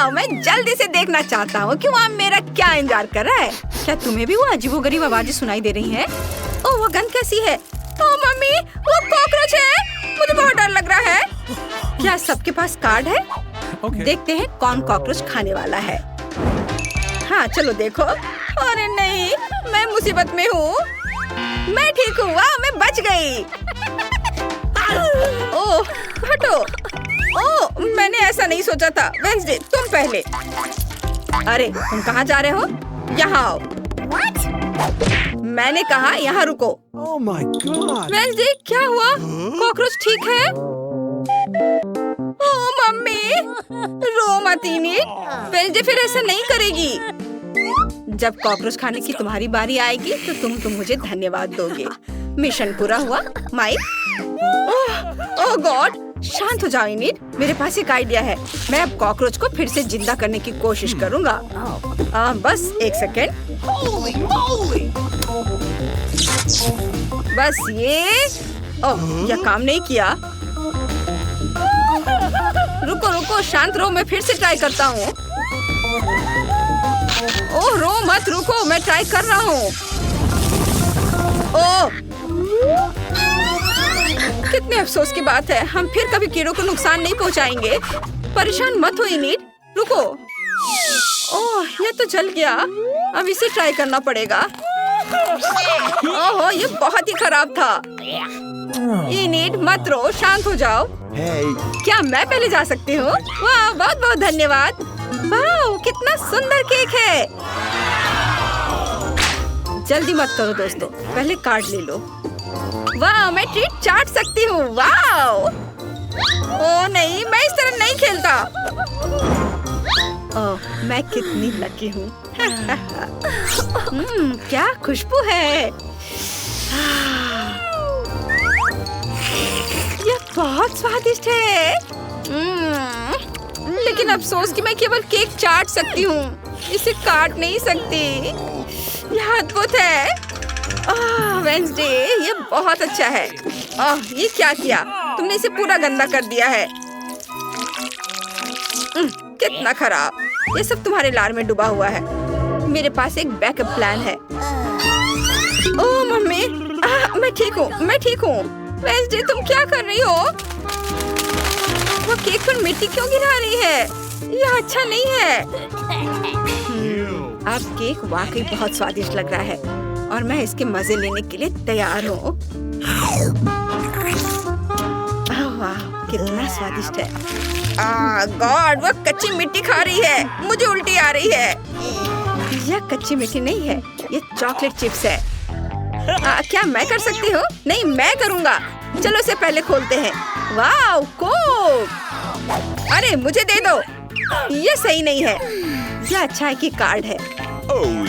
वाह, मैं जल्दी से देखना चाहता हूँ कि वहाँ मेरा क्या इंतजार कर रहा है। क्या तुम्हें भी वो अजीबोगरीब आवाजें सुनाई दे रही हैं? ओह, वो गन कैसी है? ओह मम्मी, वो कॉकरोच है। मुझे बहुत डर लग रहा है। क्या सबके पास कार्ड है? देखते हैं कौन कॉकरोच खाने वाला है। हाँ, चलो देखो। अरे नहीं, मैं मुसीबत में हूँ। मैं ठीक हूँ। वाह, मैं बच गई। ओह, हटो। ओह, मैंने ऐसा नहीं सोचा था। वेंसडे, तुम पहले। अरे, तुम कहाँ जा रहे हो? यहाँ आओ। मैंने कहा यहाँ रुको। Oh my God! वेंसडे, क्या हुआ? कॉकरोच ठीक है? ओह मम्मी, रो मत इनिट। वेंसडे फिर ऐसा नहीं करेगी। जब कॉकरोच खाने की तुम्हारी बारी आएगी तो तुम मुझे धन्यवाद दोगे। मिशन पूरा हुआ। माइक। ओह गॉड, शांत हो जाओ इनिट। मेरे पास एक आइडिया है। मैं अब कॉकरोच को फिर से जिंदा करने की कोशिश करूंगा। बस एक सेकेंड। बस ये। ओह, यह काम नहीं किया। रुको रुको, शांत रहो, मैं फिर से ट्राई करता हूँ। ओह, रो मत, रुको, मैं ट्राई कर रहा हूँ। ओह, कितने अफसोस की बात है। हम फिर कभी कीड़ों को नुकसान नहीं पहुँचाएंगे। परेशान मत हो इनिट, रुको। ओह, ये तो जल गया। अब इसे ट्राई करना पड़ेगा। ओह, ये बहुत ही खराब था। इनिट, मत रो, शांत हो जाओ। Hey! क्या मैं पहले जा सकती हूँ? वाह, बहुत बहुत धन्यवाद। वाह, कितना सुंदर केक है। जल्दी मत करो दोस्तों, पहले कार्ड ले लो। वाह, मैं ट्रीट चाट सकती हूँ। वाह। ओह नहीं, मैं इस तरह नहीं खेलता। ओह, मैं कितनी लकी हूँ। क्या खुशबू है। यह बहुत स्वादिष्ट है। लेकिन अफसोस कि मैं केवल केक चाट सकती हूँ, इसे काट नहीं सकती। यह अद्भुत है। वेंसडे, ये बहुत अच्छा है। ये क्या किया? तुमने इसे पूरा गंदा कर दिया है। कितना खराब। ये सब तुम्हारे लार में डूबा हुआ है। मेरे पास एक बैकअप प्लान है। ओह मम्मी, मैं ठीक हूँ, मैं ठीक हूँ। वेंसडे, तुम क्या कर रही हो? वो केक पर मिट्टी क्यों गिरा रही है? यह अच्छा नहीं है। अब केक वाकई बहुत स्वादिष्ट लग रहा है और मैं इसके मजे लेने के लिए तैयार हूँ। वाह, कितना स्वादिष्ट है। गॉड, वो कच्ची मिट्टी खा रही है। मुझे उल्टी आ रही है। यह कच्ची मिट्टी नहीं है, ये चॉकलेट चिप्स है। क्या मैं कर सकती हूँ? नहीं, मैं करूँगा। चलो इसे पहले खोलते हैं। वाह, कोक। अरे मुझे दे दो। ये सही नहीं है। यह अच्छा है कि कार्ड है।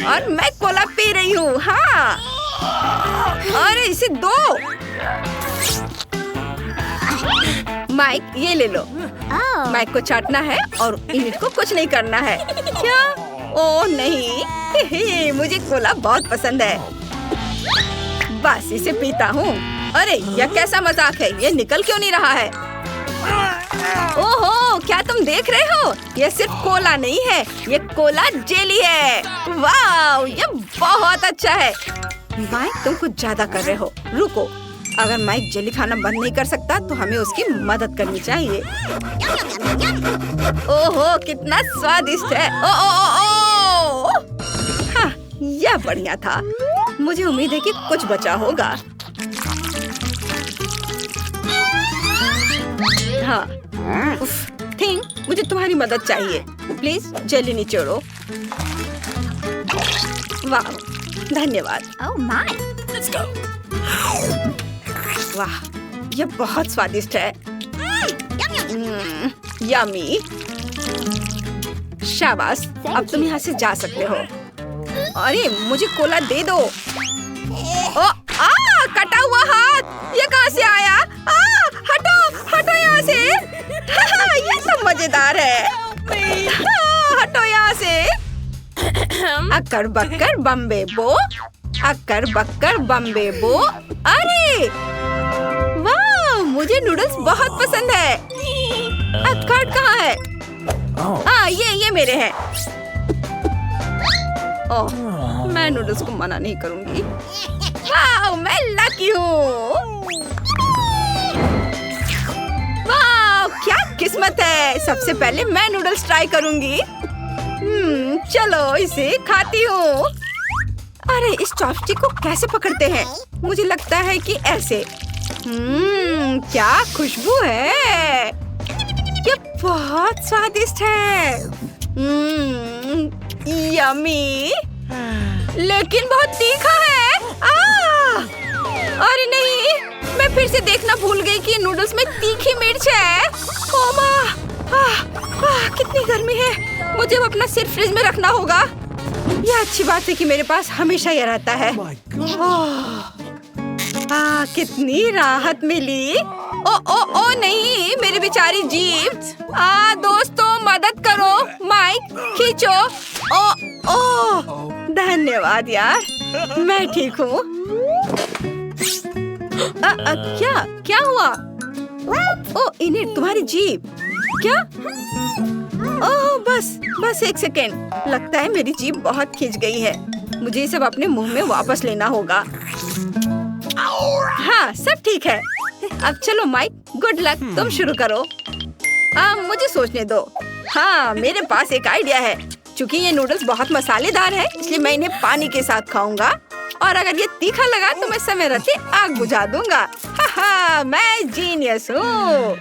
और मैं कोला पी रही हूँ। हाँ, अरे इसे दो। माइक, ये ले लो। माइक को चाटना है और इनिट को कुछ नहीं करना है। क्या? ओह नहीं, मुझे कोला बहुत पसंद है। बस इसे पीता हूँ। अरे यह कैसा मजाक है? ये निकल क्यों नहीं रहा है? ओहो, क्या तुम देख रहे हो? यह सिर्फ कोला नहीं है, ये कोला जेली है। वाह, यह बहुत अच्छा है। माइक, तुम कुछ ज्यादा कर रहे हो। रुको, अगर माइक जेली खाना बंद नहीं कर सकता तो हमें उसकी मदद करनी चाहिए। ओहो, कितना स्वादिष्ट है। ओ। हाँ, यह बढ़िया था। मुझे उम्मीद है कि कुछ बचा होगा। हाँ, थिंक, मुझे तुम्हारी मदद चाहिए। प्लीज जेली निचोड़ो। वाह, धन्यवाद। Let's go. वाह, यह बहुत स्वादिष्ट है। यम्मी। शाबाश, अब तुम यहाँ से जा सकते हो। अरे मुझे कोला दे दो। कटा हुआ हाथ, ये कहाँ से आया? हटो यहाँ से। ये सब मजेदार है। हटो यहाँ से। अक्कर बक्कर बम्बे बो, अक्कर बक्कर बम्बे बो। अरे वाह, मुझे नूडल्स बहुत पसंद है। कार्ड कहाँ है? हाँ ये मेरे हैं। ओह, मैं नूडल्स को मना नहीं करूंगी। वाह, मैं लकी हूँ। वाह, क्या किस्मत है। सबसे पहले मैं नूडल्स ट्राई करूंगी। चलो इसे खाती हूँ। अरे इस चॉपस्टिक को कैसे पकड़ते हैं? मुझे लगता है कि ऐसे। क्या खुशबू है। ये बहुत स्वादिष्ट है। यम्मी, लेकिन बहुत तीखा है। अरे नहीं, मैं फिर से देखना भूल गई कि नूडल्स में तीखी मिर्च है। ओ माँ, कितनी गर्मी है। मुझे अपना सिर फ्रिज में रखना होगा। यह अच्छी बात है कि मेरे पास हमेशा यह रहता है। कितनी राहत मिली। ओ नहीं, मेरी बेचारी जीभ। दोस्तों मदद करो, माइक खींचो। ओ धन्यवाद यार, मैं ठीक हूँ। क्या हुआ? ओ इन्हें, तुम्हारी जीभ क्या? ओह बस एक सेकेंड। लगता है मेरी जीभ बहुत खिंच गई है। मुझे ये सब अपने मुंह में वापस लेना होगा। हाँ, सब ठीक है। अब चलो माइक, गुड लक, तुम शुरू करो। मुझे सोचने दो। हाँ, मेरे पास एक आइडिया है। चूंकि ये नूडल्स बहुत मसालेदार है, इसलिए मैं इन्हें पानी के साथ खाऊंगा। और अगर ये तीखा लगा तो मैं समय रहते आग बुझा दूंगा। मैं जीनियस हूँ।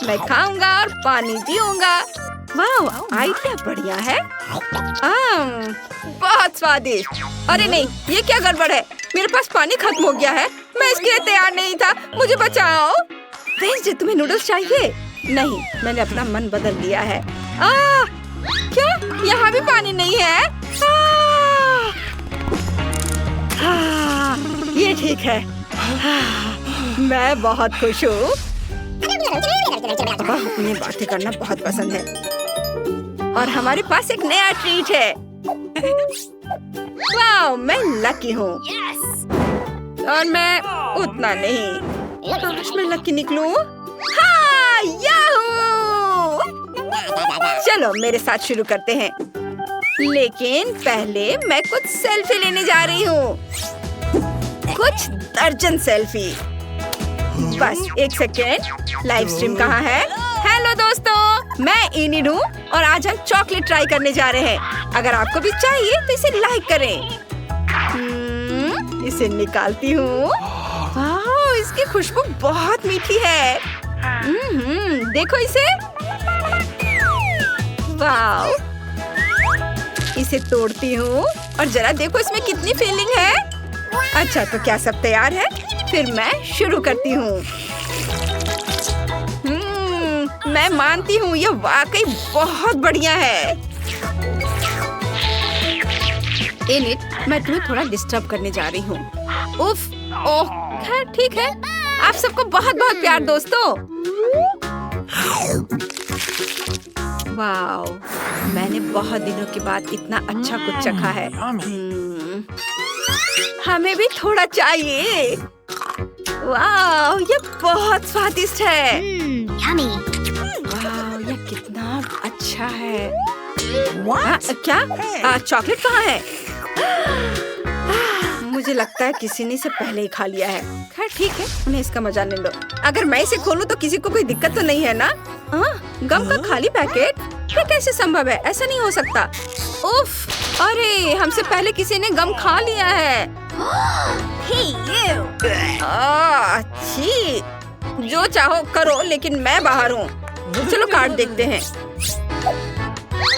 मैं खाऊंगा और पानी पीऊंगा। वाह, आइडिया बढ़िया है। बहुत स्वादिष्ट। अरे नहीं, ये क्या गड़बड़ है? मेरे पास पानी खत्म हो गया है। मैं इसके लिए तैयार नहीं था। मुझे बचाओ। वेंसडे, तुम्हें नूडल्स चाहिए? नहीं, मैंने अपना मन बदल लिया है। क्या? यहाँ भी पानी नहीं है? ये ठीक है। मैं बहुत खुश हूँ। उन्हें बातें करना बहुत पसंद है। और हमारे पास एक नया ट्रीट है। वाह, मैं लकी हूँ। और मैं उतना नहीं। काश मैं लकी निकलूं। हाँ, याहू! चलो मेरे साथ शुरू करते हैं। लेकिन पहले मैं कुछ सेल्फी लेने जा रही हूँ। कुछ दर्जन सेल्फी। बस एक सेकेंड, लाइव स्ट्रीम कहाँ है? हेलो दोस्तों, मैं इनिड हूँ और आज हम चॉकलेट ट्राई करने जा रहे हैं। अगर आपको भी चाहिए तो इसे लाइक करें। इसे निकालती हूँ। वाह, इसकी खुशबू बहुत मीठी है। देखो इसे। वाह, इसे तोड़ती हूँ और जरा देखो इसमें कितनी फीलिंग है। अच्छा, तो क्या सब तैयार है? फिर मैं शुरू करती हूँ। मैं मानती हूँ ये वाकई बहुत बढ़िया है। इनिट, मैं तुम्हें थोड़ा डिस्टर्ब करने जा रही हूँ। उफ, ओह, खैर ठीक है। आप सबको बहुत बहुत प्यार दोस्तों। वाओ, मैंने बहुत दिनों के बाद इतना अच्छा कुछ चखा है। हमें भी थोड़ा चाहिए। वाह, ये बहुत स्वादिष्ट है। वाह, ये कितना अच्छा है। क्या? चॉकलेट कहाँ है? मुझे लगता है किसी ने इसे पहले ही खा लिया है। खैर ठीक है, उन्हें इसका मजा ले लो। अगर मैं इसे खोलूं तो किसी को कोई दिक्कत तो नहीं है ना? गम का खाली पैकेट? ये कैसे संभव है? ऐसा नहीं हो सकता। उफ, अरे हमसे पहले किसी ने गम खा लिया है। अच्छी, जो चाहो करो, लेकिन मैं बाहर हूँ। चलो कार्ड देखते हैं।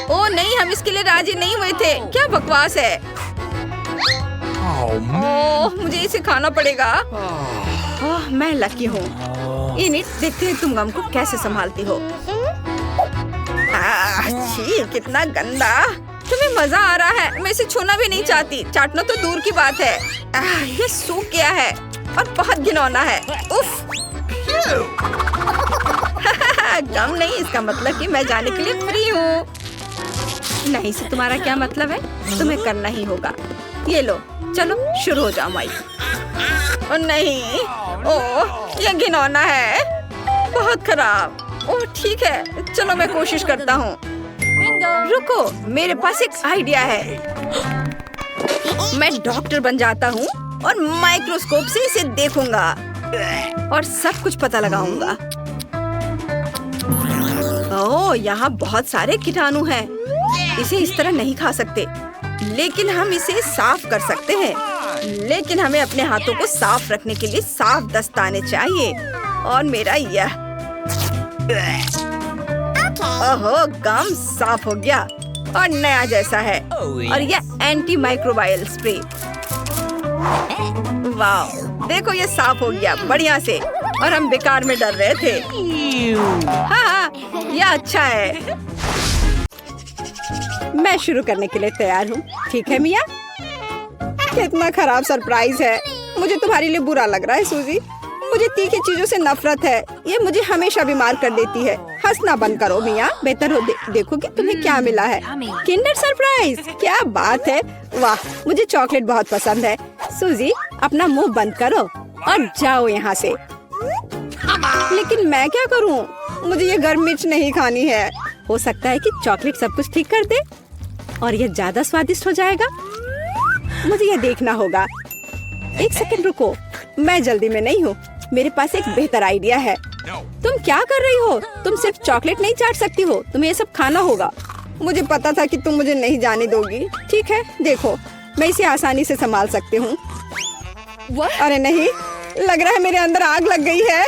ओ नहीं, हम इसके लिए राजी नहीं हुए थे। क्या बकवास है। ओह, मुझे इसे खाना पड़ेगा। ओह, मैं लकी हूँ। इनिट, देखते हैं तुम गम को कैसे संभालती हो। अच्छी, कितना गंदा। तुम्हें मजा आ रहा है। मैं इसे छूना भी नहीं चाहती। चाटना तो दूर की बात है। ये सूख गया है और बहुत घिनौना है। उफ। गम नहीं, इसका मतलब कि मैं जाने के लिए फ्री हूँ। नहीं से तुम्हारा क्या मतलब है? तुम्हें करना ही होगा। ये लो, चलो शुरू हो जाओ माइक। ओ नहीं, ओह, ये घिनौना है, बहुत खराब। ओह ठीक है, चलो मैं कोशिश करता हूँ। Bingo. रुको, मेरे पास एक आइडिया है। मैं डॉक्टर बन जाता हूँ और माइक्रोस्कोप से इसे देखूंगा और सब कुछ पता लगाऊंगा। ओह, यहाँ बहुत सारे कीटाणु हैं। इसे इस तरह नहीं खा सकते, लेकिन हम इसे साफ कर सकते हैं। लेकिन हमें अपने हाथों को साफ रखने के लिए साफ दस्ताने चाहिए। और मेरा यह ओहो, गम साफ हो गया और नया जैसा है। और यह एंटी माइक्रोबायल स्प्रे। वाह, देखो ये साफ हो गया बढ़िया से। और हम बेकार में डर रहे थे। हाँ, यह अच्छा है। मैं शुरू करने के लिए तैयार हूँ। ठीक है मिया? कितना खराब सरप्राइज है। मुझे तुम्हारे लिए बुरा लग रहा है सूजी। मुझे तीखी चीजों से नफरत है। ये मुझे हमेशा बीमार कर देती है। हंसना बंद करो मिया। बेहतर हो देखो कि तुम्हें क्या मिला है। किंडर सरप्राइज, क्या बात है। वाह, मुझे चॉकलेट बहुत पसंद है। सूजी, अपना मुंह बंद करो और जाओ यहाँ से। लेकिन मैं क्या करूँ? मुझे ये गर्म मिर्च नहीं खानी है। हो सकता है कि चॉकलेट सब कुछ ठीक कर दे और ये ज्यादा स्वादिष्ट हो जाएगा। मुझे ये देखना होगा। एक सेकंड रुको, मैं जल्दी में नहीं हूँ। मेरे पास एक बेहतर आइडिया है। तुम क्या कर रही हो? तुम सिर्फ चॉकलेट नहीं चाट सकती हो, तुम्हें ये सब खाना होगा। मुझे पता था कि तुम मुझे नहीं जाने दोगी। ठीक है, देखो, मैं इसे आसानी से संभाल सकती हूँ। अरे नहीं, लग रहा है मेरे अंदर आग लग गई है।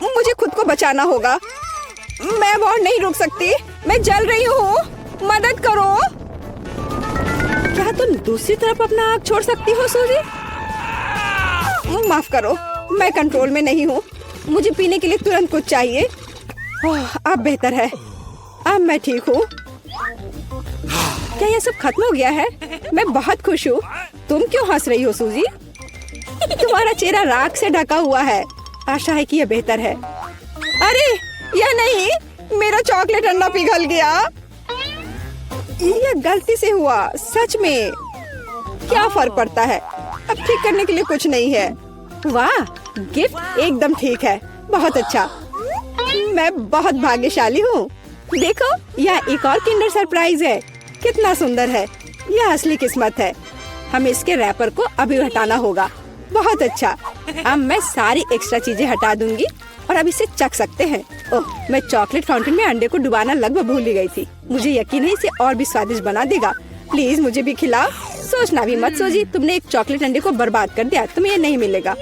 मुझे खुद को बचाना होगा। मैं और नहीं रुक सकती। मैं जल रही हूँ, मदद करो। क्या तुम दूसरी तरफ अपना आग छोड़ सकती हो सूजी? माफ करो, मैं कंट्रोल में नहीं हूँ। मुझे पीने के लिए तुरंत कुछ चाहिए। अब बेहतर है। अब मैं ठीक हूँ। क्या ये सब खत्म हो गया है? मैं बहुत खुश हूँ। तुम क्यों हंस रही हो सूजी? तुम्हारा चेहरा राख से ढका हुआ है। आशा है कि यह बेहतर है। अरे यह नहीं, मेरा चॉकलेट अंडा पिघल गया। यह गलती से हुआ, सच में। क्या फर्क पड़ता है? अब ठीक करने के लिए कुछ नहीं है। वाह, गिफ्ट एकदम ठीक है। बहुत अच्छा। मैं बहुत भाग्यशाली हूँ। देखो, यह एक और किंडर सरप्राइज है। कितना सुंदर है। यह असली किस्मत है। हमें इसके रैपर को अभी हटाना होगा। बहुत अच्छा। अब मैं सारी एक्स्ट्रा चीजें हटा दूंगी और अब इसे चख सकते हैं। ओह, मैं चॉकलेट फाउंटेन में अंडे को डुबाना लगभग भूल ही गई थी। मुझे यकीन है इसे और भी स्वादिष्ट बना देगा। प्लीज मुझे भी खिलाओ। सोचना भी मत सूजी, तुमने एक चॉकलेट अंडे को बर्बाद कर दिया। तुम्हें ये नहीं मिलेगा।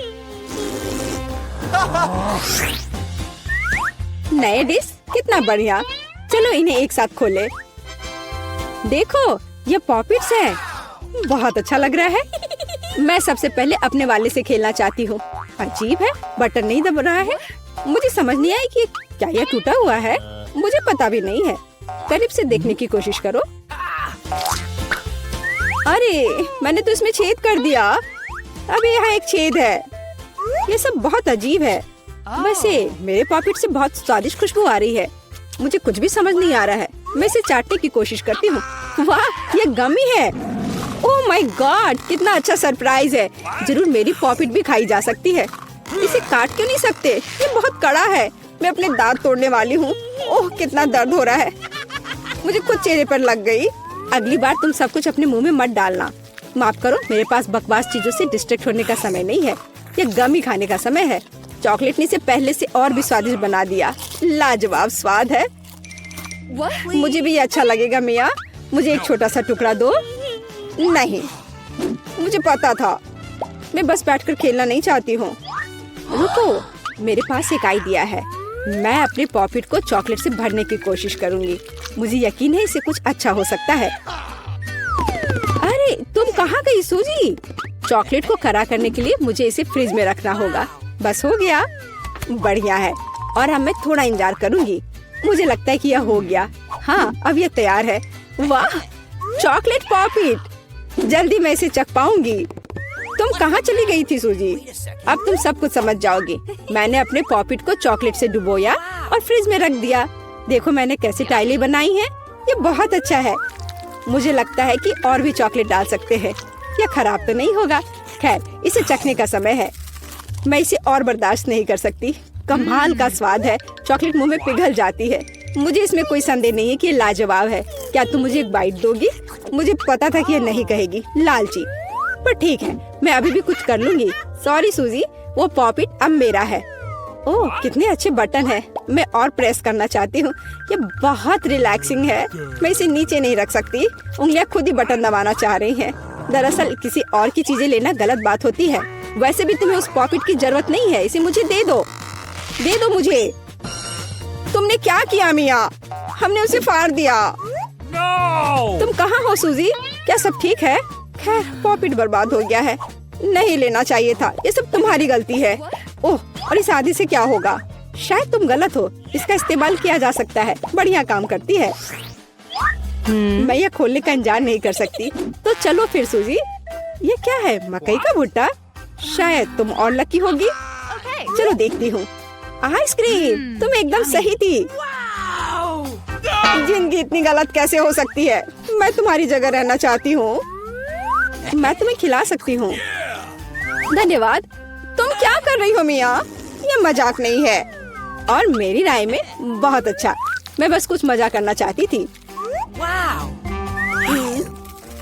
नए डिश, कितना बढ़िया। चलो इन्हें एक साथ खोले। देखो, ये पॉपिट्स है। बहुत अच्छा लग रहा है। मैं सबसे पहले अपने वाले से खेलना चाहती हूँ। अजीब है, बटन नहीं दब रहा है। मुझे समझ नहीं आई कि क्या यह टूटा हुआ है। मुझे पता भी नहीं है। करीब से देखने की कोशिश करो। अरे, मैंने तो इसमें छेद कर दिया। अभी यहाँ एक छेद है। ये सब बहुत अजीब है। वैसे मेरे पॉकेट से बहुत स्वादिष्ट खुशबू आ रही है। मुझे कुछ भी समझ नहीं आ रहा है। मैं इसे चाटने की कोशिश करती हूँ। वाह, ये गमी है। ओह माय गॉड, कितना अच्छा सरप्राइज है। जरूर मेरी पॉकेट भी खाई जा सकती है। इसे काट क्यों नहीं सकते? ये बहुत कड़ा है। मैं अपने दांत तोड़ने वाली हूँ। ओह, कितना दर्द हो रहा है। मुझे खुद चेहरे पर लग गई। अगली बार तुम सब कुछ अपने मुंह में मत डालना। माफ करो, मेरे पास बकवास चीजों से डिस्ट्रैक्ट होने का समय नहीं है। ये गमी खाने का समय है। चॉकलेट ने इसे पहले से और भी स्वादिष्ट बना दिया। लाजवाब स्वाद है। मुझे भी ये अच्छा लगेगा मिया। मुझे एक छोटा सा टुकड़ा दो। नहीं, मुझे पता था। मैं बस बैठकर खेलना नहीं चाहती हूँ। रुको, मेरे पास एक आइडिया है। मैं अपने पॉकेट को चॉकलेट से भरने की कोशिश करूंगी। मुझे यकीन है इसे कुछ अच्छा हो सकता है। अरे, तुम कहाँ गई सूजी? चॉकलेट को कड़ा करने के लिए मुझे इसे फ्रिज में रखना होगा। बस हो गया। बढ़िया है। और अब मैं थोड़ा इंतजार करूंगी। मुझे लगता है कि यह हो गया। हाँ, अब यह तैयार है। वाह, चॉकलेट पॉकेट। जल्दी मैं इसे चख पाऊंगी। तुम कहाँ चली गई थी सूजी? अब तुम सब कुछ समझ जाओगी। मैंने अपने पॉकेट को चॉकलेट से डुबोया और फ्रिज में रख दिया। देखो मैंने कैसे टाइलें बनाई हैं। ये बहुत अच्छा है। मुझे लगता है कि और भी चॉकलेट डाल सकते हैं। यह खराब तो नहीं होगा। खैर, इसे चखने का समय है। मैं इसे और बर्दाश्त नहीं कर सकती। कमाल का स्वाद है। चॉकलेट मुंह में पिघल जाती है। मुझे इसमें कोई संदेह नहीं है कि ये लाजवाब है। क्या तुम मुझे एक बाइट दोगी? मुझे पता था कि ये नहीं कहेगी, लालची। पर ठीक है, मैं अभी भी कुछ कर लूंगी। सॉरी सूजी, वो पॉपिट अब मेरा है। ओह, कितने अच्छे बटन है। मैं और प्रेस करना चाहती हूँ। ये बहुत रिलैक्सिंग है। मैं इसे नीचे नहीं रख सकती। उंगलियां खुद ही बटन दबाना चाह रही हैं। दरअसल किसी और की चीजें लेना गलत बात होती है। वैसे भी तुम्हें उस पॉकेट की जरूरत नहीं है। इसे मुझे दे दो मुझे। तुमने क्या किया मिया? हमने उसे फाड़ दिया। No! तुम कहाँ हो सूजी? क्या सब ठीक है? खैर, पॉकेट बर्बाद हो गया है। नहीं लेना चाहिए था। ये सब तुम्हारी गलती है। ओह, और इस आदि से क्या होगा? शायद तुम गलत हो। इसका इस्तेमाल किया जा सकता है। बढ़िया काम करती है। मैं यह खोलने का इंतजार नहीं कर सकती। तो चलो फिर सूजी। ये क्या है? मकई का भुट्टा? शायद तुम और लकी होगी। चलो देखती हूँ। आइसक्रीम, तुम एकदम सही थी। जिंदगी इतनी गलत कैसे हो सकती है? मैं तुम्हारी जगह रहना चाहती हूँ। मैं तुम्हें खिला सकती हूँ। धन्यवाद। तुम क्या कर रही हो मिया? ये मजाक नहीं है। और मेरी राय में बहुत अच्छा। मैं बस कुछ मजा करना चाहती थी। Wow!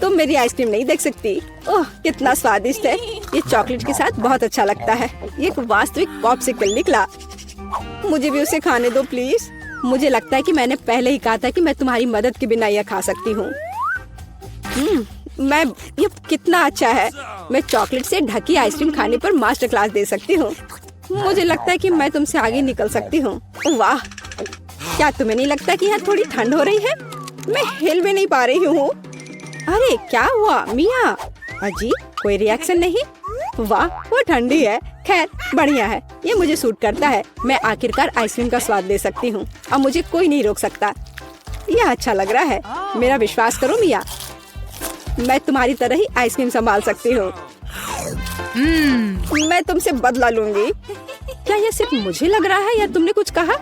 तुम मेरी आइसक्रीम नहीं देख सकती। ओह, कितना स्वादिष्ट है। ये चॉकलेट के साथ बहुत अच्छा लगता है। ये एक वास्तविक पॉप्सिकल निकला। मुझे भी उसे खाने दो प्लीज। मुझे लगता है कि मैंने पहले ही कहा था कि मैं तुम्हारी मदद के बिना यह खा सकती हूँ। ये कितना अच्छा है। मैं चॉकलेट से ढकी आइसक्रीम खाने पर मास्टर क्लास दे सकती हूँ। मुझे लगता है कि मैं तुमसे आगे निकल सकती हूँ। वाह, क्या तुम्हें नहीं लगता कि यहाँ थोड़ी ठंड हो रही है? मैं हिल भी नहीं पा रही हूँ। अरे क्या हुआ मिया? अजी, कोई रिएक्शन नहीं? वाह, वो ठंडी है। खैर, बढ़िया है। ये मुझे सूट करता है। मैं आखिरकार आइसक्रीम का स्वाद ले सकती हूँ। अब मुझे कोई नहीं रोक सकता। यह अच्छा लग रहा है। मेरा विश्वास करो मिया, मैं तुम्हारी तरह ही आइसक्रीम संभाल सकती हूँ। मैं तुमसे बदला लूंगी। क्या यह सिर्फ मुझे लग रहा है या तुमने कुछ कहा?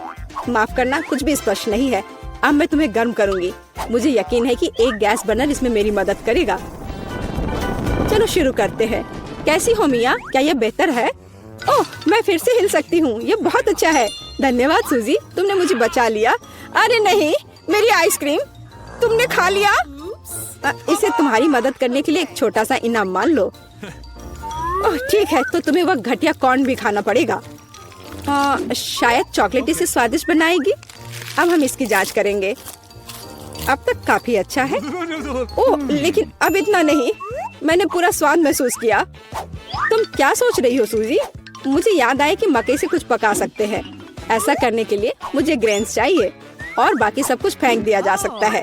माफ करना, कुछ भी स्पष्ट नहीं है। अब मैं तुम्हें गर्म करूंगी। मुझे यकीन है कि एक गैस बर्नर इसमें मेरी मदद करेगा। चलो शुरू करते हैं। कैसी हो मिया? क्या यह बेहतर है? ओह, मैं फिर से हिल सकती हूँ। ये बहुत अच्छा है। धन्यवाद सूजी, तुमने मुझे बचा लिया। अरे नहीं, मेरी आइसक्रीम तुमने खा लिया। इसे तुम्हारी मदद करने के लिए एक छोटा सा इनाम मान लो। ओह ठीक है, तो तुम्हें वह घटिया कॉर्न भी खाना पड़ेगा। शायद चॉकलेट इसे स्वादिष्ट बनाएगी। अब हम इसकी जांच करेंगे। अब तक काफी अच्छा है। ओह, लेकिन अब इतना नहीं। मैंने पूरा स्वाद महसूस किया। तुम क्या सोच रही हो सूजी? मुझे याद आया कि मकई से कुछ पका सकते हैं। ऐसा करने के लिए मुझे ग्रेन्स चाहिए और बाकी सब कुछ फेंक दिया जा सकता है।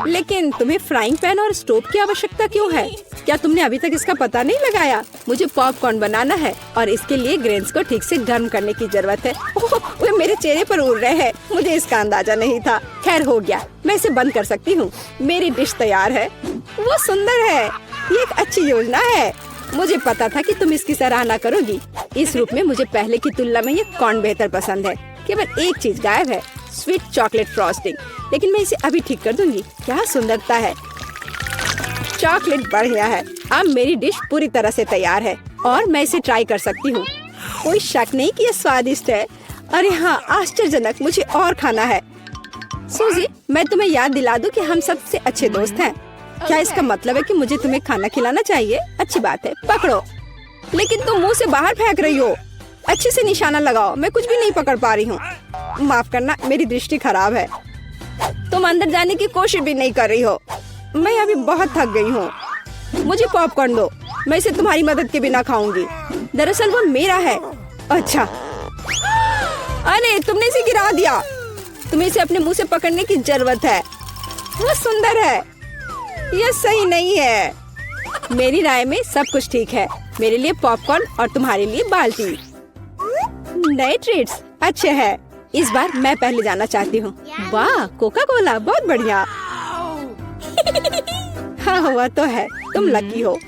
लेकिन तुम्हें फ्राइंग पैन और स्टोव की आवश्यकता क्यों है? क्या तुमने अभी तक इसका पता नहीं लगाया? मुझे पॉपकॉर्न बनाना है और इसके लिए ग्रेन्स को ठीक से गर्म करने की जरूरत है। ओह, वे मेरे चेहरे पर उड़ रहे हैं। मुझे इसका अंदाजा नहीं था। खैर, हो गया। मैं इसे बंद कर सकती हूँ। मेरी डिश तैयार है। वो सुंदर है। ये एक अच्छी योजना है। मुझे पता था कि तुम इसकी सराहना करोगी। इस रूप में मुझे पहले की तुलना में ये कॉर्न बेहतर पसंद है। केवल एक चीज गायब है, स्वीट चॉकलेट फ्रॉस्टिंग। लेकिन मैं इसे अभी ठीक कर दूंगी। क्या सुंदरता है। चॉकलेट बढ़िया है। अब मेरी डिश पूरी तरह से तैयार है और मैं इसे ट्राई कर सकती हूँ। कोई शक नहीं कि ये स्वादिष्ट है। अरे हाँ, आश्चर्यजनक। मुझे और खाना है। सूजी, मैं तुम्हें याद दिला दूं कि हम सबसे अच्छे दोस्त हैं। क्या इसका मतलब है कि मुझे तुम्हें खाना खिलाना चाहिए? अच्छी बात है, पकड़ो। लेकिन तुम मुंह से बाहर फेंक रही हो। अच्छे से निशाना लगाओ। मैं कुछ भी नहीं पकड़ पा रही हूँ। माफ करना, मेरी दृष्टि खराब है। तुम अंदर जाने की कोशिश भी नहीं कर रही हो। मैं अभी बहुत थक गई हूँ। मुझे पॉपकॉर्न दो। मैं इसे तुम्हारी मदद के बिना खाऊंगी। दरअसल वो मेरा है। अच्छा, अरे तुमने इसे गिरा दिया। तुम्हें इसे अपने मुंह से पकड़ने की जरूरत है। वो सुंदर है। यह सही नहीं है। मेरी राय में सब कुछ ठीक है। मेरे लिए पॉपकॉर्न और तुम्हारे लिए बाल्टी। नए ट्रीट्स अच्छे हैं। इस बार मैं पहले जाना चाहती हूँ। वाह, कोका कोला, बहुत बढ़िया। हाँ, हुआ तो है। तुम लकी हो।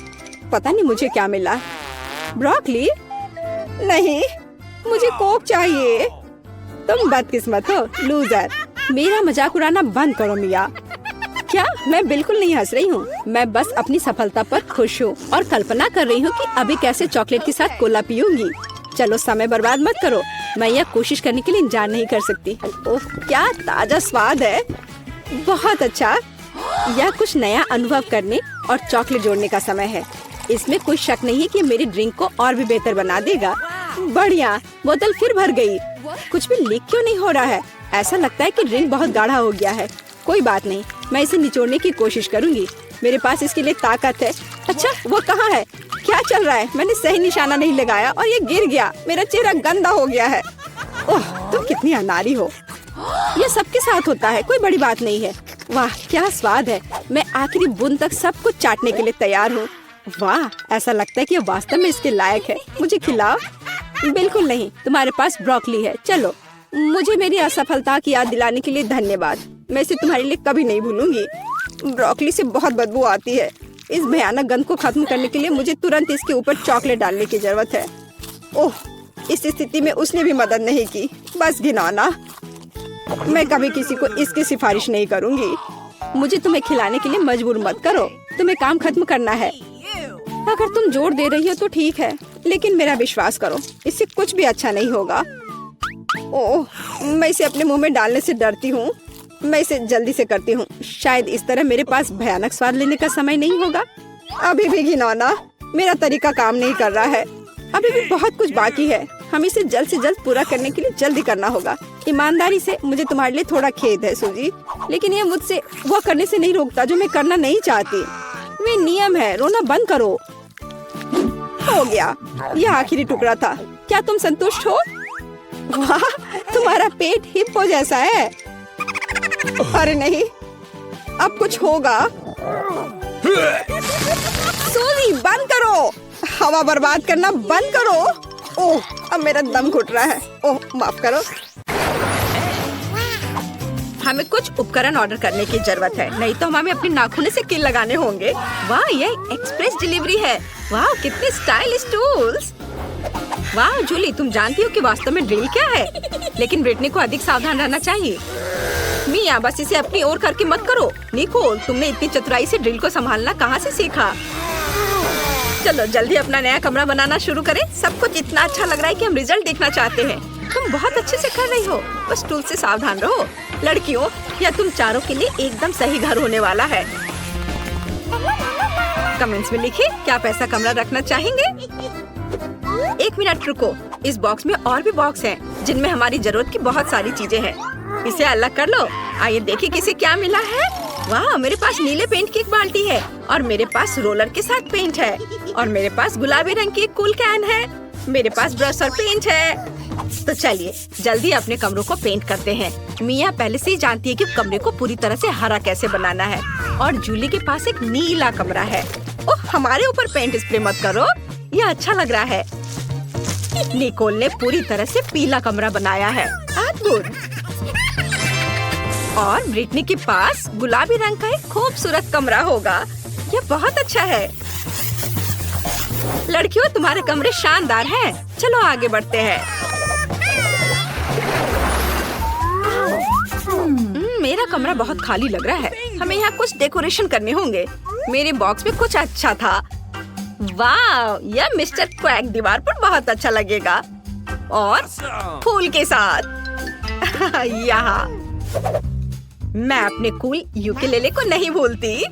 पता नहीं मुझे क्या मिला। ब्रोकली? नहीं, मुझे कोक चाहिए। तुम बदकिस्मत हो, लूजर। मेरा मजाक उड़ाना बंद करो मिया। क्या? मैं बिल्कुल नहीं हंस रही हूँ। मैं बस अपनी सफलता पर खुश हूँ और कल्पना कर रही हूँ कि अभी कैसे चॉकलेट के साथ कोला पीऊंगी। चलो समय बर्बाद मत करो। मैं यह कोशिश करने के लिए इंतजार नहीं कर सकती। ओह, क्या ताजा स्वाद है, बहुत अच्छा। यह कुछ नया अनुभव करने और चॉकलेट जोड़ने का समय है। इसमें कोई शक नहीं कि मेरी ड्रिंक को और भी बेहतर बना देगा। बढ़िया, बोतल फिर भर गई। कुछ भी लीक क्यों नहीं हो रहा है? ऐसा लगता है कि ड्रिंक बहुत गाढ़ा हो गया है। कोई बात नहीं, मैं इसे निचोड़ने की कोशिश करूंगी। मेरे पास इसके लिए ताकत है। अच्छा, वो कहाँ है? क्या चल रहा है? मैंने सही निशाना नहीं लगाया और ये गिर गया। मेरा चेहरा गंदा हो गया है। ओह, तुम कितनी अनाड़ी हो। ये सबके साथ होता है, कोई बड़ी बात नहीं है। वाह, क्या स्वाद है। मैं आखिरी बूंद तक सब कुछ चाटने के लिए तैयार हूँ। वाह, ऐसा लगता है कि ये वास्तव में इसके लायक है। मुझे खिलाओ। बिल्कुल नहीं, तुम्हारे पास ब्रोकली है। चलो, मुझे मेरी असफलता की याद दिलाने के लिए धन्यवाद। मैं इसे तुम्हारे लिए कभी नहीं भूलूंगी। ब्रोकली से बहुत बदबू आती है। इस भयानक गंध को खत्म करने के लिए मुझे तुरंत इसके ऊपर चॉकलेट डालने की जरूरत है। ओह, इस स्थिति में उसने भी मदद नहीं की। बस घिनौना। मैं कभी किसी को इसकी सिफारिश नहीं करूंगी। मुझे तुम्हें खिलाने के लिए मजबूर मत करो। तुम्हें काम खत्म करना है। अगर तुम जोर दे रही हो तो ठीक है, लेकिन मेरा विश्वास करो, इससे कुछ भी अच्छा नहीं होगा। ओह, मैं इसे अपने मुंह में डालने से डरती हूँ। मैं इसे जल्दी से करती हूँ। शायद इस तरह मेरे पास भयानक स्वाद लेने का समय नहीं होगा। अभी भी घिनौना। मेरा तरीका काम नहीं कर रहा है। अभी भी बहुत कुछ बाकी है। हम इसे जल्द से जल्द पूरा करने के लिए जल्दी करना होगा। ईमानदारी से मुझे तुम्हारे लिए थोड़ा खेद है सूजी, लेकिन ये मुझसे वो करने से नहीं रोकता जो मैं करना नहीं चाहती। वे नियम है। रोना बंद करो। हो गया, यह आखिरी टुकड़ा था। क्या तुम संतुष्ट हो? वाह, तुम्हारा पेट हिप्पो जैसा है। अरे नहीं, अब कुछ होगा। सूजी, बंद करो। हवा बर्बाद करना बंद करो। ओह, अब मेरा दम घुट रहा है। ओह, माफ करो। हमें कुछ उपकरण ऑर्डर करने की जरूरत है, नहीं तो हमें अपने नाखूनों से कील लगाने होंगे। वाह, ये एक्सप्रेस डिलीवरी है। वाह, कितने स्टाइलिश टूल्स। वाह जूली, तुम जानती हो कि वास्तव में ड्रिल क्या है? लेकिन ब्रिटनी को अधिक सावधान रहना चाहिए। मिया, बस इसे अपनी ओर करके मत करो। निकोल, तुमने इतनी चतुराई से ड्रिल को संभालना कहाँ से सीखा? चलो जल्दी अपना नया कमरा बनाना शुरू करें। सब कुछ इतना अच्छा लग रहा है कि हम रिजल्ट देखना चाहते हैं। तुम बहुत अच्छे से कर रही हो। बस टूल से सावधान रहो। लड़कियों, या तुम चारों के लिए एकदम सही घर होने वाला है। कमेंट्स में लिखिए क्या आप ऐसा कमरा रखना चाहेंगे। 1 मिनट रुको, इस बॉक्स में और भी बॉक्स हैं जिनमें हमारी जरूरत की बहुत सारी चीजें हैं। इसे अलग कर लो। आइए देखिए किसे क्या मिला है। वाह, मेरे पास नीले पेंट की एक बाल्टी है और मेरे पास रोलर के साथ पेंट है और मेरे पास गुलाबी रंग की एक कूल कैन है। मेरे पास ब्रश और पेंट है। तो चलिए जल्दी अपने कमरों को पेंट करते हैं। मिया पहले से ही जानती है कि कमरे को पूरी तरह से हरा कैसे बनाना है और जूली के पास एक नीला कमरा है। ओह, हमारे ऊपर पेंट स्प्रे मत करो, यह अच्छा लग रहा है। निकोल ने पूरी तरह से पीला कमरा बनाया है। अद्भुत। और ब्रिटनी के पास गुलाबी रंग का एक खूबसूरत कमरा होगा। यह बहुत अच्छा है। लड़कियों, तुम्हारे कमरे शानदार हैं। चलो आगे बढ़ते हैं। मेरा कमरा बहुत खाली लग रहा है। हमें यहाँ कुछ डेकोरेशन करने होंगे। मेरे बॉक्स में कुछ अच्छा था। वाह, यह मिस्टर क्वैक दीवार पर बहुत अच्छा लगेगा और फूल के साथ। यहाँ मैं अपने कूल यूकेलेले को नहीं भूलती।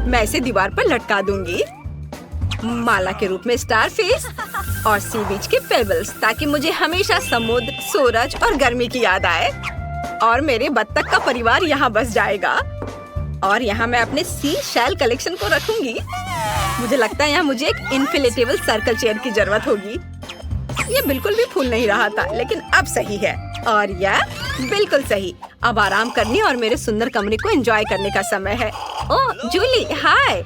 मैं इसे दीवार पर लटका दूंगी माला के रूप में स्टारफिश और सी बीच के पेबल्स, ताकि मुझे हमेशा समुद्र, सूरज और गर्मी की याद आए। और मेरे बत्तख का परिवार यहाँ बस जाएगा। और यहाँ मैं अपने सी शेल कलेक्शन को रखूंगी। मुझे लगता है यहाँ मुझे एक इन्फ्लेटेबल सर्कल चेयर की जरूरत होगी। ये बिल्कुल भी फूल नहीं रहा था, लेकिन अब सही है। और यह बिल्कुल सही। अब आराम करने और मेरे सुंदर कमरे को एंजॉय करने का समय है। ओह जूली, हाय।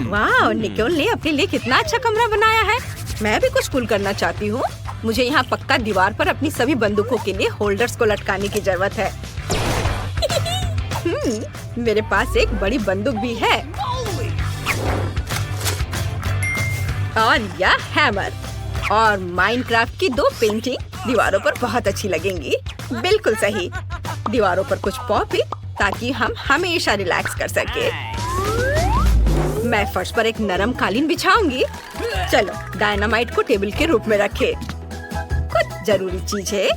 वाह, निकोल ने अपने लिए कितना अच्छा कमरा बनाया है। मैं भी कुछ कूल करना चाहती हूँ। मुझे यहाँ पक्का दीवार पर अपनी सभी बंदूकों के लिए होल्डर्स को लटकाने की जरूरत है। मेरे पास एक बड़ी बंदूक भी है और यह हैमर और माइनक्राफ्ट की 2 पेंटिंग दीवारों पर बहुत अच्छी लगेंगी। बिल्कुल सही। दीवारों पर कुछ पॉपी, ताकि हम हमेशा रिलैक्स कर सके। मैं फर्श पर एक नरम कालीन बिछाऊंगी। चलो डायनामाइट को टेबल के रूप में रखें। कुछ जरूरी चीज है।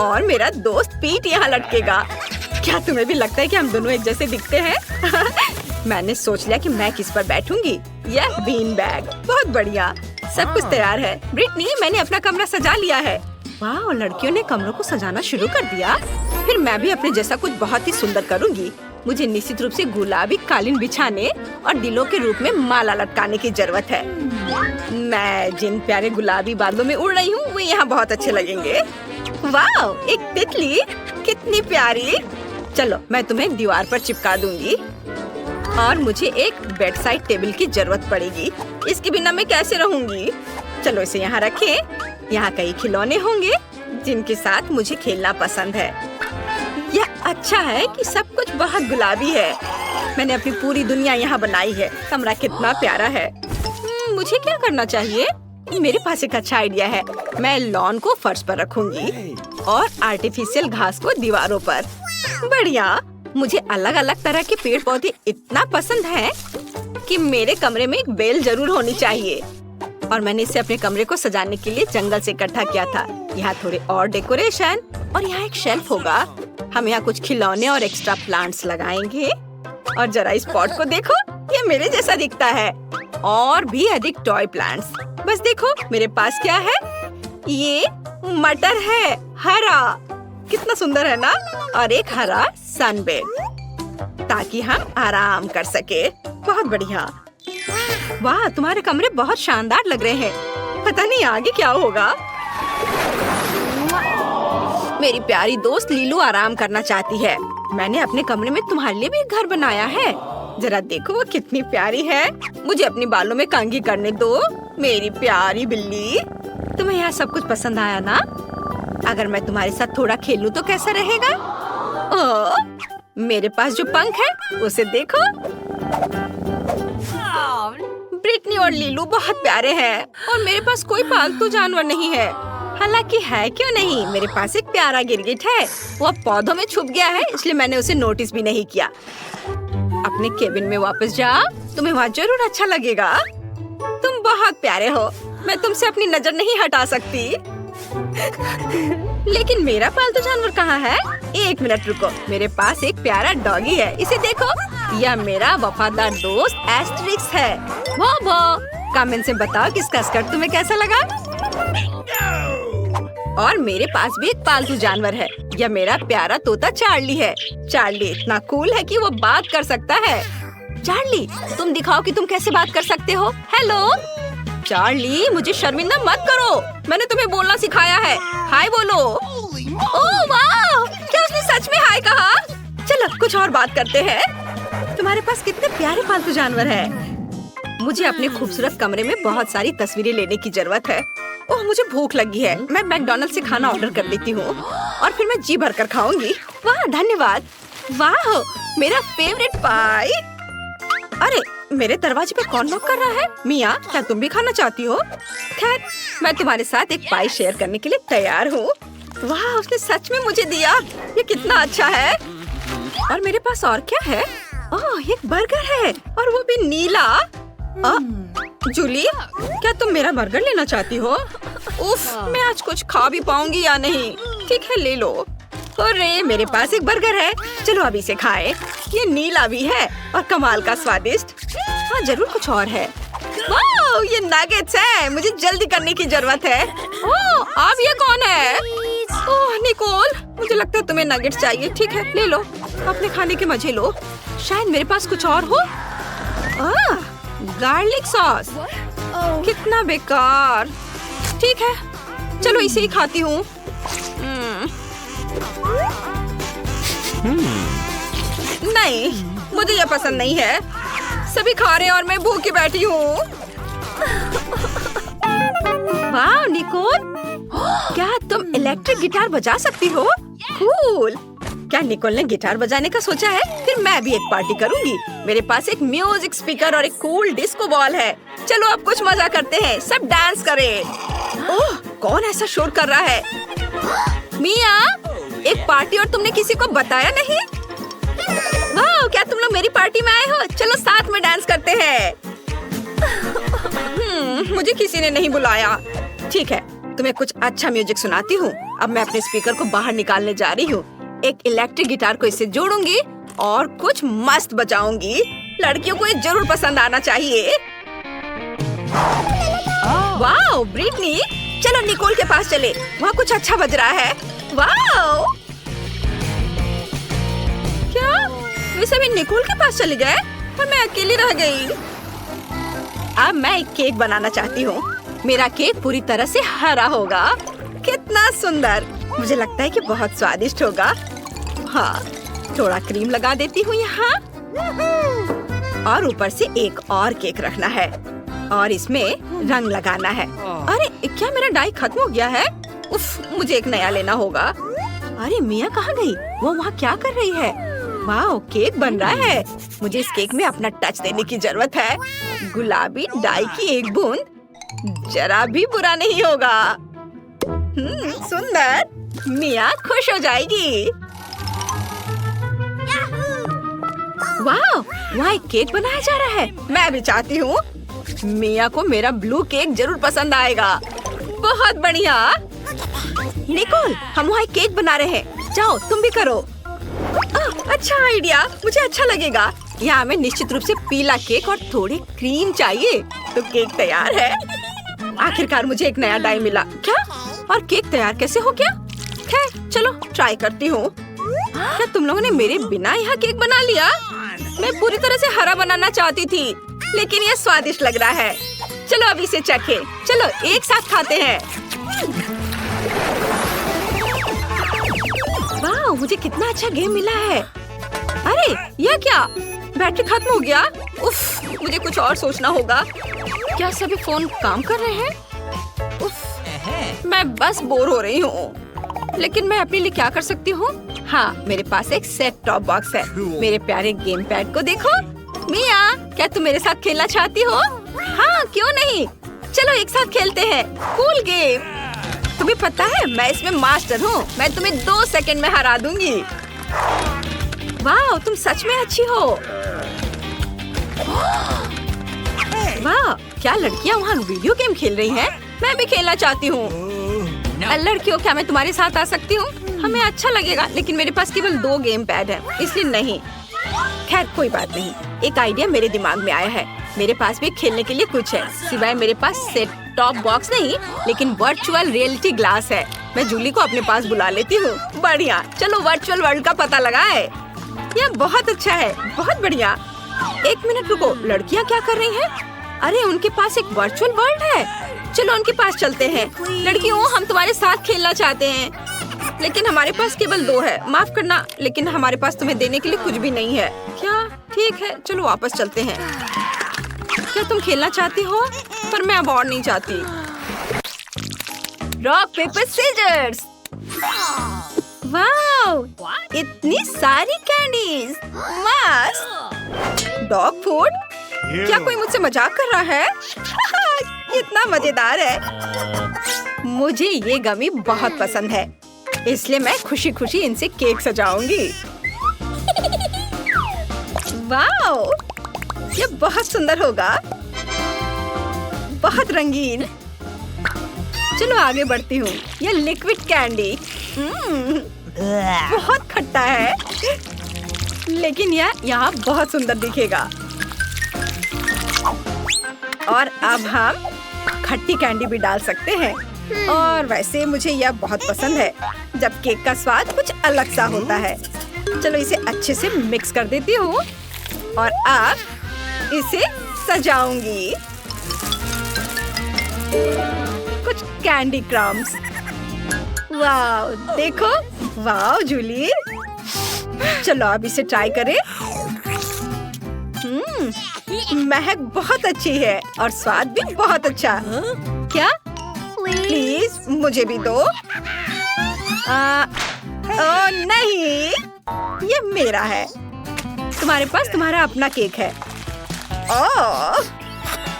और मेरा दोस्त पीट यहाँ लटकेगा। क्या तुम्हें भी लगता है कि हम दोनों एक जैसे दिखते हैं? मैंने सोच लिया कि मैं किस पर बैठूंगी। यह बीन बैग बहुत बढ़िया। सब कुछ तैयार है। ब्रिटनी, मैंने अपना कमरा सजा लिया है। वाह, लड़कियों ने कमरों को सजाना शुरू कर दिया। फिर मैं भी अपने जैसा कुछ बहुत ही सुंदर करूंगी। मुझे निश्चित रूप से गुलाबी कालीन बिछाने और दिलों के रूप में माला लटकाने की जरूरत है। मैं जिन प्यारे गुलाबी बादलों में उड़ रही हूँ वो यहाँ बहुत अच्छे लगेंगे। वाह, एक तितली, कितनी प्यारी। चलो, मैं तुम्हें दीवार पर चिपका दूंगी। और मुझे एक बेड साइड टेबल की जरूरत पड़ेगी। इसके बिना मैं कैसे रहूंगी? चलो इसे यहाँ रखें। यहाँ कई खिलौने होंगे जिनके साथ मुझे खेलना पसंद है। यह अच्छा है कि सब कुछ बहुत गुलाबी है। मैंने अपनी पूरी दुनिया यहाँ बनाई है। कमरा कितना प्यारा है। मुझे क्या करना चाहिए? मेरे पास एक अच्छा आइडिया है। मैं लॉन को फर्श पर रखूंगी और आर्टिफिशियल घास को दीवारों पर। बढ़िया। मुझे अलग अलग तरह के पेड़ पौधे इतना पसंद है कि मेरे कमरे में एक बेल जरूर होनी चाहिए। और मैंने इसे अपने कमरे को सजाने के लिए जंगल से इकट्ठा किया था। यहाँ थोड़े और डेकोरेशन और यहाँ एक शेल्फ होगा। हम यहाँ कुछ खिलौने और एक्स्ट्रा प्लांट्स लगाएंगे। और जरा इस पॉट को देखो, ये मेरे जैसा दिखता है। और भी अधिक टॉय प्लांट्स। बस देखो मेरे पास क्या है। ये मटर है, हरा। कितना सुंदर है ना। और एक हरा सनबेड ताकि हम आराम कर सके। बहुत बढ़िया। वाह, तुम्हारे कमरे बहुत शानदार लग रहे हैं। पता नहीं आगे क्या होगा। मेरी प्यारी दोस्त लीलू आराम करना चाहती है। मैंने अपने कमरे में तुम्हारे लिए भी एक घर बनाया है। जरा देखो वो कितनी प्यारी है। मुझे अपनी बालों में कंघी करने दो, मेरी प्यारी बिल्ली। तुम्हें यहाँ सब कुछ पसंद आया ना? अगर मैं तुम्हारे साथ थोड़ा खेलूं तो कैसा रहेगा? ओह, मेरे पास जो पंख है उसे देखो। ब्रिटनी और लीलू बहुत प्यारे हैं और मेरे पास कोई पालतू जानवर नहीं है। हालांकि है क्यों नहीं, मेरे पास एक प्यारा गिरगिट है। वो अब पौधों में छुप गया है, इसलिए मैंने उसे नोटिस भी नहीं किया। अपने केबिन में वापस जाओ, तुम्हें वहाँ जरूर अच्छा लगेगा। तुम बहुत प्यारे हो, मैं तुमसे अपनी नजर नहीं हटा सकती। लेकिन मेरा पालतू जानवर कहाँ है? एक मिनट रुको, मेरे पास एक प्यारा डॉगी है। इसे देखो, यह मेरा वफादार दोस्त एस्ट्रिक्स है। वो कमेंट से बताओ कि इसका स्कर्ट तुम्हें कैसा लगा। और मेरे पास भी एक पालतू जानवर है। यह मेरा प्यारा तोता चार्ली है। चार्ली इतना कूल है कि वो बात कर सकता है। चार्ली, तुम दिखाओ कि तुम कैसे बात कर सकते हो। हेलो चार्ली, मुझे शर्मिंदा मत करो। मैंने तुम्हें बोलना सिखाया है। हाय बोलो। ओह वाह, क्या उसने सच में हाय कहा? चलो कुछ और बात करते हैं। तुम्हारे पास कितने प्यारे पालतू जानवर हैं। मुझे अपने खूबसूरत कमरे में बहुत सारी तस्वीरें लेने की जरूरत है। ओह, मुझे भूख लगी है। मैं मैकडॉनल्ड से खाना ऑर्डर कर लेती हूँ और फिर मैं जी भर कर खाऊंगी। वाह धन्यवाद। वाह, मेरा फेवरेट पाई। अरे, मेरे दरवाजे पे कौन नॉक कर रहा है? मिया, क्या तुम भी खाना चाहती हो? खैर, मैं तुम्हारे साथ एक पाई शेयर करने के लिए तैयार हूँ। वाह, उसने सच में मुझे दिया। ये कितना अच्छा है। और मेरे पास और क्या है? ओह, एक बर्गर है और वो भी नीला। जूली, क्या तुम मेरा बर्गर लेना चाहती हो? उफ, मैं आज कुछ खा भी पाऊंगी या नहीं? ठीक है, ले लो। अरे, मेरे पास एक बर्गर है। चलो अभी इसे खाएं। ये नीला भी है और कमाल का स्वादिष्ट। हाँ, जरूर कुछ और है। वाह, ये नगेट्स है। मुझे जल्दी करने की जरूरत है। ओह, अब ये कौन है? ओह निकोल, मुझे लगता है तुम्हें नगेट्स चाहिए। ठीक है, ले लो, अपने खाने के मजे लो। शायद मेरे पास कुछ और हो। गार्लिक सॉस, कितना बेकार। ठीक है, चलो इसे ही खाती हूँ। नहीं, मुझे यह पसंद नहीं है। सभी खा रहे हैं और मैं भूखी बैठी हूँ। वाह निकोल, क्या तुम इलेक्ट्रिक गिटार बजा सकती हो? कूल। क्या निकोल ने गिटार बजाने का सोचा है? फिर मैं भी एक पार्टी करूंगी। मेरे पास एक म्यूजिक स्पीकर और एक कूल डिस्को बॉल है। चलो अब कुछ मजा करते हैं, सब डांस करें। ओह, कौन ऐसा शोर कर रहा है? मिया, एक पार्टी और तुमने किसी को बताया नहीं? वाह, क्या तुम लोग मेरी पार्टी में आए हो? चलो साथ में डांस करते हैं। मुझे किसी ने नहीं बुलाया। ठीक है, तुम्हें कुछ अच्छा म्यूजिक सुनाती हूँ। अब मैं अपने स्पीकर को बाहर निकालने जा रही हूँ। एक इलेक्ट्रिक गिटार को इससे जोड़ूंगी और कुछ मस्त बजाऊंगी। लड़कियों को ये जरूर पसंद आना चाहिए। वाओ ब्रिटनी, चलो निकोल के पास चले, वहाँ कुछ अच्छा बज रहा है। वाओ, क्या वे सभी निकोल के पास चले गए और मैं अकेली रह गई। अब मैं एक केक बनाना चाहती हूँ। मेरा केक पूरी तरह से हरा होगा। कितना सुंदर, मुझे लगता है कि बहुत स्वादिष्ट होगा। हाँ, थोड़ा क्रीम लगा देती हूँ यहाँ और ऊपर से एक और केक रखना है और इसमें रंग लगाना है। अरे क्या मेरा डाई खत्म हो गया है? उफ, मुझे एक नया लेना होगा। अरे मिया कहाँ गई? वो वहाँ क्या कर रही है? वाह, केक बन रहा है। मुझे इस केक में अपना टच देने की जरूरत है। गुलाबी डाई की एक बूंद जरा भी बुरा नहीं होगा। सुंदर, मिया खुश हो जाएगी। वाह, वहाँ एक केक बनाया जा रहा है। मैं भी चाहती हूँ। मिया को मेरा ब्लू केक जरूर पसंद आएगा। बहुत बढ़िया। निकोल, हम वहाँ एक केक बना रहे हैं। जाओ, तुम भी करो। अच्छा आइडिया, मुझे अच्छा लगेगा। यहाँ हमें निश्चित रूप से पीला केक और थोड़ी क्रीम चाहिए। तो केक तैयार है। आखिरकार मुझे एक नया डाई मिला। क्या? और केक तैयार कैसे हो गया? खैर, चलो ट्राई करती हूँ। क्या तुम लोगों ने मेरे बिना यहाँ केक बना लिया? मैं पूरी तरह से हरा बनाना चाहती थी, लेकिन ये स्वादिष्ट लग रहा है। चलो अब इसे चखें। चलो एक साथ खाते हैं। वाह, मुझे कितना अच्छा गेम मिला है। अरे यह क्या? बैटरी खत्म हो गया। उफ, मुझे कुछ और सोचना होगा। क्या सभी फोन काम कर रहे हैं? उफ, मैं बस बोर हो रही हूँ। लेकिन मैं अपने लिए क्या कर सकती हूँ? हाँ, मेरे पास एक सेट टॉप बॉक्स है। मेरे प्यारे गेम पैड को देखो। मिया, क्या तुम मेरे साथ खेलना चाहती हो? हाँ, क्यों नहीं। चलो एक साथ खेलते हैं। Cool game. तुम्हें पता है मैं इसमें मास्टर हूँ। मैं तुम्हें 2 सेकंड में हरा दूंगी। वाह, तुम सच में अच्छी हो। वाह, क्या लड़कियाँ वहाँ वीडियो गेम खेल रही हैं? मैं भी खेलना चाहती हूँ। लड़कियों, क्या मैं तुम्हारे साथ आ सकती हूँ? हमें अच्छा लगेगा, लेकिन मेरे पास केवल 2 गेम पैड है, इसलिए नहीं। खैर कोई बात नहीं। एक आइडिया मेरे दिमाग में आया है। मेरे पास भी खेलने के लिए कुछ है। सिवाय मेरे पास सेट टॉप बॉक्स नहीं, लेकिन वर्चुअल रियलिटी ग्लास है। मैं जूली को अपने पास बुला लेती हूँ। बढ़िया, चलो वर्चुअल वर्ल्ड का पता लगाए। यह बहुत अच्छा है, बहुत बढ़िया। 1 मिनट रुको, लड़कियाँ क्या कर रही हैं? अरे उनके पास एक वर्चुअल वर्ल्ड है। चलो उनके पास चलते हैं। लड़कियों, हम तुम्हारे साथ खेलना चाहते हैं, लेकिन हमारे पास केवल 2 है। माफ करना, लेकिन हमारे पास तुम्हें देने के लिए कुछ भी नहीं है। क्या? ठीक है, चलो वापस चलते हैं। क्या तुम खेलना चाहती हो? पर मैं अब और नहीं चाहती। Rock paper scissors. वाह, इतनी सारी कैंडीज। मस्त। Dog food? क्या कोई मुझसे मजाक कर रहा है? कितना मजेदार है। मुझे ये गमी बहुत पसंद है, इसलिए मैं खुशी खुशी इनसे केक सजाऊंगी। वाओ, ये बहुत सुंदर होगा, बहुत रंगीन। चलो आगे बढ़ती हूँ। ये लिक्विड कैंडी बहुत खट्टा है, लेकिन यह यहाँ बहुत सुंदर दिखेगा। और अब हम खट्टी कैंडी भी डाल सकते हैं। और वैसे मुझे यह बहुत पसंद है जब केक का स्वाद कुछ अलग सा होता है। चलो इसे अच्छे से मिक्स कर देती हूँ और अब इसे सजाऊंगी। कुछ कैंडी क्रम्स। वाव, देखो। वाव जूली, चलो अब इसे ट्राई करें। महक बहुत अच्छी है और स्वाद भी बहुत अच्छा। क्या? प्लीज मुझे भी दो। ओह नहीं, ये मेरा है। तुम्हारे पास तुम्हारा अपना केक है। ओह,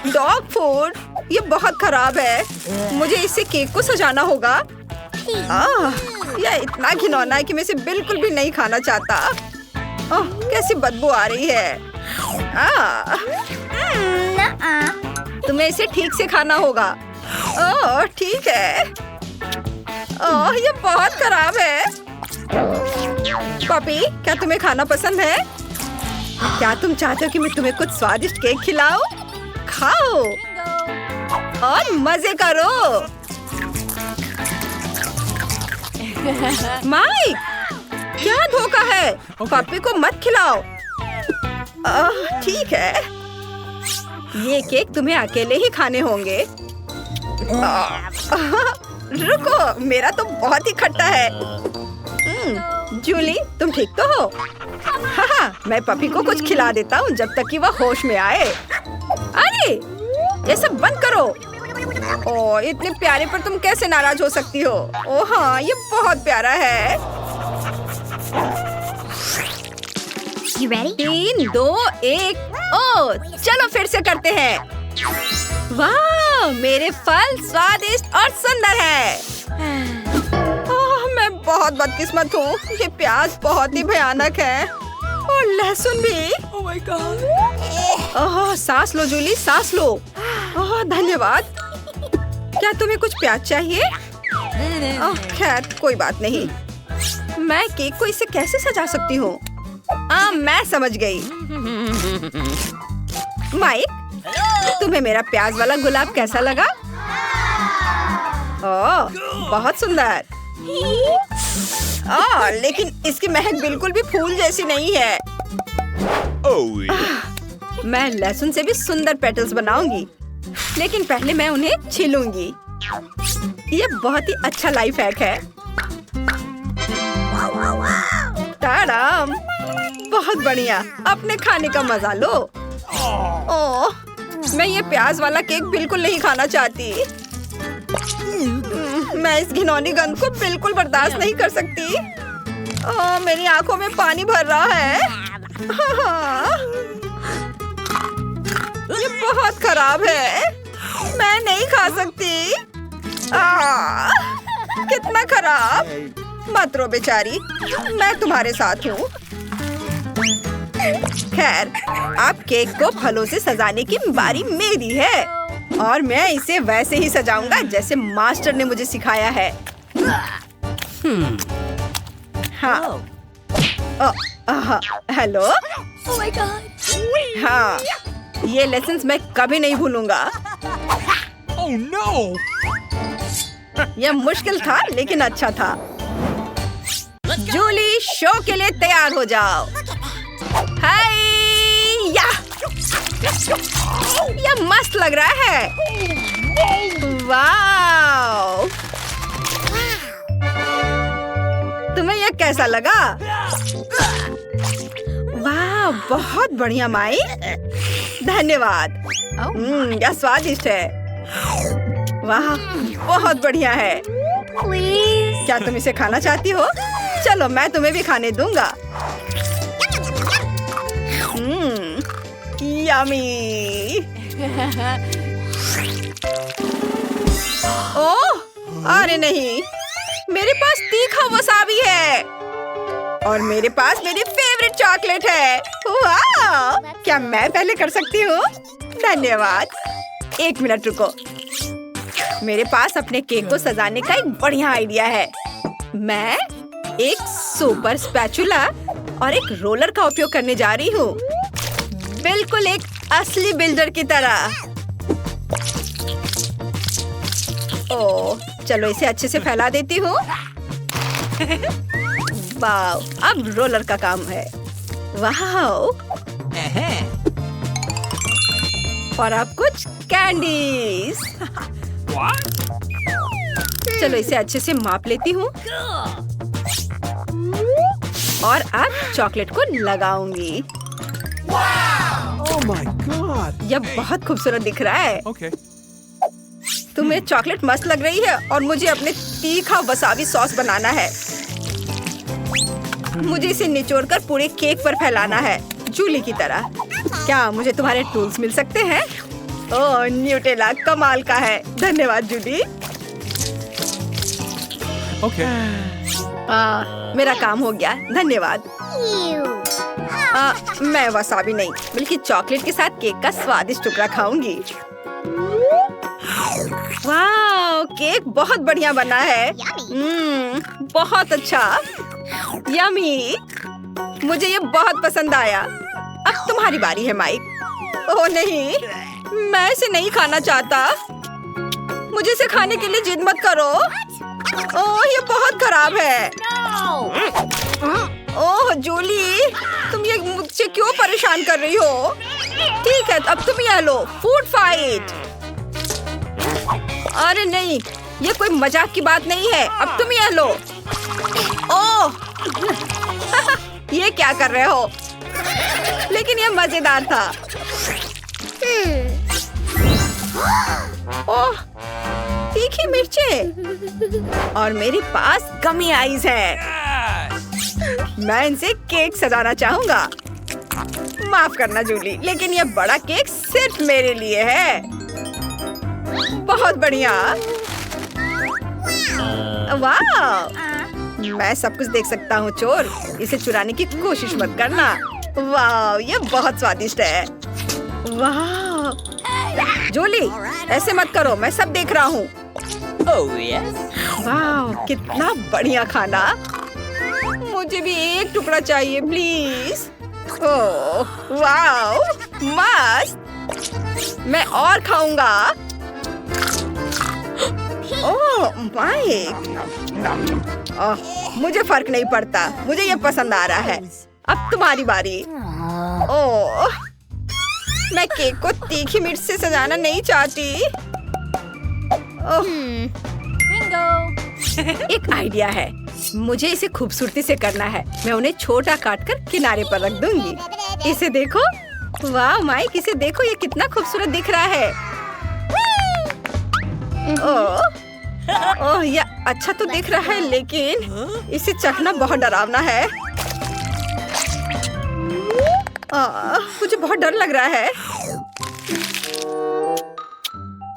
डॉग फूड, ये बहुत खराब है। मुझे इससे केक को सजाना होगा। यह इतना घिनौना है कि मैं इसे बिल्कुल भी नहीं खाना चाहता। ओह, कैसी बदबू आ रही है। तुम्हें इसे ठीक से खाना होगा। ओह ठीक है। ओह, ये बहुत खराब है। पपी, क्या तुम्हें खाना पसंद है? क्या तुम चाहते हो कि मैं तुम्हें कुछ स्वादिष्ट केक खिलाऊं? खाओ और मजे करो। माइक, क्या धोखा है? पपी को मत खिलाओ। ठीक है, ये केक तुम्हें अकेले ही खाने होंगे। रुको, मेरा तो बहुत ही खट्टा है। जूली, तुम ठीक तो हो? हाँ, मैं पपी को कुछ खिला देता हूँ जब तक कि वह होश में आए। अरे, ये सब बंद करो। ओह, इतने प्यारे पर तुम कैसे नाराज हो सकती हो? ओह हाँ, ये बहुत प्यारा है। You ready? 3, 2, 1, ओ, चलो फिर से करते हैं। वाह, मेरे फल स्वादिष्ट और सुंदर है। ओह, मैं बहुत बदकिस्मत हूँ। ये प्याज बहुत ही भयानक है और लहसुन भी। Oh my God. ओह, सांस लो जूली, सांस लो। ओह, धन्यवाद। क्या तुम्हें कुछ प्याज चाहिए? ओह, खैर कोई बात नहीं। मैं केक को इससे कैसे सजा सकती हूँ? मैं समझ गई। माइक, तुम्हें मेरा प्याज वाला गुलाब कैसा लगा? ओह, बहुत सुंदर। लेकिन इसकी महक बिल्कुल भी फूल जैसी नहीं है। Oh yeah. मैं लहसुन से भी सुंदर पेटल्स बनाऊंगी, लेकिन पहले मैं उन्हें छीलूंगी। ये बहुत ही अच्छा लाइफ हैक है। ताड़ाम, बहुत बढ़िया। अपने खाने का मजा लो। ओह, मैं ये प्याज वाला केक बिल्कुल नहीं खाना चाहती। मैं इस घिनौनी गंध को बिल्कुल बर्दाश्त नहीं कर सकती। ओह, मेरी आंखों में पानी भर रहा है। ये बहुत खराब है। मैं नहीं खा सकती। कितना खराब। मत रो बेचारी, मैं तुम्हारे साथ हूँ। खैर, अब केक को फलों से सजाने की बारी मेरी है और मैं इसे वैसे ही सजाऊंगा जैसे मास्टर ने मुझे सिखाया है। हाँ। हेलो। Oh my God. हाँ, ये लेसन्स मैं कभी नहीं भूलूंगा। Oh no. यह मुश्किल था लेकिन अच्छा था। जूली, शो के लिए तैयार हो जाओ। हाय या! यह मस्त लग रहा है। वाव! तुम्हें यह कैसा लगा? वाह, बहुत बढ़िया माई। धन्यवाद। यह स्वादिष्ट है। वाह, बहुत बढ़िया है। Please. क्या तुम इसे खाना चाहती हो? चलो, मैं तुम्हें भी खाने दूंगा। यम्मी। ओह, अरे नहीं, मेरे पास तीखा वसाबी है और मेरे पास मेरी फेवरेट चॉकलेट है। वाह! क्या मैं पहले कर सकती हूँ? धन्यवाद। 1 मिनट रुको। मेरे पास अपने केक को सजाने का एक बढ़िया आइडिया है। मैं एक सुपर स्पैचुला और एक रोलर का उपयोग करने जा रही हूँ, बिल्कुल एक असली बिल्डर की तरह। ओह, चलो इसे अच्छे से फैला देती हूँ। वाह, अब रोलर का काम है। वाह! और अब कुछ कैंडीज। What? चलो इसे अच्छे से माप लेती हूँ और अब चॉकलेट को लगाऊंगी। Oh my God. यह बहुत खूबसूरत दिख रहा है। Okay. तुम्हें चॉकलेट मस्त लग रही है और मुझे अपने तीखा वसाबी सॉस बनाना है। मुझे इसे निचोड़कर पूरे केक पर फैलाना है, जूली की तरह। क्या मुझे तुम्हारे टूल्स मिल सकते हैं? ओह, न्यूटेला कमाल का है। धन्यवाद जूली। Okay. मेरा काम हो गया, धन्यवाद। मैं वसाबी नहीं बल्कि चॉकलेट के साथ केक का स्वादिष्ट टुकड़ा खाऊंगी। वाह, केक बहुत बढ़िया बना है। बहुत अच्छा, यमी। मुझे ये बहुत पसंद आया। अब तुम्हारी बारी है माइक। ओह नहीं, मैं इसे नहीं खाना चाहता। मुझे इसे खाने के लिए जिद मत करो। ओह, ये बहुत खराब है। ओह जूली, तुम ये मुझसे क्यों परेशान कर रही हो? ठीक है, अब तुम यह लो, फूड फाइट। अरे नहीं, ये कोई मजाक की बात नहीं है। अब तुम यह लो। ओह ये क्या कर रहे हो? लेकिन ये मजेदार था। ओह, तीखी मिर्चें। और मेरे पास गमी आइज है। मैं इनसे केक सजाना चाहूंगा। माफ करना जूली, लेकिन ये बड़ा केक सिर्फ मेरे लिए है। बहुत बढ़िया। वाह, मैं सब कुछ देख सकता हूँ चोर। इसे चुराने की कोशिश मत करना। वाह, ये बहुत स्वादिष्ट है। वाह जूली, ऐसे मत करो, मैं सब देख रहा हूँ। वाह, कितना बढ़िया खाना। मुझे भी एक टुकड़ा चाहिए प्लीज। ओह वाह, मस्त। मैं और खाऊंगा। ओह माइक, मुझे फर्क नहीं पड़ता, मुझे ये पसंद आ रहा है। अब तुम्हारी बारी। ओह, मैं केक को तीखी मिर्च से सजाना नहीं चाहती। ओह, एक आइडिया है। मुझे इसे खूबसूरती से करना है। मैं उन्हें छोटा काटकर किनारे पर रख दूंगी। इसे देखो। वाह माइक, इसे देखो, ये कितना खूबसूरत दिख रहा है। ओह, ये अच्छा तो दिख रहा है, लेकिन इसे चखना बहुत डरावना है। मुझे बहुत डर लग रहा है।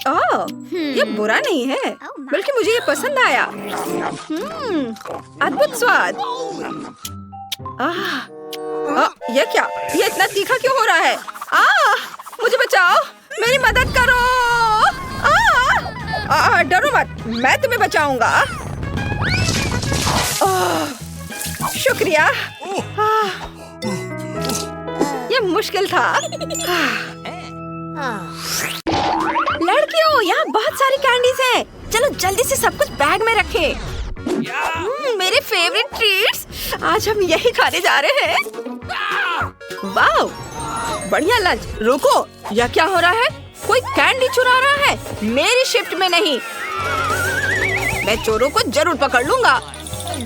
ओह, ये बुरा नहीं है, बल्कि मुझे ये पसंद आया। अद्भुत स्वाद। ये क्या? ये इतना तीखा क्यों हो रहा है? मुझे बचाओ, मेरी मदद करो। डरो मत, मैं तुम्हें बचाऊंगा। शुक्रिया। ये मुश्किल था। लड़कियों, यहाँ बहुत सारी कैंडीज हैं। चलो जल्दी से सब कुछ बैग में रखें। मेरे फेवरेट ट्रीट्स, आज हम यही खाने जा रहे हैं। वाह, बढ़िया लंच। रुको, यह क्या हो रहा है? कोई कैंडी चुरा रहा है। मेरी शिफ्ट में नहीं। मैं चोरों को जरूर पकड़ लूंगा।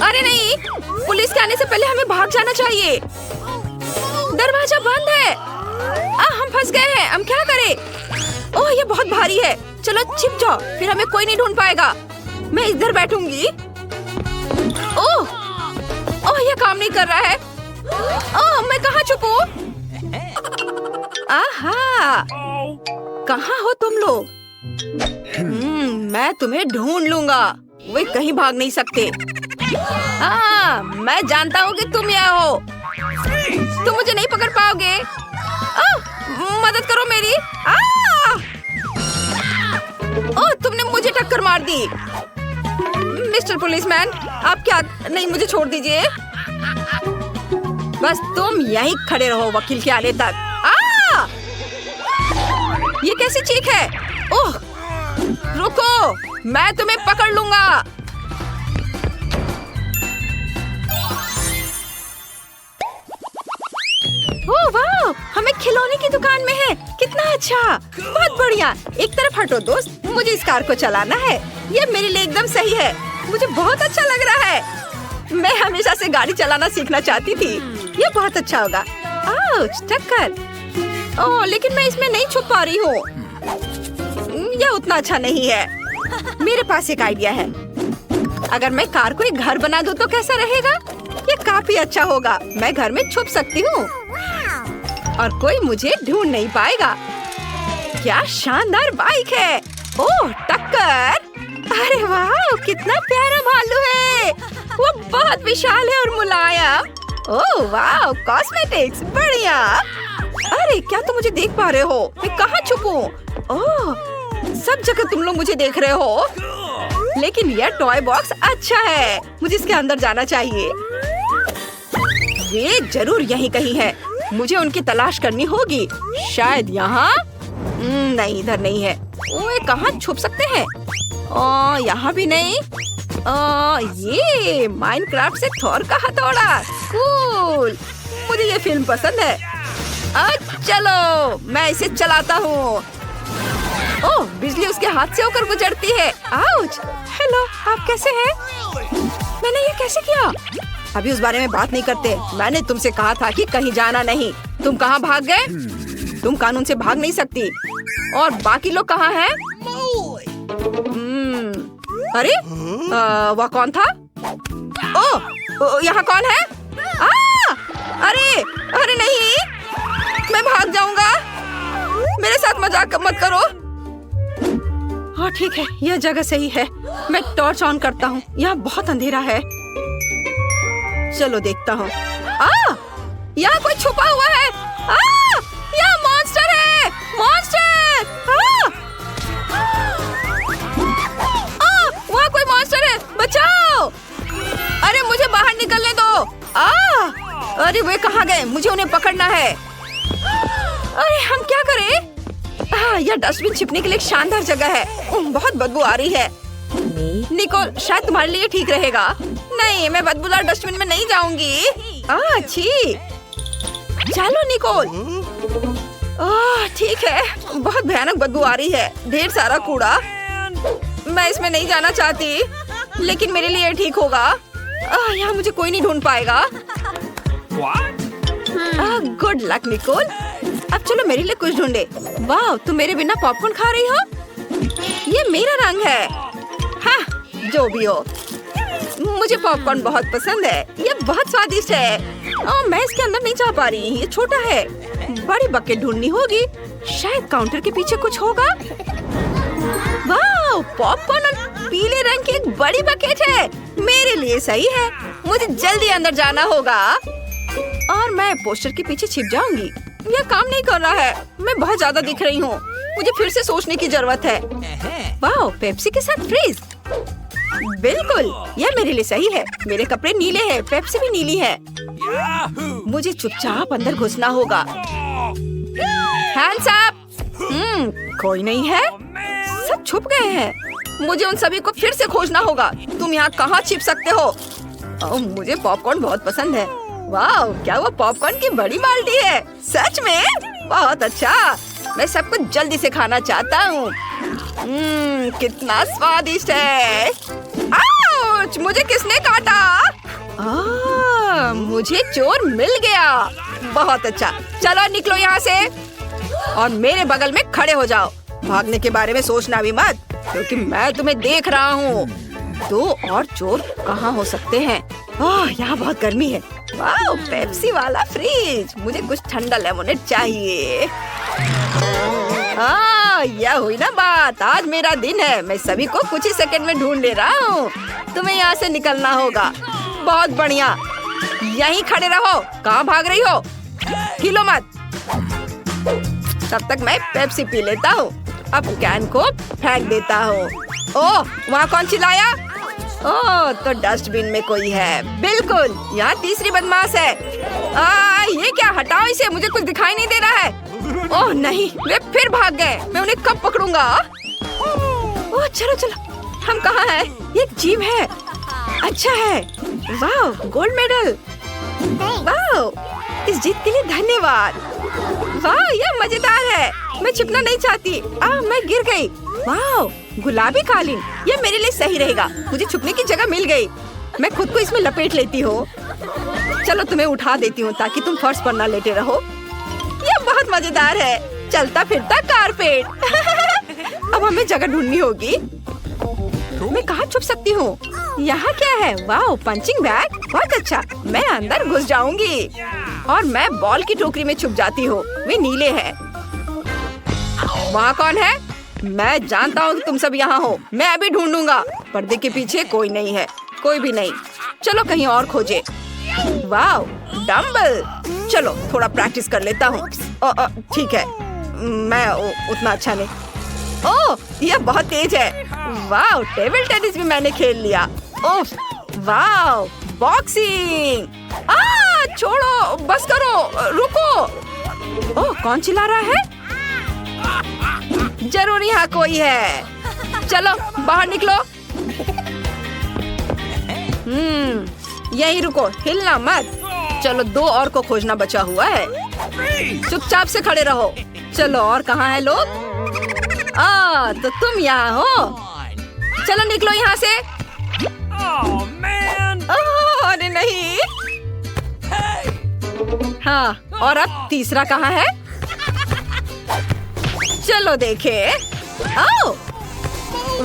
अरे नहीं, पुलिस के आने से पहले हमें भाग जाना चाहिए। दरवाजा बंद है। हम फंस गए हैं। हम क्या करें? ओह, ये बहुत भारी है। चलो छिप जाओ, फिर हमें कोई नहीं ढूंढ पाएगा। मैं इधर बैठूंगी। ओह, ये काम नहीं कर रहा है। ओह, मैं कहाँ छुपूं? आहा, कहाँ हो तुम लोग? मैं तुम्हें ढूंढ लूंगा। वे कहीं भाग नहीं सकते। मैं जानता हूँ कि तुम यहाँ हो। तुम मुझे नहीं पकड़ पाओगे। मदद करो मेरी। ओह, तुमने मुझे टक्कर मार दी। मिस्टर पुलिसमैन, आप क्या? नहीं, मुझे छोड़ दीजिए। बस तुम यहीं खड़े रहो वकील के आने तक। ये कैसी चीख है? ओह, रुको, मैं तुम्हें पकड़ लूंगा। ओह वाह, हमें खिलौने की दुकान में है। कितना अच्छा, बहुत बढ़िया। एक तरफ हटो दोस्त, मुझे इस कार को चलाना है। ये मेरे लिए एकदम सही है। मुझे बहुत अच्छा लग रहा है। मैं हमेशा से गाड़ी चलाना सीखना चाहती थी। ये बहुत अच्छा होगा। आउच, टक्कर। ओह, लेकिन मैं इसमें नहीं छुप पा रही हूँ। यह उतना अच्छा नहीं है। मेरे पास एक आइडिया है। अगर मैं कार को एक घर बना दूँ तो कैसा रहेगा? ये काफी अच्छा होगा। मैं घर में छुप सकती हूँ और कोई मुझे ढूंढ नहीं पाएगा। क्या शानदार बाइक है। ओह, टक्कर। अरे वाह, कितना प्यारा भालू है। वो बहुत विशाल है और मुलायम। ओह वाह, कॉस्मेटिक्स, बढ़िया। अरे क्या तुम मुझे देख पा रहे हो? मैं कहाँ छुपूं? ओह, सब जगह तुम लोग मुझे देख रहे हो, लेकिन यह टॉय बॉक्स अच्छा है। मुझे इसके अंदर जाना चाहिए। वे जरूर यहीं कहीं है। मुझे उनकी तलाश करनी होगी। शायद यहाँ। नहीं, इधर नहीं है। वे कहाँ छुप सकते हैं? यहाँ भी नहीं। ये माइनक्राफ्ट से थॉर का हथौड़ा। कूल। मुझे ये फिल्म पसंद है। चलो मैं इसे चलाता हूँ। ओह, बिजली उसके हाथ से होकर गुजरती है। आउच। हेलो, आप कैसे हैं? मैंने ये कैसे किया? अभी उस बारे में बात नहीं करते। मैंने तुमसे कहा था कि कहीं जाना नहीं। तुम कहाँ भाग गए? तुम कानून से भाग नहीं सकती। और बाकी लोग कहाँ हैं? अरे, वह कौन था? ओह, यहाँ कौन है? अरे नहीं, मैं भाग जाऊंगा। मेरे साथ मजाक मत करो। हाँ ठीक है, यह जगह सही है। मैं टॉर्च ऑन करता हूँ। यहाँ बहुत अंधेरा है। चलो देखता हूँ। यहाँ कोई छुपा हुआ है। यहाँ मॉन्स्टर है। मॉन्स्टर! वहाँ कोई मॉन्स्टर है। बचाओ! अरे मुझे बाहर निकलने दो। अरे वे कहाँ गए? मुझे उन्हें पकड़ना है। अरे हम क्या करें? यह डस्टबिन छिपने के लिए एक शानदार जगह है। बहुत बदबू आ रही है। निकोल, शायद तुम्हारे लिए ठीक रहेगा। नहीं, मैं बदबूदार डस्टबिन में नहीं जाऊंगी। अच्छी। चलो निकोल। ठीक है, बहुत भयानक बदबू आ रही है। ढेर सारा कूड़ा। मैं इसमें नहीं जाना चाहती, लेकिन मेरे लिए ठीक होगा। यहाँ मुझे कोई नहीं ढूंढ पाएगा। Good luck Nicole. अब चलो मेरे लिए कुछ ढूंढे। वाह, तुम मेरे बिना पॉपकॉर्न खा रही हो? ये मेरा रंग है। हाँ, जो भी हो, मुझे पॉपकॉर्न बहुत पसंद है। ये बहुत स्वादिष्ट है। मैं इसके अंदर नहीं जा पा रही। ये छोटा है। बड़ी बकेट ढूंढनी होगी। शायद काउंटर के पीछे कुछ होगा। वाह, पॉपकॉर्न और पीले रंग की एक बड़ी बकेट है। मेरे लिए सही है। मुझे जल्दी अंदर जाना होगा और मैं पोस्टर के पीछे छिप जाऊंगी। यह काम नहीं कर रहा है। मैं बहुत ज्यादा दिख रही हूँ। मुझे फिर से सोचने की जरूरत है। वाह, पेप्सी के साथ फ्रीज। बिल्कुल, यह मेरे लिए सही है। मेरे कपड़े नीले हैं, पेप्सी भी नीली है। मुझे चुपचाप अंदर घुसना होगा। Hands up. कोई नहीं है। सब छुप गए हैं। मुझे उन सभी को फिर से खोजना होगा। तुम यहाँ कहाँ छिप सकते हो? मुझे पॉपकॉर्न बहुत पसंद है। वाह, क्या वो पॉपकॉर्न की बड़ी बाल्टी है? सच में? बहुत अच्छा। मैं सब कुछ जल्दी से खाना चाहता हूँ। कितना स्वादिष्ट है। आउच! मुझे किसने काटा? मुझे चोर मिल गया। बहुत अच्छा। चलो निकलो यहाँ से और मेरे बगल में खड़े हो जाओ। भागने के बारे में सोचना भी मत, क्योंकि मैं तुम्हें देख रहा हूँ। 2 और चोर कहाँ हो सकते हैं? यहाँ बहुत गर्मी है। वाह, पेप्सी वाला फ्रिज। मुझे कुछ ठंडा लेमोनेड चाहिए। यह हुई ना बात। आज मेरा दिन है। मैं सभी को कुछ ही सेकंड में ढूंढ ले रहा हूँ। तुम्हें यहाँ से निकलना होगा। बहुत बढ़िया। यहीं खड़े रहो। कहाँ भाग रही हो? हिलो मत। तब तक मैं पेप्सी पी लेता हूँ। अब कैन को फेंक देता हूँ। ओह, वहाँ कौन चिल्लाया? ओह, तो डस्टबिन में कोई है। बिल्कुल, यहाँ तीसरी बदमाश है। ये क्या? हटाओ इसे। मुझे कुछ दिखाई नहीं दे रहा है। ओह नहीं, वे फिर भाग गए। मैं उन्हें कब पकड़ूंगा? ओह चलो चलो, हम कहाँ हैं? ये एक जिम है। अच्छा है। वाह, गोल्ड मेडल। वाह, इस जीत के लिए धन्यवाद। वाह, यह मजेदार है। मैं छिपना नहीं चाहती। मैं गिर गई। वाह, गुलाबी कालीन। यह मेरे लिए सही रहेगा। मुझे छुपने की जगह मिल गई। मैं खुद को इसमें लपेट लेती हूँ। चलो तुम्हें उठा देती हूँ ताकि तुम फर्श पर ना लेटे रहो। यह बहुत मजेदार है। चलता फिरता कारपेट। अब हमें जगह ढूंढनी होगी। मैं कहाँ छुप सकती हूँ? यहाँ क्या है? वाह, पंचिंग बैग। बहुत अच्छा। मैं अंदर घुस जाऊंगी और मैं बॉल की टोकरी में छुप जाती हूँ। वे नीले हैं। वहाँ कौन है? मैं जानता हूँ कि तुम सब यहाँ हो। मैं अभी ढूंढूंगा। पर्दे के पीछे कोई नहीं है। कोई भी नहीं। चलो कहीं और खोजे। वाह, डम्बल। चलो थोड़ा प्रैक्टिस कर लेता हूँ। ठीक है, मैं उतना अच्छा नहीं। ओह, यह बहुत तेज है। वाह, टेबल टेनिस भी मैंने खेल लिया। ओह, वाह, बॉक्सिंग। छोड़ो, बस करो, रुको। ओह, कौन चिल्ला रहा है? जरूर यहाँ कोई है। चलो बाहर निकलो। यहीं रुको, हिलना मत। चलो 2 और को खोजना बचा हुआ है। चुपचाप से खड़े रहो। चलो, और कहाँ है लोग? तो तुम यहाँ हो। चलो निकलो यहाँ से। Oh man! अरे नहीं। हाँ, और अब तीसरा कहाँ है? चलो देखे। ओह,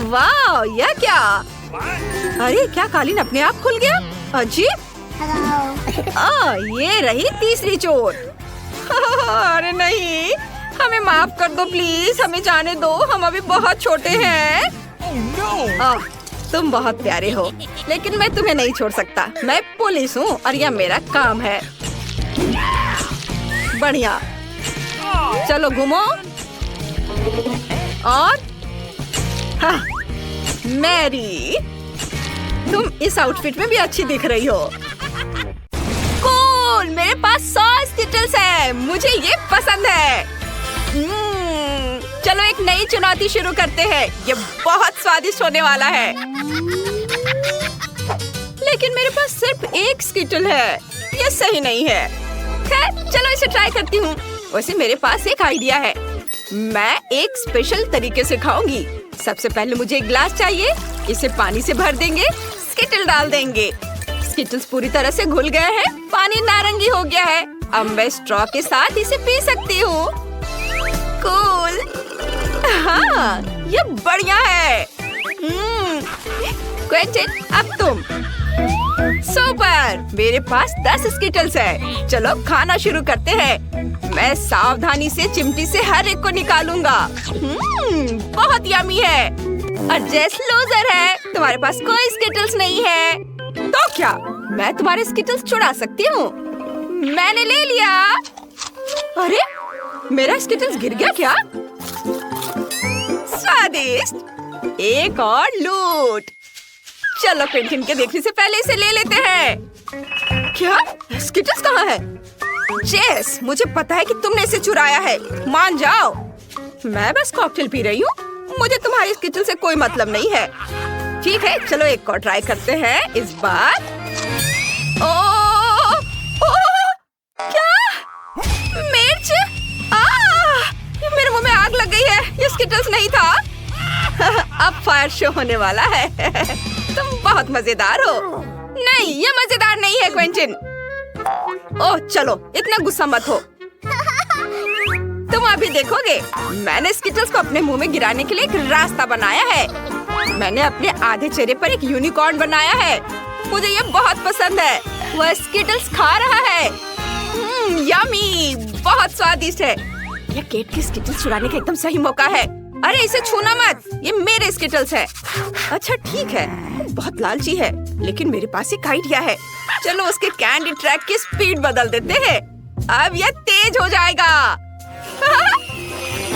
वाह, यह क्या? अरे क्या कालीन अपने आप खुल गया? अजीब। ये रही तीसरी चोट। अरे नहीं, हमें माफ कर दो प्लीज, हमें जाने दो, हम अभी बहुत छोटे हैं। Oh no! तुम बहुत प्यारे हो, लेकिन मैं तुम्हें नहीं छोड़ सकता। मैं पुलिस हूँ और यह मेरा काम है। बढ़िया, चलो घूमो। और हाँ, मैरी, तुम इस आउटफिट में भी अच्छी दिख रही हो। कूल, मेरे पास 100 स्किटल्स है, मुझे ये पसंद है। चलो एक नई चुनौती शुरू करते हैं, ये बहुत स्वादिष्ट होने वाला है। लेकिन मेरे पास सिर्फ 1 स्किटल है, ये सही नहीं है। खैर, चलो इसे ट्राई करती हूँ। वैसे मेरे पास एक आइडिया है, मैं एक स्पेशल तरीके से खाऊंगी। सबसे पहले मुझे एक ग्लास चाहिए, इसे पानी से भर देंगे, स्किटल डाल देंगे। स्किटल्स पूरी तरह से घुल गए हैं, पानी नारंगी हो गया है। अब मैं स्ट्रॉ के साथ इसे पी सकती हूँ। कूल। हाँ, ये बढ़िया है। क्विंटन, अब तुम। सुपर, मेरे पास 10 स्किटल्स है। चलो खाना शुरू करते हैं। मैं सावधानी से चिमटी से हर एक को निकालूंगा। बहुत यमी है। और जेस लूजर है, तुम्हारे पास कोई स्किटल्स नहीं है। तो क्या मैं तुम्हारे स्किटल्स चुरा सकती हूँ? मैंने ले लिया। अरे, मेरा स्किटल्स गिर गया क्या? स्वादिष्ट। एक और लूट। चलो क्विंटन के देखने से पहले इसे ले लेते हैं। क्या? स्किटल्स कहाँ है? जेस, मुझे पता है कि तुमने इसे चुराया है, मान जाओ। मैं बस कॉकटेल पी रही हूँ, मुझे तुम्हारी स्किटल से कोई मतलब नहीं है। ठीक है, चलो एक और ट्राई करते हैं इस बार। क्या? मिर्च? मेरे मुंह में आग लग गई है, ये स्किटल्स नहीं था। अब फायर शो होने वाला है। तुम बहुत मजेदार हो। नहीं, ये मजेदार नहीं है क्विंटन। ओह चलो, इतना गुस्सा मत हो। तुम अभी देखोगे। मैंने स्किटल्स को अपने मुंह में गिराने के लिए एक रास्ता बनाया है। मैंने अपने आधे चेहरे पर एक यूनिकॉर्न बनाया है। मुझे ये बहुत पसंद है। वह स्किटल्स खा रहा है। यम्मी, बहुत स्वादिष्ट है। ये केट की स्किटल्स चुराने का एकदम सही मौका है। अरे इसे छूना मत, ये मेरे स्किटल्स है। अच्छा ठीक है, बहुत लालची है, लेकिन मेरे पास एक आइडिया है। चलो उसके कैंडी ट्रैक की स्पीड बदल देते हैं। अब यह तेज हो जाएगा।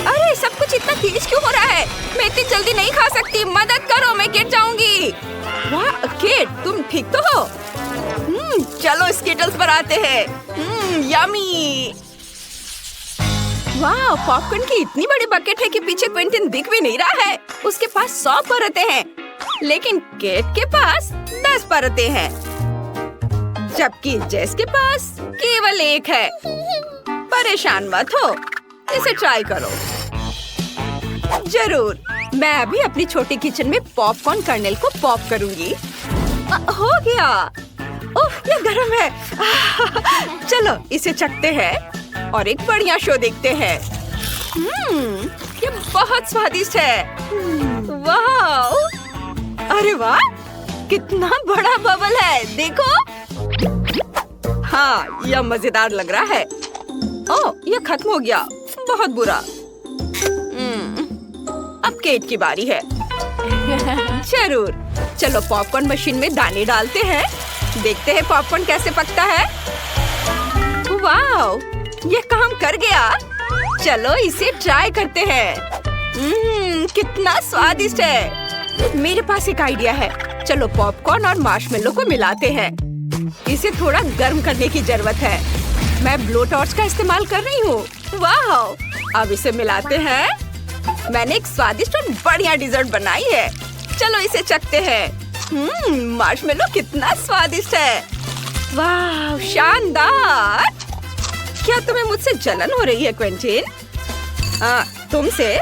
अरे सब कुछ इतना तेज क्यों हो रहा है? मैं इतनी जल्दी नहीं खा सकती, मदद करो, मैं गिर जाऊंगी। वाह केट, तुम ठीक तो हो? चलो स्किटल्स पर आते हैं। यम्मी। वाह, पॉपकॉर्न की इतनी बड़ी बकेट है कि पीछे क्विंटन दिख भी नहीं रहा है। उसके पास 100 परतें हैं, लेकिन केट के पास 10 परतें हैं, जबकि जेस के पास केवल 1 है। परेशान मत हो, इसे ट्राई करो। जरूर, मैं अभी अपनी छोटी किचन में पॉपकॉर्न कर्नेल को पॉप करूंगी। हो गया। ओह, ये गरम है। चलो इसे चखते हैं और एक बढ़िया शो देखते हैं। ये बहुत स्वादिष्ट है। वाह! अरे वाह, कितना बड़ा बबल है, देखो। हाँ, यह मजेदार लग रहा है। ओह, यह खत्म हो गया, बहुत बुरा। अब केट की बारी है। जरूर, चलो पॉपकॉर्न मशीन में दाने डालते हैं, देखते हैं पॉपकॉर्न कैसे पकता है। वाह, ये काम कर गया। चलो इसे ट्राई करते हैं। कितना स्वादिष्ट है। मेरे पास एक आइडिया है। चलो पॉपकॉर्न और मार्शमेलो को मिलाते हैं। इसे थोड़ा गर्म करने की जरूरत है। मैं ब्लो टॉर्च का इस्तेमाल कर रही हूँ। वाह! अब इसे मिलाते हैं। मैंने एक स्वादिष्ट और बढ़िया डिजर्ट बनाई है। चलो इसे चखते हैं। मार्शमेलो कितना स्वादिष्ट है। वाह, शानदार! क्या तुम्हें मुझसे जलन हो रही है क्विंटीन? तुमसे?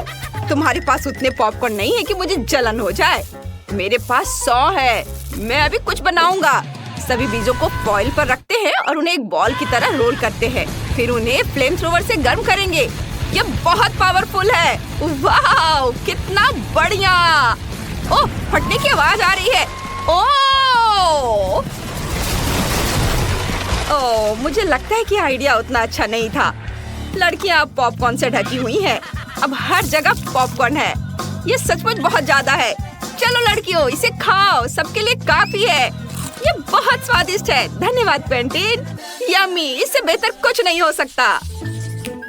तुम्हारे पास उतने पॉपकॉर्न नहीं है कि मुझे जलन हो जाए। मेरे पास 100 है। मैं अभी कुछ बनाऊंगा। सभी बीजों को फॉइल पर रखते हैं और उन्हें एक बॉल की तरह रोल करते हैं। फिर उन्हें फ्लेम थ्रोवर से गर्म करेंगे। ये बहुत पावरफुल है। वाह, कितना बढ़िया! ओह, फटने की आवाज आ रही है। ओह, मुझे लगता है कि आइडिया उतना अच्छा नहीं था। लड़कियां अब पॉपकॉर्न से ढकी हुई हैं। अब हर जगह पॉपकॉर्न है। ये सचमुच बहुत ज्यादा है। चलो लड़कियों, इसे खाओ। सबके लिए काफी है। ये बहुत स्वादिष्ट है। धन्यवाद क्विंटीन। यम्मी, इससे बेहतर कुछ नहीं हो सकता।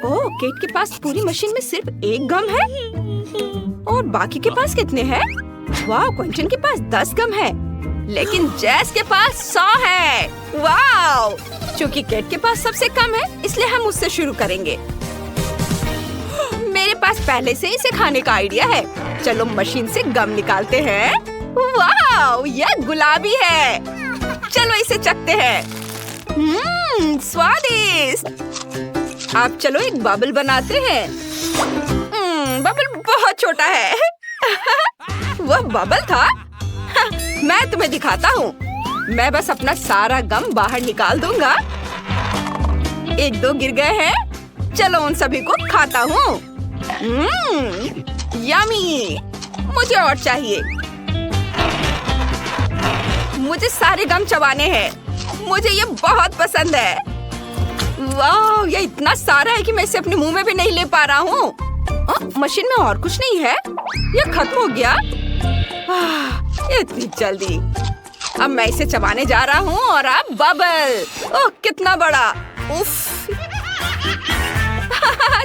ओह, केट के पास पूरी मशीन में सिर्फ एक गम है और बाकी के पास कितने हैं? वाह, क्विंटीन के पास 10 गम है, लेकिन जैस के पास 100 है। वाह! चूंकि केट के पास सबसे कम है, इसलिए हम उससे शुरू करेंगे। मेरे पास पहले से इसे खाने का आइडिया है। चलो मशीन से गम निकालते हैं। वाह, यह गुलाबी है। चलो इसे चखते हैं। स्वादिष्ट। अब चलो एक बबल बनाते हैं। बबल बहुत छोटा है। वह बबल था? मैं तुम्हें दिखाता हूँ। मैं बस अपना सारा गम बाहर निकाल दूंगा। 1-2 गिर गए हैं। चलो उन सभी को खाता हूँ। यम्मी! मुझे और चाहिए। मुझे सारे गम चबाने हैं। मुझे ये बहुत पसंद है। वाह, ये इतना सारा है कि मैं इसे अपने मुंह में भी नहीं ले पा रहा हूँ। मशीन में और कुछ नहीं है। ये खत्म हो गया। इतनी जल्दी। अब मैं इसे चबाने जा रहा हूँ और अब बबल। ओह, कितना बड़ा। उफ।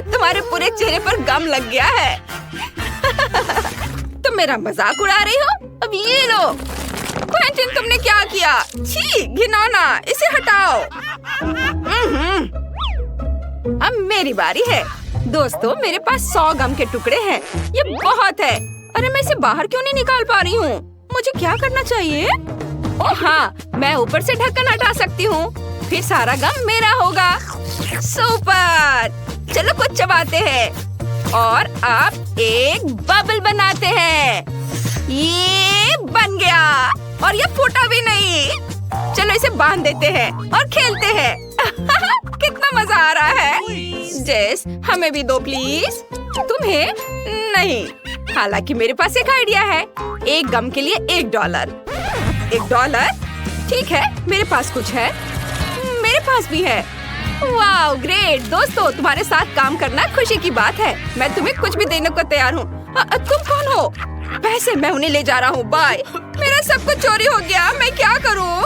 तुम्हारे पूरे चेहरे पर गम लग गया है। तुम मेरा मजाक उड़ा रही हो? अब ये लो। क्विंटीन, तुमने क्या किया? छी, घिनौना, इसे हटाओ। अब मेरी बारी है। दोस्तों, मेरे पास 100 गम के टुकड़े हैं। ये बहुत है। अरे मैं इसे बाहर क्यों नहीं निकाल पा रही हूँ? मुझे क्या करना चाहिए? ओह हाँ, मैं ऊपर से ढक्कन हटा सकती हूँ। फिर सारा गम मेरा होगा। सुपर! चलो कुछ चबाते हैं और अब एक बबल बनाते हैं। ये बन गया और ये फूटा भी नहीं। चलो इसे बांध देते हैं और खेलते हैं। कितना मजा आ रहा है। जेस, हमें भी दो प्लीज। तुम्हें नहीं। हालांकि मेरे पास एक आइडिया है। एक गम के लिए $1। $1? ठीक है, मेरे पास कुछ है। मेरे पास भी है। वाह, ग्रेट! दोस्तों, तुम्हारे साथ काम करना खुशी की बात है। मैं तुम्हें कुछ भी देने को तैयार हूँ। तुम कौन हो? पैसे मैं उन्हें ले जा रहा हूँ। बाय। मेरा सब कुछ चोरी हो गया। मैं क्या करूँ?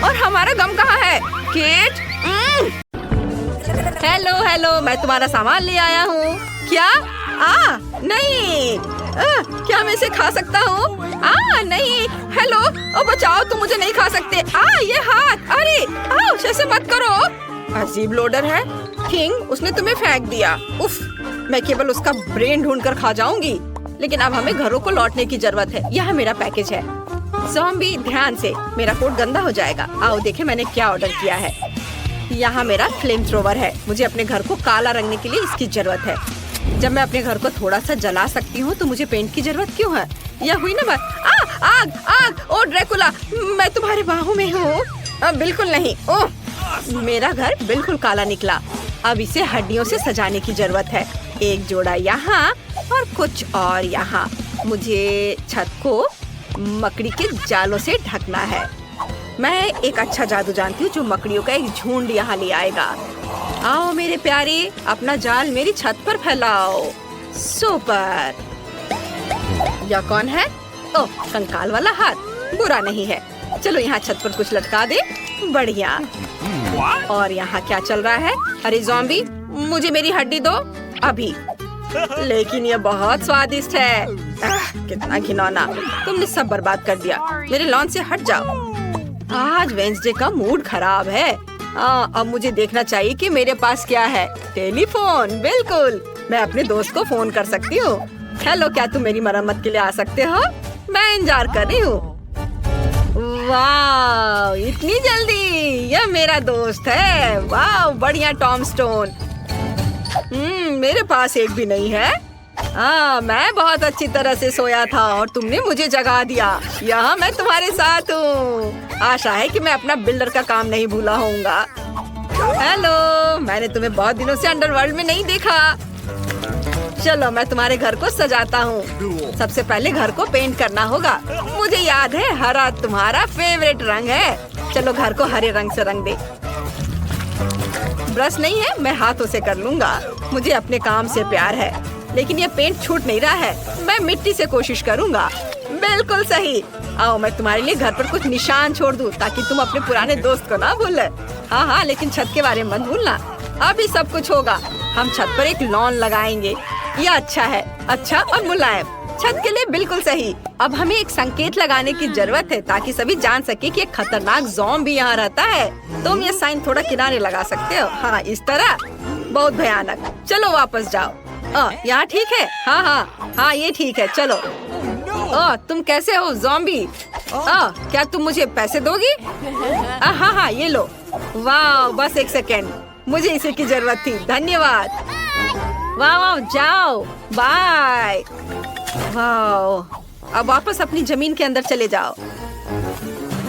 और हमारा गम कहाँ है? केट? हेलो हेलो, मैं तुम्हारा सामान ले आया हूँ। क्या? नहीं। क्या मैं इसे खा सकता हूँ? नहीं। हेलो, ओ बचाओ, तुम मुझे नहीं खा सकते। ये हाथ! अरे, ऐसे मत करो। अजीब लोडर है। किंग, उसने तुम्हें फेंक दिया। उफ, मैं केवल उसका ब्रेन ढूंढकर खा जाऊंगी। लेकिन अब हमें घरों को लौटने की जरूरत है। यह मेरा पैकेज है। ज़ॉम्बी, ध्यान से, मेरा कोट गंदा हो जाएगा। आओ देखें मैंने क्या ऑर्डर किया है। यहाँ मेरा फ्लेम थ्रोवर है। मुझे अपने घर को काला रंगने के लिए इसकी जरूरत है। जब मैं अपने घर को थोड़ा सा जला सकती हूँ तो मुझे पेंट की जरूरत क्यों है? यह हुई ना बात। आग आग! ओ ड्रैकुला, मैं तुम्हारे बाहों में हूँ। बिल्कुल नहीं। ओह, मेरा घर बिल्कुल काला निकला। अब इसे हड्डियों से सजाने की जरूरत है। एक जोड़ा यहाँ और कुछ और यहाँ। मुझे छत को मकड़ी के जालों से ढकना है। मैं एक अच्छा जादू जानती हूँ जो मकड़ियों का एक झुंड यहाँ ले आएगा। आओ मेरे प्यारे, अपना जाल मेरी छत पर फैलाओ। सुपर! यह कौन है? ओह, कंकाल वाला हाथ। बुरा नहीं है। चलो यहाँ छत पर कुछ लटका दे। बढ़िया। और यहाँ क्या चल रहा है? अरे ज़ॉम्बी, मुझे मेरी हड्डी दो अभी। लेकिन ये बहुत स्वादिष्ट है। कितना घिनौना, तुमने सब बर्बाद कर दिया। मेरे लॉन से हट जाओ। आज वेंसडे का मूड खराब है। अब मुझे देखना चाहिए कि मेरे पास क्या है। टेलीफोन, बिल्कुल, मैं अपने दोस्त को फोन कर सकती हूँ। हेलो, क्या तुम मेरी मरम्मत के लिए आ सकते हो? मैं इंतजार कर रही हूँ। वाह, इतनी जल्दी! यह मेरा दोस्त है। वाह, बढ़िया टॉम स्टोन। मेरे पास एक भी नहीं है। मैं बहुत अच्छी तरह से सोया था और तुमने मुझे जगा दिया। यहाँ मैं तुम्हारे साथ हूँ। आशा है कि मैं अपना बिल्डर का काम नहीं भूला होऊंगा। हेलो, मैंने तुम्हें बहुत दिनों से अंडरवर्ल्ड में नहीं देखा। चलो, मैं तुम्हारे घर को सजाता हूँ। सबसे पहले घर को पेंट करना होगा। मुझे याद है, हरा तुम्हारा फेवरेट रंग है। चलो, घर को हरे रंग से रंग दे। ब्रश नहीं है, मैं हाथों से कर लूंगा। मुझे अपने काम से प्यार है, लेकिन ये पेंट छूट नहीं रहा है। मैं मिट्टी से कोशिश करूंगा। बिल्कुल सही। आओ, मैं तुम्हारे लिए घर पर कुछ निशान छोड़ दूं, ताकि तुम अपने पुराने दोस्त को ना भूले। हाँ, लेकिन छत के बारे में मत भूलना। अभी सब कुछ होगा। हम छत पर एक लॉन लगाएंगे। ये अच्छा है, अच्छा और मुलायम। छत के लिए बिल्कुल सही। अब हमें एक संकेत लगाने की जरूरत है, ताकि सभी जान सके कि एक खतरनाक ज़ॉम्बी यहाँ रहता है। तुम ये साइन थोड़ा किनारे लगा सकते हो। हाँ, इस तरह। बहुत भयानक। चलो, वापस जाओ। यहाँ ठीक है? हाँ, ये ठीक है। चलो। तुम कैसे हो ज़ॉम्बी? क्या तुम मुझे पैसे दोगी? हाँ, ये लो। वाह, बस एक सेकेंड, मुझे इसी की जरूरत थी। धन्यवाद। वाह, जाओ, बाय। वाह, अब वापस अपनी जमीन के अंदर चले जाओ।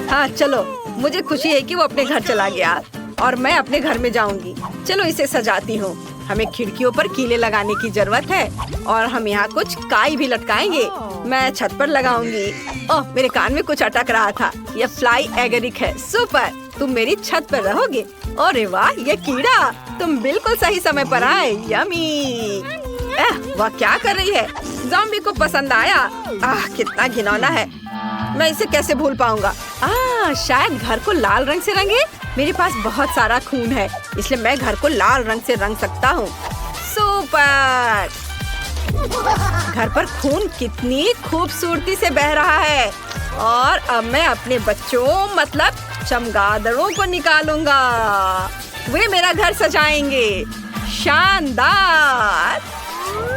हाँ, चलो, मुझे खुशी है कि वो अपने घर चला गया और मैं अपने घर में जाऊंगी। चलो, इसे सजाती हूँ। हमें खिड़कियों पर कीले लगाने की जरूरत है और हम यहाँ कुछ काई भी लटकाएंगे। मैं छत पर लगाऊंगी। ओह, मेरे कान में कुछ अटक रहा था। यह फ्लाई एगरिक है। सुपर, तुम मेरी छत पर रहोगे। अरे वाह, ये कीड़ा! तुम बिल्कुल सही समय पर आए। यमी! वह क्या कर रही है? ज़ॉम्बी को पसंद आया। कितना घिनौना है। मैं इसे कैसे भूल पाऊंगा? शायद घर को लाल रंग से रंगे। मेरे पास बहुत सारा खून है, इसलिए मैं घर को लाल रंग से रंग सकता हूँ। सुपर! घर पर खून कितनी खूबसूरती से बह रहा है। और अब मैं अपने बच्चों, मतलब चमगादड़ों को निकालूंगा। वे मेरा घर सजाएंगे। शानदार!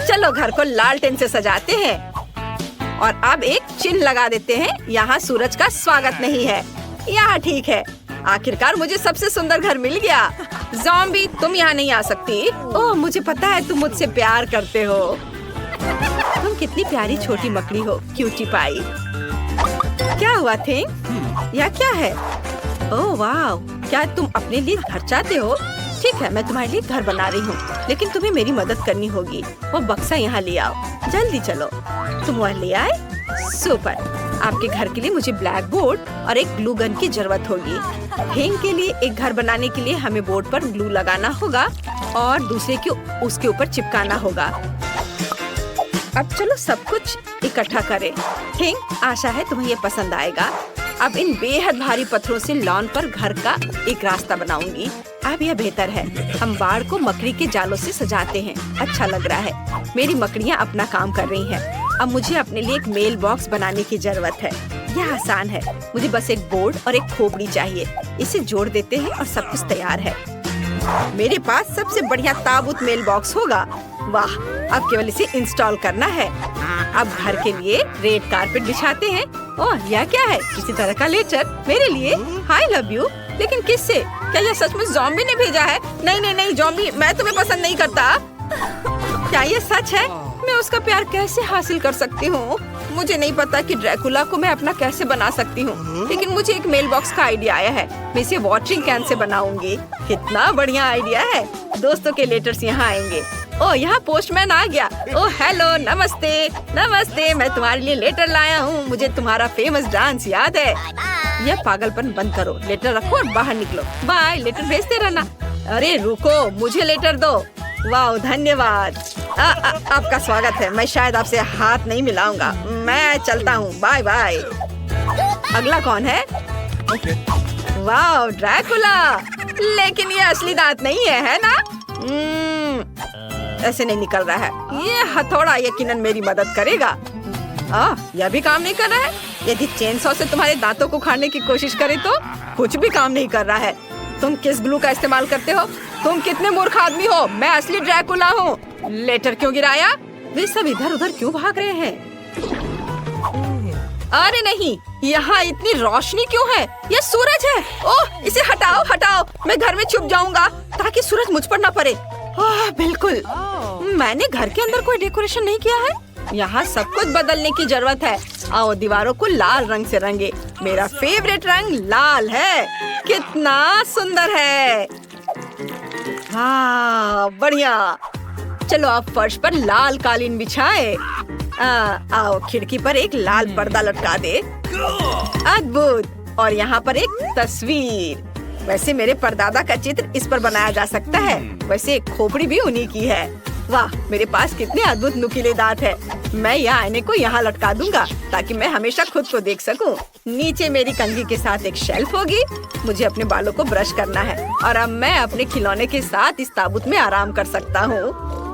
चलो, घर को लालटेन से सजाते हैं और अब एक चिन्ह लगा देते हैं। यहाँ सूरज का स्वागत नहीं है। यहाँ ठीक है। आखिरकार मुझे सबसे सुंदर घर मिल गया। ज़ॉम्बी, तुम यहाँ नहीं आ सकती। ओह, मुझे पता है तुम मुझसे प्यार करते हो। तुम कितनी प्यारी छोटी मकड़ी हो, क्यूटी पाई। क्या हुआ थिंग? यह क्या है? ओह वाह, क्या तुम अपने लिए घर चाहते हो? ठीक है, मैं तुम्हारे लिए घर बना रही हूँ, लेकिन तुम्हें मेरी मदद करनी होगी। वो बक्सा यहाँ ले आओ। जल्दी चलो। तुम वह ले आए? सुपर। आपके घर के लिए मुझे ब्लैक बोर्ड और एक ग्लू गन की जरूरत होगी। हेंग के लिए एक घर बनाने के लिए हमें बोर्ड पर ग्लू लगाना होगा और दूसरे को उसके ऊपर चिपकाना होगा। अब चलो सब कुछ इकट्ठा करें। हेंग, आशा है तुम्हें ये पसंद आएगा। अब इन बेहद भारी पत्थरों से लॉन पर घर का एक रास्ता बनाऊंगी। अब यह बेहतर है। हम बाड़ को मकड़ी के जालों से सजाते हैं। अच्छा लग रहा है। मेरी मकड़ियाँ अपना काम कर रही हैं। अब मुझे अपने लिए एक मेल बॉक्स बनाने की जरूरत है। यह आसान है। मुझे बस एक बोर्ड और एक खोपड़ी चाहिए। इसे जोड़ देते हैं और सब कुछ तैयार है। मेरे पास सबसे बढ़िया ताबूत मेल बॉक्स होगा। वाह, अब केवल इसे इंस्टॉल करना है। अब घर के लिए रेड कारपेट बिछाते हैं। ओह, यह क्या है? किसी तरह का लेटर मेरे लिए। I love you. लेकिन किससे? क्या यह सच में ज़ॉम्बी ने भेजा है? नहीं, ज़ॉम्बी, मैं तुम्हें पसंद नहीं करता। क्या ये सच है? मैं उसका प्यार कैसे हासिल कर सकती हूँ? मुझे नहीं पता कि ड्रैकुला को मैं अपना कैसे बना सकती हूँ, लेकिन मुझे एक मेल बॉक्स का आइडिया आया है। मैं इसे वाटरिंग कैन से बनाऊंगी। कितना बढ़िया आइडिया है। दोस्तों के लेटर्स यहाँ आएंगे। ओह, यहाँ पोस्टमैन आ गया। ओह हेलो, नमस्ते, मैं तुम्हारे लिए लेटर लाया हूँ। मुझे तुम्हारा फेमस डांस याद है। यह पागलपन बंद करो। लेटर रखो और बाहर निकलो। बाय। लेटर भेजते रहना। अरे रुको, मुझे लेटर दो। वाह, धन्यवाद। आपका स्वागत है। मैं शायद आपसे हाथ नहीं मिलाऊंगा। मैं चलता हूँ। Bye bye. अगला कौन है? वाह, ड्रैकुला। लेकिन ये असली दांत नहीं है, है ना? ऐसे नहीं निकल रहा है। ये हथौड़ा यकीनन मेरी मदद करेगा। यह भी काम नहीं कर रहा है। यदि चेन सॉ से तुम्हारे दांतों को उखाड़ने की कोशिश करे तो कुछ भी काम नहीं कर रहा है। तुम किस ग्लू का इस्तेमाल करते हो? तुम कितने मूर्ख आदमी हो। मैं असली ड्रैकुला हूँ। लेटर क्यों गिराया? वे सब इधर उधर क्यों भाग रहे हैं? अरे नहीं, यहाँ इतनी रोशनी क्यों है? ये सूरज है। ओह, इसे हटाओ हटाओ। मैं घर में छुप जाऊंगा ताकि सूरज मुझ पर न पड़े। बिल्कुल। मैंने घर के अंदर कोई डेकोरेशन नहीं किया है। यहाँ सब कुछ बदलने की जरूरत है। आओ दीवारों को लाल रंग से रंगे। मेरा फेवरेट रंग लाल है। कितना सुंदर है। बढ़िया। चलो अब फर्श पर लाल कालीन बिछाए। आओ खिड़की पर एक लाल पर्दा लटका दे। अद्भुत। और यहाँ पर एक तस्वीर। वैसे मेरे परदादा का चित्र इस पर बनाया जा सकता है। वैसे एक खोपड़ी भी उन्हीं की है। वाह, मेरे पास कितने अद्भुत नुकीले दांत है। मैं यह आईने को यहाँ लटका दूंगा ताकि मैं हमेशा खुद को देख सकूं। नीचे मेरी कंघी के साथ एक शेल्फ होगी। मुझे अपने बालों को ब्रश करना है और अब मैं अपने खिलौने के साथ इस ताबूत में आराम कर सकता हूँ।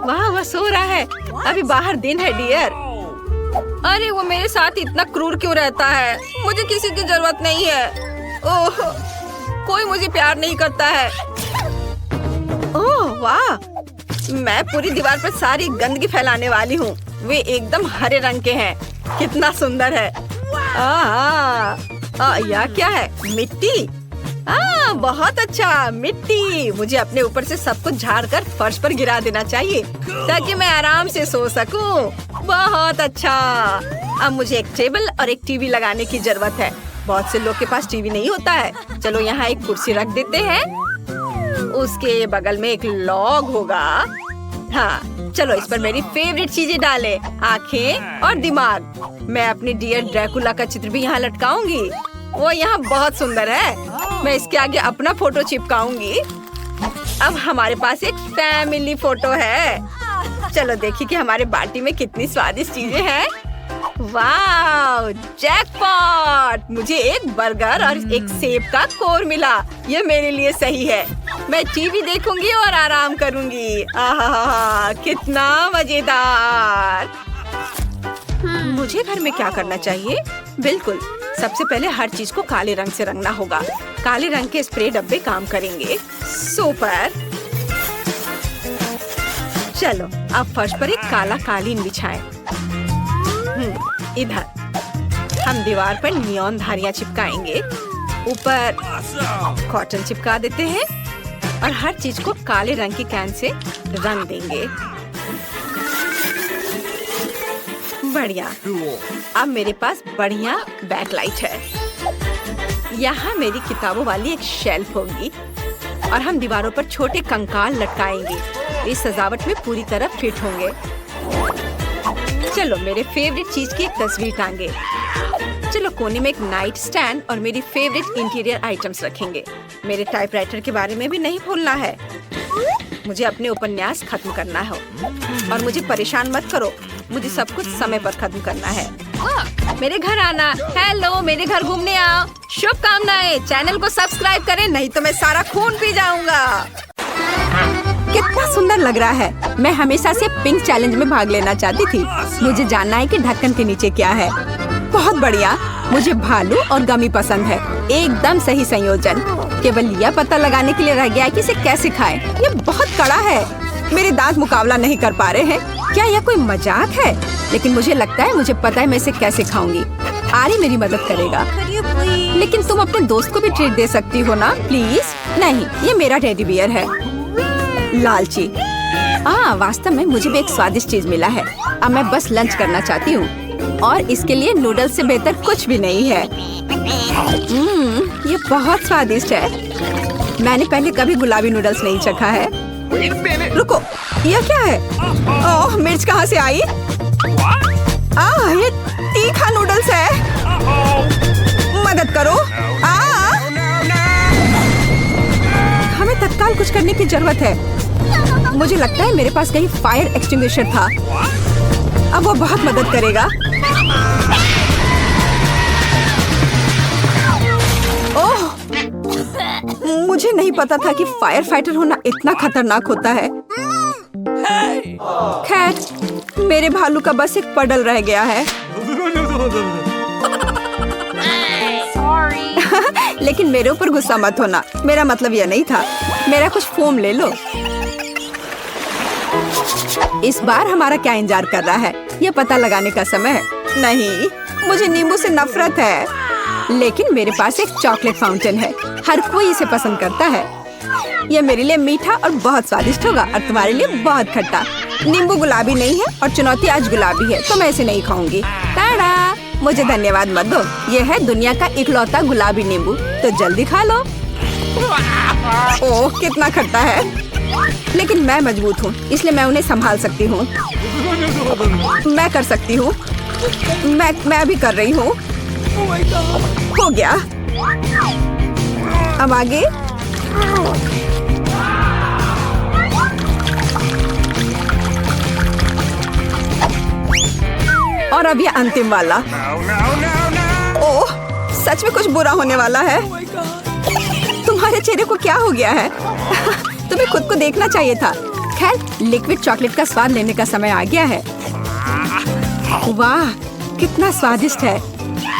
वाह, वह सो रहा है। अभी बाहर दिन है डियर। अरे वो मेरे साथ इतना क्रूर क्यों रहता है? मुझे किसी की जरूरत नहीं है। ओह, कोई मुझे प्यार नहीं करता है। ओह वाह, मैं पूरी दीवार पर सारी गंदगी फैलाने वाली हूँ। वे एकदम हरे रंग के हैं। कितना सुंदर है। यह क्या है? मिट्टी। बहुत अच्छा, मिट्टी। मुझे अपने ऊपर से सब कुछ झाड़ कर फर्श पर गिरा देना चाहिए ताकि मैं आराम से सो सकूं। बहुत अच्छा। अब मुझे एक टेबल और एक टीवी लगाने की जरूरत है। बहुत से लोग के पास टीवी नहीं होता है। चलो यहाँ एक कुर्सी रख देते हैं। उसके बगल में एक लॉग होगा। चलो इस पर मेरी फेवरेट चीजें डालें, आँखें और दिमाग। मैं अपने डियर ड्रैकुला का चित्र भी यहाँ लटकाऊंगी। वो यहाँ बहुत सुंदर है। मैं इसके आगे अपना फोटो चिपकाऊंगी। अब हमारे पास एक फैमिली फोटो है। चलो देखिए कि हमारे बाटी में कितनी स्वादिष्ट चीजें हैं। वाह, जैकपॉट! मुझे एक बर्गर और एक सेब का कोर मिला। ये मेरे लिए सही है। मैं टीवी देखूंगी और आराम करूंगी। कितना मजेदार। मुझे घर में क्या करना चाहिए? बिल्कुल, सबसे पहले हर चीज को काले रंग से रंगना होगा। काले रंग के स्प्रे डब्बे काम करेंगे। सुपर। चलो अब फर्श पर एक काला कालीन बिछाएं। इधर हम दीवार पर नियॉन धारियां चिपकाएंगे। ऊपर कॉटन चिपका देते हैं और हर चीज को काले रंग की कैन से रंग देंगे। बढ़िया। अब मेरे पास बढ़िया बैकलाइट है। यहाँ मेरी किताबों वाली एक शेल्फ होगी और हम दीवारों पर छोटे कंकाल लटकाएंगे। इस सजावट में पूरी तरह फिट होंगे। चलो मेरे फेवरेट चीज की एक तस्वीर टांगे। चलो कोने में एक नाइट स्टैंड और मेरी फेवरेट इंटीरियर आइटम्स रखेंगे। मेरे टाइपराइटर के बारे में भी नहीं भूलना है। मुझे अपने उपन्यास खत्म करना है और मुझे परेशान मत करो। मुझे सब कुछ समय पर खत्म करना है। मेरे घर आना। हेलो, मेरे घर घूमने आओ। शुभकामनाएं। चैनल को सब्सक्राइब करें, नहीं तो मैं सारा खून पी जाऊंगा। कितना सुंदर लग रहा है। मैं हमेशा से पिंक चैलेंज में भाग लेना चाहती थी। मुझे जानना है कि ढक्कन के नीचे क्या है। बहुत बढ़िया। मुझे भालू और गमी पसंद है। एकदम सही संयोजन। केवल यह पता लगाने के लिए रह गया है कि इसे कैसे खाएं। ये बहुत कड़ा है। मेरे दांत मुकाबला नहीं कर पा रहे हैं। क्या यह कोई मजाक है? लेकिन मुझे लगता है मुझे पता है मैं इसे कैसे खाऊंगी। आरी मेरी मदद करेगा। लेकिन तुम अपने दोस्त को भी ट्रीट दे सकती हो ना, प्लीज। नहीं, ये मेरा टेडी बियर है। लालची। वास्तव में मुझे भी एक स्वादिष्ट चीज मिला है। अब मैं बस लंच करना चाहती हूँ और इसके लिए नूडल्स से बेहतर कुछ भी नहीं है। ये बहुत स्वादिष्ट है। मैंने पहले कभी गुलाबी नूडल्स नहीं चखा है। रुको, यह क्या है? ओह, मिर्च कहाँ से आई? ये तीखा नूडल्स है। मदद करो। हमें तत्काल कुछ करने की जरूरत है। मुझे लगता है मेरे पास कहीं फायर एक्सटिंग्विशर था। अब वो बहुत मदद करेगा। ओह, मुझे नहीं पता था कि फायर फाइटर होना इतना खतरनाक होता है। खैर, मेरे भालू का बस एक पडल रह गया है। Sorry. लेकिन मेरे ऊपर गुस्सा मत होना, मेरा मतलब यह नहीं था। मेरा कुछ फोम ले लो। इस बार हमारा क्या इंतजार कर रहा है, ये पता लगाने का समय है। नहीं, मुझे नींबू से नफरत है। लेकिन मेरे पास एक चॉकलेट फाउंटेन है, हर कोई इसे पसंद करता है। यह मेरे लिए मीठा और बहुत स्वादिष्ट होगा और तुम्हारे लिए बहुत खट्टा। नींबू गुलाबी नहीं है और चुनौती आज गुलाबी है, तो मैं इसे नहीं खाऊंगी। टाडा! मुझे धन्यवाद मत दो, यह है दुनिया का इकलौता गुलाबी नींबू, तो जल्दी खा लो। ओह, कितना खट्टा है। लेकिन मैं मजबूत हूँ, इसलिए मैं उन्हें संभाल सकती हूँ। मैं कर सकती हूँ। मैं अभी कर रही हूँ। हो गया। अब आगे। और अब ये अंतिम वाला। ओह, सच में कुछ बुरा होने वाला है। तुम्हारे चेहरे को क्या हो गया है? तुम्हें खुद को देखना चाहिए था। खैर, लिक्विड चॉकलेट का स्वाद लेने का समय आ गया है। वाह, कितना स्वादिष्ट है।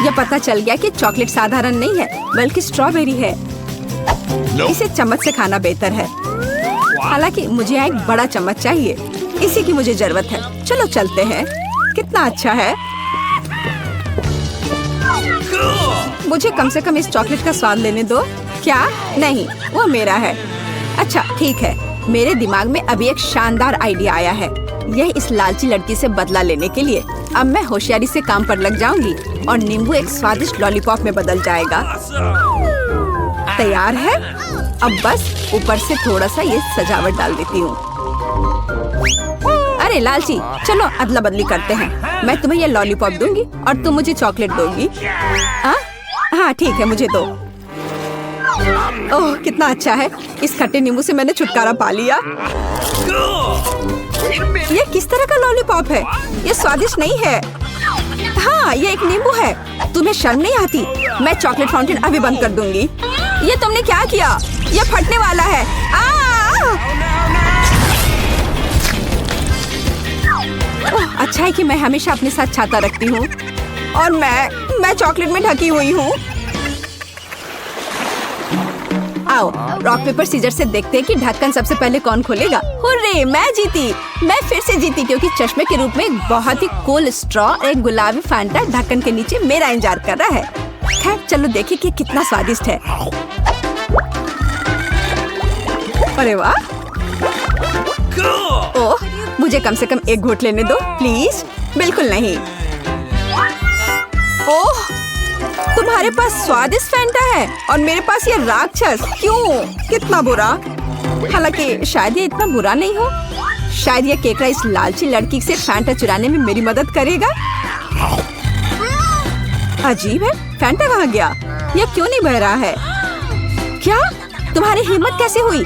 यह पता चल गया कि चॉकलेट साधारण नहीं है, बल्कि स्ट्रॉबेरी है। इसे चम्मच से खाना बेहतर है। हालांकि मुझे यहाँ एक बड़ा चम्मच चाहिए, इसी की मुझे जरूरत है। चलो चलते हैं। कितना अच्छा है। मुझे कम से कम इस चॉकलेट का स्वाद लेने दो। क्या? नहीं, वो मेरा है। अच्छा ठीक है, मेरे दिमाग में अभी एक शानदार आइडिया आया है। यह इस लालची लड़की से बदला लेने के लिए। अब मैं होशियारी से काम पर लग जाऊंगी और नींबू एक स्वादिष्ट लॉलीपॉप में बदल जाएगा। तैयार है? अब बस ऊपर से थोड़ा सा ये सजावट डाल देती हूँ। अरे लालची, चलो अदला बदली करते हैं। मैं तुम्हें ये लॉलीपॉप दूंगी और तुम मुझे चॉकलेट दोगी। हाँ ठीक है, मुझे दो। ओह, कितना अच्छा है। इस खट्टे नींबू से मैंने छुटकारा पा लिया। ये किस तरह का लॉलीपॉप है? ये स्वादिष्ट नहीं है। हाँ, ये एक नींबू है। तुम्हें शर्म नहीं आती? मैं चॉकलेट फाउंटेन अभी बंद कर दूंगी। ये तुमने क्या किया? ये फटने वाला है। ओह, अच्छा है कि मैं हमेशा अपने साथ छाता रखती हूँ और मैं चॉकलेट में ढकी हुई हूँ। आओ, रॉक पेपर सीजर से देखते हैं कि ढक्कन सबसे पहले कौन खोलेगा। हुर्रे, मैं जीती। मैं फिर से जीती क्योंकि चश्मे के रूप में एक बहुत ही कूल स्ट्रॉ और एक गुलाबी फैंटा ढक्कन के नीचे मेरा इंतजार कर रहा है। खैर, चलो देखें कि कितना स्वादिष्ट है। अरे वाह। ओह, मुझे कम से कम एक घूंट लेने दो प्लीज। बिल्कुल नहीं। ओह, तुम्हारे पास स्वादिष्ट फैंटा है और मेरे पास ये राक्षस। क्यों? कितना बुरा। हालांकि शायद ये इतना बुरा नहीं हो। शायद ये केकड़ा इस लालची लड़की से फैंटा चुराने में मेरी मदद करेगा। अजीब है, फैंटा कहाँ गया? ये क्यों नहीं बह रहा है? क्या? तुम्हारी हिम्मत कैसे हुई?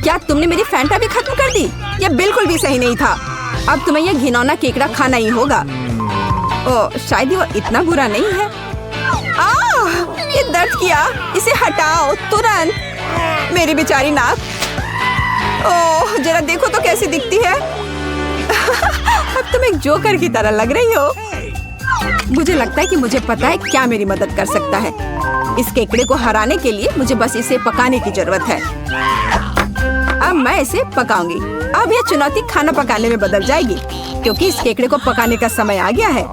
क्या तुमने मेरी फैंटा भी खत्म कर दी? ये बिल्कुल भी सही नहीं था। अब तुम्हें यह घिनौना केकड़ा खाना ही होगा। ओह, शायद वो इतना बुरा नहीं है। ये दर्द किया। इसे हटाओ तुरंत। मेरी बेचारी नाक। ओह, जरा देखो तो कैसी दिखती है। अब तुम एक जोकर की तरह लग रही हो। मुझे लगता है कि मुझे पता है क्या मेरी मदद कर सकता है। इस केकड़े को हराने के लिए मुझे बस इसे पकाने की जरूरत है। अब मैं इसे पकाऊंगी। अब यह चुनौती खाना पकाने में बदल जाएगी क्योंकि इस केकड़े को पकाने का समय आ गया है।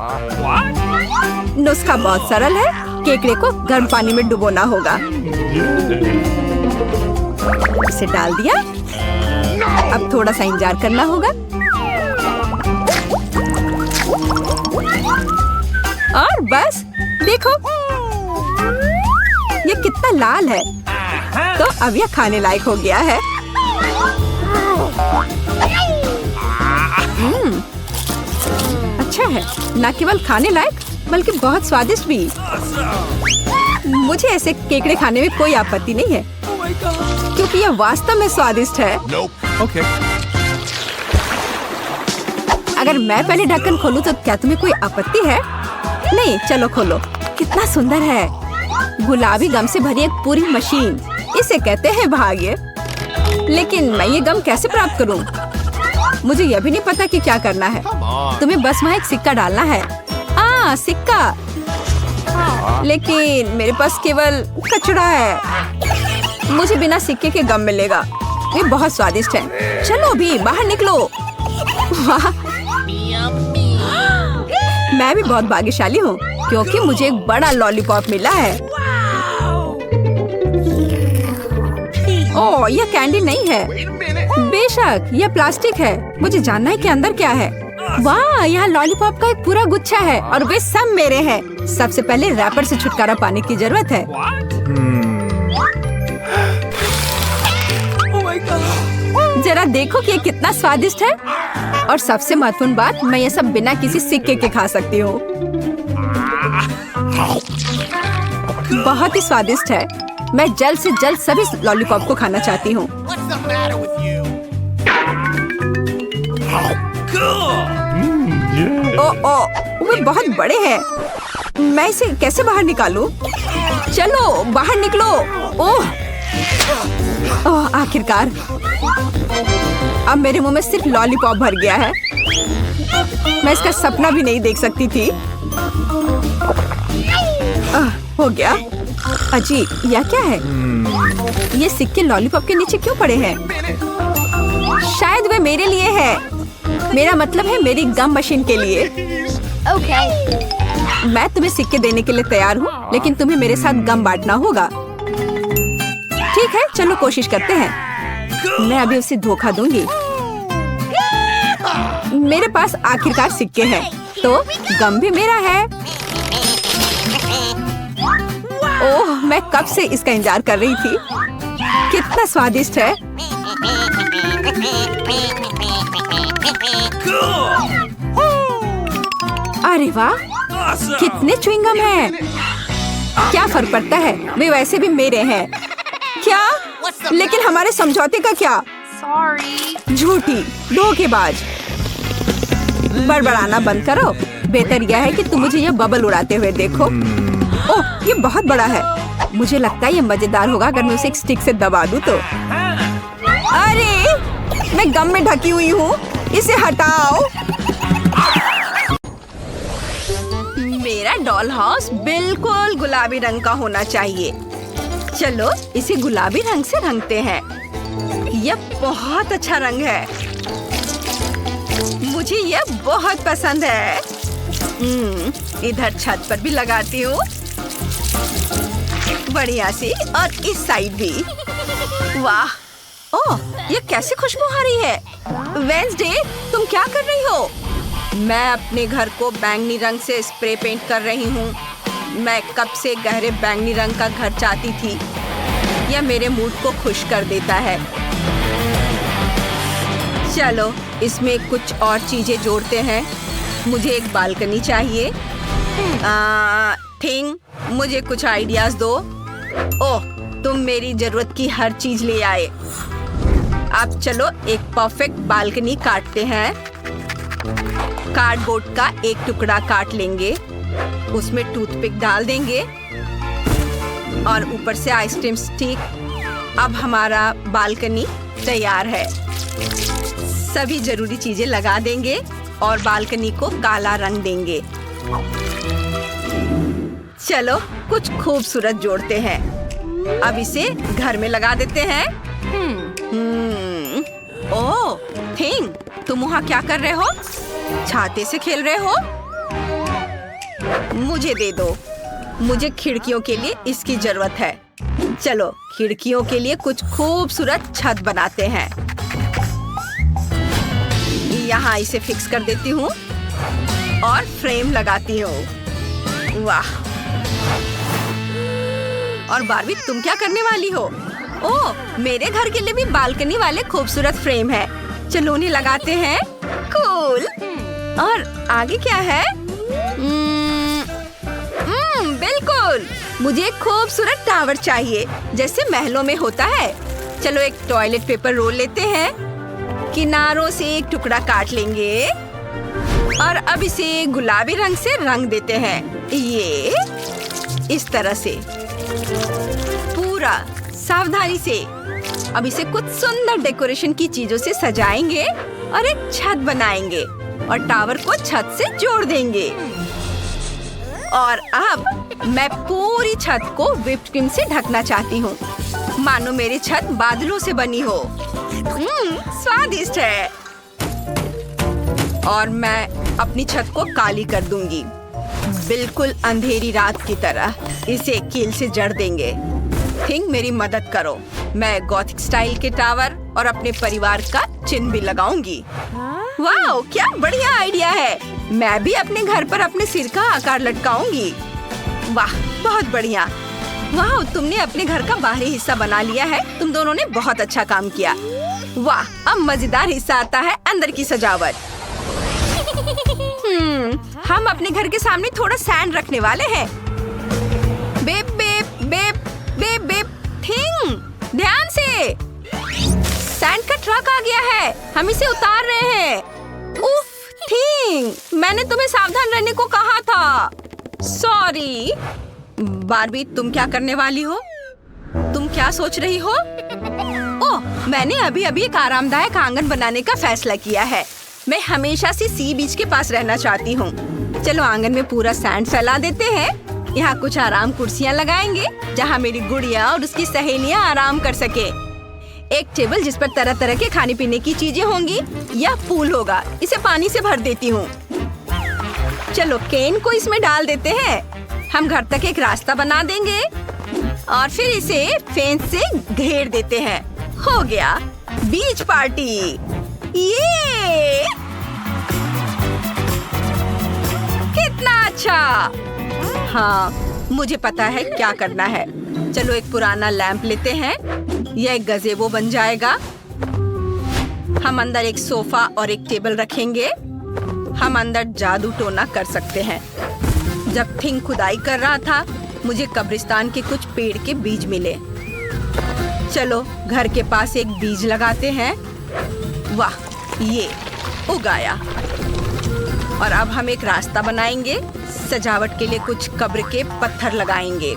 नुस्खा बहुत सरल है। केकड़े को गर्म पानी में डुबोना होगा। इसे डाल दिया। अब थोड़ा सा इंतजार करना होगा और बस देखो, ये कितना लाल है। तो अब यह खाने लायक हो गया है। अच्छा है, न केवल खाने लायक बल्कि बहुत स्वादिष्ट भी। मुझे ऐसे केकड़े खाने में कोई आपत्ति नहीं है क्योंकि यह वास्तव में स्वादिष्ट है। Okay. अगर मैं पहले ढक्कन खोलूं तो क्या तुम्हें कोई आपत्ति है? नहीं, चलो खोलो। कितना सुंदर है। गुलाबी गम से भरी एक पूरी मशीन। इसे कहते हैं भाग्य। लेकिन मैं ये गम कैसे प्राप्त करूं? मुझे यह भी नहीं पता कि क्या करना है। तुम्हें बस वहाँ एक सिक्का डालना है। सिक्का, लेकिन मेरे पास केवल कचरा है। मुझे बिना सिक्के के गम मिलेगा। ये बहुत स्वादिष्ट है। चलो अभी बाहर निकलो। वाह, मैं भी बहुत भाग्यशाली हूँ क्योंकि मुझे एक बड़ा लॉलीपॉप मिला है। ओह, यह कैंडी नहीं है। बेशक, यह प्लास्टिक है। मुझे जानना है कि अंदर क्या है। वाह, यहाँ लॉलीपॉप का एक पूरा गुच्छा है और वे सब मेरे हैं। सबसे पहले रैपर से छुटकारा पाने की जरूरत है। जरा देखो कि ये कितना स्वादिष्ट है। और सबसे महत्वपूर्ण बात, मैं ये सब बिना किसी सिक्के के खा सकती हूँ। बहुत ही स्वादिष्ट है। मैं जल्द से जल्द सभी लॉलीपॉप को खाना चाहती हूँ। वे बहुत बड़े हैं। मैं इसे कैसे बाहर निकालूं? चलो बाहर निकलो। ओह, आखिरकार अब मेरे मुंह में सिर्फ लॉलीपॉप भर गया है। मैं इसका सपना भी नहीं देख सकती थी। हो गया। अजी, यह क्या है? ये सिक्के लॉलीपॉप के नीचे क्यों पड़े हैं? शायद वे मेरे लिए है। मेरा मतलब है मेरी गम मशीन के लिए। मैं तुम्हें सिक्के देने के लिए तैयार हूँ, लेकिन तुम्हें मेरे साथ गम बांटना होगा। ठीक है, चलो कोशिश करते हैं। मैं अभी उसे धोखा दूंगी। मेरे पास आखिरकार सिक्के हैं, तो गम भी मेरा है। ओह, मैं कब से इसका इंतजार कर रही थी। कितना स्वादिष्ट है। अरे वाह, कितने च्युइंगम हैं। क्या फर्क पड़ता है, वे वैसे भी मेरे हैं। क्या? लेकिन हमारे समझौते का क्या? झूठी, धोखेबाज। बड़बड़ाना बंद करो। बेहतर यह है कि तुम मुझे यह बबल उड़ाते हुए देखो। ओह, ये बहुत बड़ा है। मुझे लगता है ये मजेदार होगा अगर मैं उसे एक स्टिक से दबा दूं तो। अरे, मैं गम में ढकी हुई हूँ। इसे हटाओ। मेरा डॉल हाउस बिल्कुल गुलाबी रंग का होना चाहिए। चलो इसे गुलाबी रंग से रंगते हैं। यह बहुत अच्छा रंग है। मुझे यह बहुत पसंद है। इधर छत पर भी लगाती हूँ। बढ़िया सी, और इस साइड भी। वाह, ओह, ये कैसे खुशबू आ रही है। वेंसडे, तुम क्या कर रही हो? मैं अपने घर को बैंगनी रंग से स्प्रे पेंट कर रही हूँ। मैं कब से गहरे बैंगनी रंग का घर चाहती थी। यह मेरे मूड को खुश कर देता है। चलो इसमें कुछ और चीजें जोड़ते हैं। मुझे एक बालकनी चाहिए। थिंग, मुझे कुछ आइडियाज दो। ओह, तुम मेरी जरूरत की हर चीज ले आए। अब चलो एक परफेक्ट बालकनी काटते हैं। कार्डबोर्ड का एक टुकड़ा काट लेंगे, उसमें टूथपिक डाल देंगे और ऊपर से आइसक्रीम स्टिक। अब हमारा बालकनी तैयार है। सभी जरूरी चीजें लगा देंगे और बालकनी को काला रंग देंगे। चलो कुछ खूबसूरत जोड़ते हैं। अब इसे घर में लगा देते हैं। ओह, थिंग, तुम वहाँ क्या कर रहे हो? छाते से खेल रहे हो? मुझे दे दो। मुझे खिड़कियों के लिए इसकी जरूरत है। चलो खिड़कियों के लिए कुछ खूबसूरत छत बनाते हैं। यहाँ इसे फिक्स कर देती हूँ और फ्रेम लगाती हूँ। वाह, और बारबी, तुम क्या करने वाली हो? ओह, मेरे घर के लिए भी बालकनी वाले खूबसूरत फ्रेम है। चलो उन्हें लगाते हैं। कूल। और आगे क्या है? बिल्कुल, मुझे एक खूबसूरत टावर चाहिए जैसे महलों में होता है। चलो एक टॉयलेट पेपर रोल लेते हैं। किनारों से एक टुकड़ा काट लेंगे और अब इसे गुलाबी रंग से रंग देते हैं। ये इस तरह से पूरा सावधानी से। अब इसे कुछ सुंदर डेकोरेशन की चीजों से सजाएंगे और एक छत बनाएंगे और टावर को छत से जोड़ देंगे। और अब मैं पूरी छत को व्हिप्ड क्रीम से ढकना चाहती हूँ, मानो मेरी छत बादलों से बनी हो। स्वादिष्ट है। और मैं अपनी छत को काली कर दूंगी, बिल्कुल अंधेरी रात की तरह। इसे कील से जड़ देंगे। थिंक मेरी मदद करो। मैं गॉथिक स्टाइल के टावर और अपने परिवार का चिन्ह भी लगाऊंगी। वाह, क्या बढ़िया आइडिया है। मैं भी अपने घर पर अपने सिर का आकार लटकाऊंगी। वाह, बहुत बढ़िया। वाह, तुमने अपने घर का बाहरी हिस्सा बना लिया है। तुम दोनों ने बहुत अच्छा काम किया। वाह, अब मजेदार हिस्सा आता है, अंदर की सजावट। हम अपने घर के सामने थोड़ा सैंड रखने वाले हैं। बेप बेप बेप बेप बेप थिंग, ध्यान से। सैंड का ट्रक आ गया है, हम इसे उतार रहे हैं। उफ, थिंग, मैंने तुम्हें सावधान रहने को कहा था। सॉरी। बारबी, तुम क्या करने वाली हो? तुम क्या सोच रही हो? ओह, मैंने अभी अभी एक आरामदायक आंगन बनाने का फैसला किया है। मैं हमेशा से सी बीच के पास रहना चाहती हूँ। चलो आंगन में पूरा सैंड फैला देते हैं। यहाँ कुछ आराम कुर्सियाँ लगाएंगे जहाँ मेरी गुड़िया और उसकी सहेलियाँ आराम कर सके। एक टेबल जिस पर तरह तरह के खाने पीने की चीजें होंगी। यह पूल होगा, इसे पानी से भर देती हूँ। चलो केन को इसमें डाल देते हैं। हम घर तक एक रास्ता बना देंगे और फिर इसे फेंस से घेर देते हैं। हो गया बीच पार्टी। ये कितना अच्छा। हाँ, मुझे पता है क्या करना है। चलो एक पुराना लैंप लेते हैं। यह एक गज़ेबो बन जाएगा। हम अंदर एक सोफा और एक टेबल रखेंगे। हम अंदर जादू टोना कर सकते हैं। जब थिंग खुदाई कर रहा था, मुझे कब्रिस्तान के कुछ पेड़ के बीज मिले। चलो घर के पास एक बीज लगाते हैं। वाह, ये उगाया। और अब हम एक रास्ता बनाएंगे। सजावट के लिए कुछ कब्र के पत्थर लगाएंगे।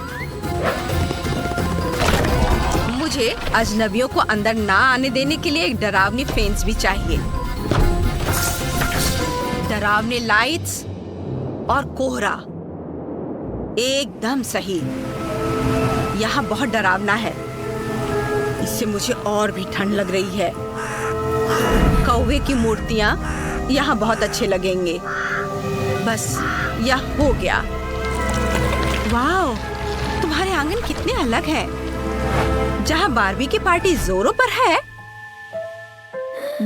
मुझे अजनबियों को अंदर ना आने देने के लिए एक डरावनी फेंस भी चाहिए। डरावने लाइट्स और कोहरा, एकदम सही। यहाँ बहुत डरावना है, इससे मुझे और भी ठंड लग रही है। कौवे की मूर्तियाँ यहाँ बहुत अच्छे लगेंगे। बस यह हो गया। वाह, तुम्हारे आंगन कितने अलग हैं। जहाँ बारबी की पार्टी जोरों पर है,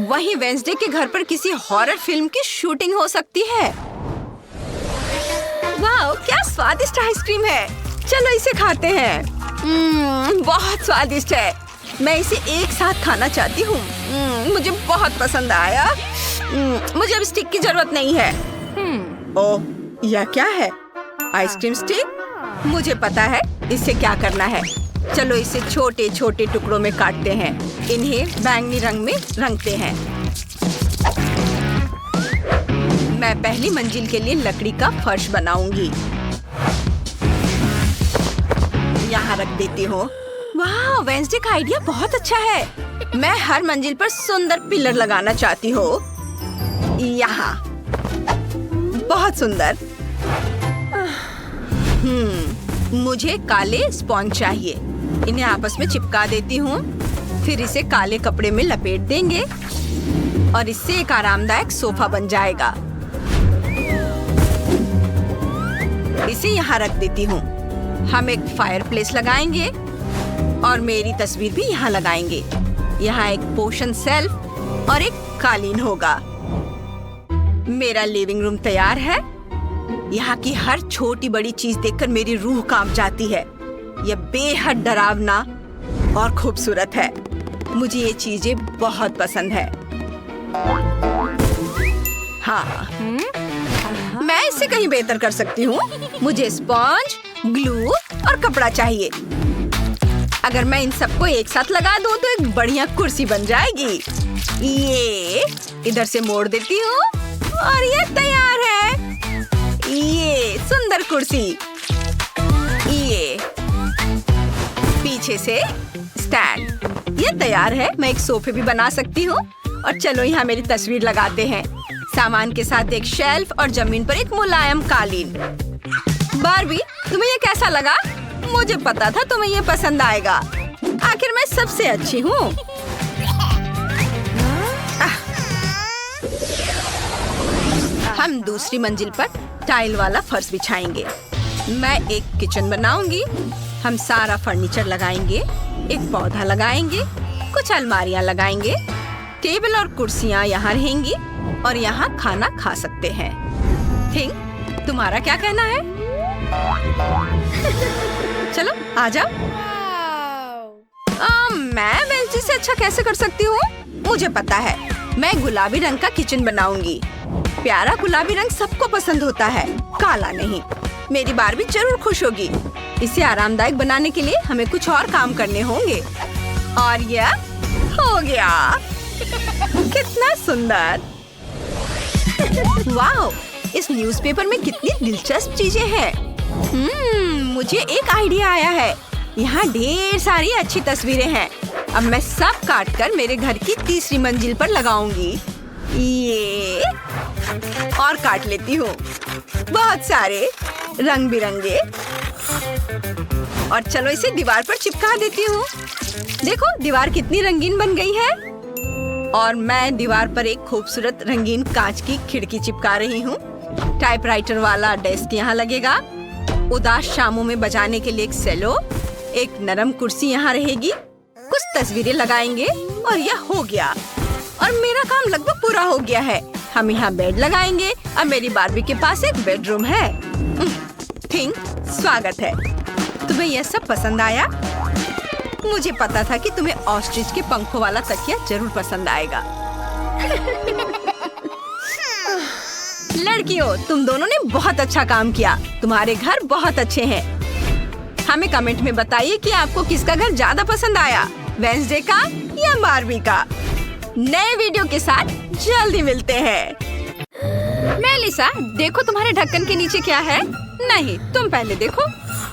वहीं वेंसडे के घर पर किसी हॉरर फिल्म की शूटिंग हो सकती है। वाह, क्या स्वादिष्ट आइसक्रीम है। चलो इसे खाते हैं। बहुत स्वादिष्ट है। मैं इसे एक साथ खाना चाहती हूँ। मुझे बहुत पसंद आया। मुझे अब स्टिक की जरूरत नहीं है। ओह, यह क्या है? Ice cream stick? मुझे पता है इससे क्या करना है। चलो इसे छोटे छोटे टुकड़ों में काटते हैं। इन्हें बैंगनी रंग में रंगते हैं। मैं पहली मंजिल के लिए लकड़ी का फर्श बनाऊंगी। यहाँ रख देती हूँ। वाह, वेंसडे का आइडिया बहुत अच्छा है। मैं हर मंजिल पर सुंदर पिलर लगाना चाहती हूँ। यहाँ बहुत सुंदर। मुझे काले स्पॉन्ज चाहिए। इन्हें आपस में चिपका देती हूँ। फिर इसे काले कपड़े में लपेट देंगे और इससे एक आरामदायक सोफा बन जाएगा। इसे यहाँ रख देती हूँ। हम एक फायरप्लेस लगाएंगे और मेरी तस्वीर भी यहाँ लगाएंगे। यहाँ एक पोशन सेल्फ और एक कालीन होगा। मेरा लिविंग रूम तैयार है। यहाँ की हर छोटी बड़ी चीज देखकर मेरी रूह कांप जाती है। यह बेहद डरावना और खूबसूरत है। मुझे ये चीजें बहुत पसंद है। हाँ, मैं इससे कहीं बेहतर कर सकती हूँ। मुझे स्पॉन्ज, ग्लू और कपड़ा चाहिए। अगर मैं इन सबको एक साथ लगा दूँ तो एक बढ़िया कुर्सी बन जाएगी। ये इधर से मोड़ देती हूँ और ये तैयार है। ये सुंदर कुर्सी। ये पीछे से स्टैंड। ये तैयार है। मैं एक सोफे भी बना सकती हूँ। और चलो यहाँ मेरी तस्वीर लगाते हैं। सामान के साथ एक शेल्फ और जमीन पर एक मुलायम कालीन। बारबी, तुम्हें ये कैसा लगा? मुझे पता था तुम्हें ये पसंद आएगा। आखिर मैं सबसे अच्छी हूँ। हम दूसरी मंजिल पर टाइल वाला फर्श बिछाएंगे। मैं एक किचन बनाऊंगी। हम सारा फर्नीचर लगाएंगे, एक पौधा लगाएंगे, कुछ अलमारियां लगाएंगे, टेबल और कुर्सियां यहाँ रहेंगी और यहाँ खाना खा सकते हैं। थिंक, तुम्हारा क्या कहना है? चलो आ जाओ। मैं वेंसडे से अच्छा कैसे कर सकती हूँ? मुझे पता है। मैं गुलाबी रंग का किचन बनाऊंगी। प्यारा गुलाबी रंग सबको पसंद होता है, काला नहीं। मेरी बारबी जरूर खुश होगी। इसे आरामदायक बनाने के लिए हमें कुछ और काम करने होंगे। और यह हो गया। कितना सुंदर! वाह! इस न्यूज़पेपर में कितनी दिलचस्प चीजें हैं। मुझे एक आइडिया आया है। यहाँ ढेर सारी अच्छी तस्वीरें हैं। अब मैं सब काटकर मेरे घर की तीसरी मंजिल पर लगाऊंगी। ये और काट लेती हूँ, बहुत सारे रंग बिरंगे। और चलो इसे दीवार पर चिपका देती हूँ। देखो दीवार कितनी रंगीन बन गई है। और मैं दीवार पर एक खूबसूरत रंगीन कांच की खिड़की चिपका रही हूँ। टाइपराइटर वाला डेस्क यहाँ लगेगा। उदास शामों में बजाने के लिए एक सेलो, एक नरम कुर्सी यहाँ रहेगी। कुछ तस्वीरें लगाएंगे और यह हो गया। और मेरा काम लगभग पूरा हो गया है। हम यहाँ बेड लगाएंगे। अब मेरी बारबी के पास एक बेडरूम है। थिंक, स्वागत है। तुम्हें यह सब पसंद आया? मुझे पता था कि तुम्हें ऑस्ट्रिच के पंखों वाला तकिया जरूर पसंद आएगा। लड़कियों, तुम दोनों ने बहुत अच्छा काम किया। तुम्हारे घर बहुत अच्छे हैं। हमें कमेंट में बताइए कि आपको किसका घर ज्यादा पसंद आया, वेंसडे का या बारबी का। नए वीडियो के साथ जल्दी मिलते हैं। मेलिसा, देखो तुम्हारे ढक्कन के नीचे क्या है। नहीं, तुम पहले देखो।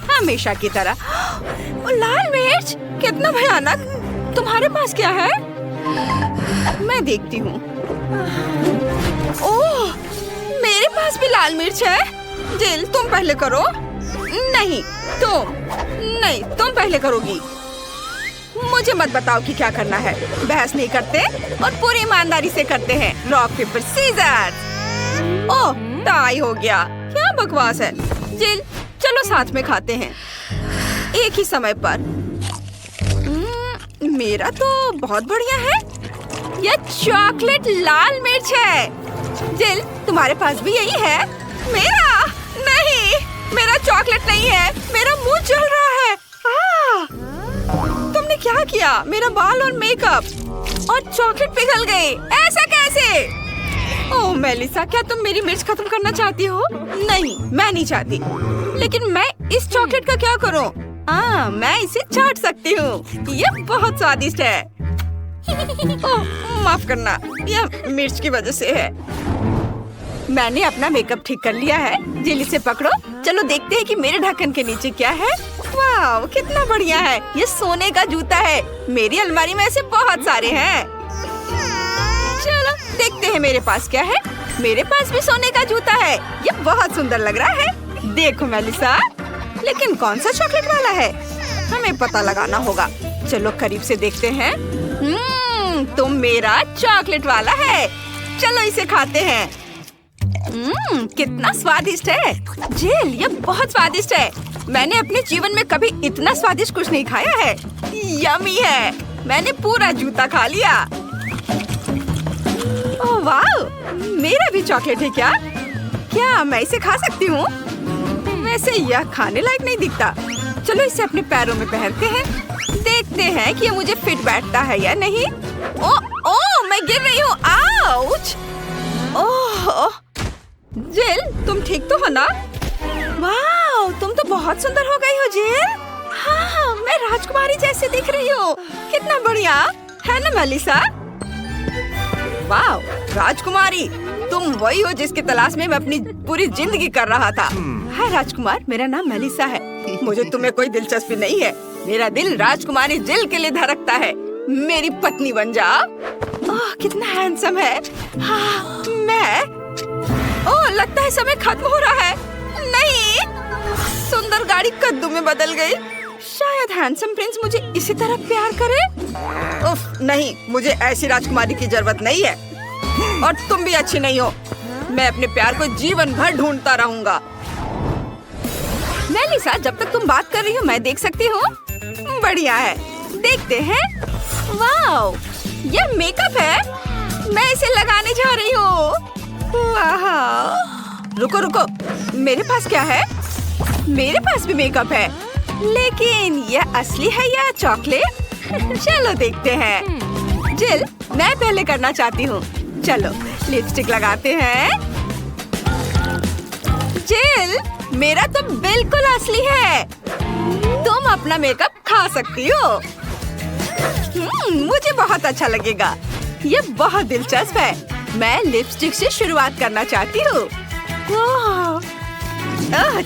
हमेशा की तरह। ओ, लाल मिर्च, कितना भयानक। तुम्हारे पास क्या है? मैं देखती हूँ। ओह, मेरे पास भी लाल मिर्च है। जिल, तुम पहले करो। नहीं, तुम पहले करोगी। मुझे मत बताओ कि क्या करना है। बहस नहीं करते और पूरी ईमानदारी से करते हैं। Rock paper scissor. Oh, tie हो गया। क्या बकवास है। जिल, चलो साथ में खाते हैं, एक ही समय पर। मेरा तो बहुत बढ़िया है। यह चॉकलेट लाल मिर्च है। जिल, तुम्हारे पास भी यही है? मेरा नहीं, मेरा चॉकलेट नहीं है। मेरा मुंह जल रहा है। तुमने क्या किया? मेरा बाल और मेकअप और चॉकलेट पिघल गए। ऐसा कैसे? ओह मेलिसा, क्या तुम मेरी मिर्च खत्म करना चाहती हो? नहीं, मैं नहीं चाहती। लेकिन मैं इस चॉकलेट का क्या करूं? मैं इसे चाट सकती हूँ। यह बहुत स्वादिष्ट है। ओह, माफ करना, यह मिर्च की वजह से है। मैंने अपना मेकअप ठीक कर लिया है। जिल, इसे पकड़ो। चलो देखते हैं कि मेरे ढक्कन के नीचे क्या है। वाह, कितना बढ़िया है। ये सोने का जूता है। मेरी अलमारी में ऐसे बहुत सारे हैं। चलो देखते हैं मेरे पास क्या है। मेरे पास भी सोने का जूता है। ये बहुत सुंदर लग रहा है। देखो मेलिसा, लेकिन कौन सा चॉकलेट वाला है? हमें पता लगाना होगा। चलो करीब से देखते हैं। तुम मेरा चॉकलेट वाला है। चलो इसे खाते हैं। कितना स्वादिष्ट है। जिल, ये बहुत स्वादिष्ट है। मैंने अपने जीवन में कभी इतना स्वादिष्ट कुछ नहीं खाया है। यम्मी है। मैंने पूरा जूता खा लिया। ओह वाह, मेरा भी चॉकलेट है क्या? क्या मैं इसे खा सकती हूँ? वैसे यह खाने लायक नहीं दिखता। चलो इसे अपने पैरों में पहनते हैं। देखते हैं कि ये मुझे फिट बैठता है या नहीं। ओह, मैं गिर रही हूँ। आउच! ओह, जिल, तुम ठीक तो हो ना? वाह, तुम तो बहुत सुंदर हो गई हो जिल। हाँ, मैं राजकुमारी जैसे दिख रही हूँ। कितना बढ़िया है ना मेलिसा? वाह, राजकुमारी, तुम वही हो जिसकी तलाश में मैं अपनी पूरी जिंदगी कर रहा था। हाय राजकुमार, मेरा नाम मेलिसा है। मुझे तुम्हें कोई दिलचस्पी नहीं है। मेरा दिल राजकुमारी जिल के लिए धड़कता है। मेरी पत्नी बन जा। ओह, कितना हैंडसम है। हाँ, मैं। ओह, लगता है समय खत्म हो रहा है। नहीं, सुंदर गाड़ी कद्दू में बदल गई। शायद हैंडसम प्रिंस मुझे इसी तरह प्यार करे। उफ, नहीं, मुझे ऐसी राजकुमारी की जरूरत नहीं है। और तुम भी अच्छी नहीं हो। मैं अपने प्यार को जीवन भर ढूंढता रहूंगा। मेलिसा, जब तक तुम बात कर रही हो मैं देख सकती हूँ। बढ़िया है, देखते हैं। वाओ, यह मेकअप है। मैं इसे लगाने जा रही हूँ। वाह, रुको रुको, मेरे पास क्या है? मेरे पास भी मेकअप है, लेकिन यह असली है या चॉकलेट? चलो देखते हैं। जिल, मैं पहले करना चाहती हूँ। चलो लिपस्टिक लगाते हैं। जिल, मेरा तो बिल्कुल असली है। तुम अपना मेकअप खा सकती हो। मुझे बहुत अच्छा लगेगा। ये बहुत दिलचस्प है। मैं लिपस्टिक से शुरुआत करना चाहती हूँ।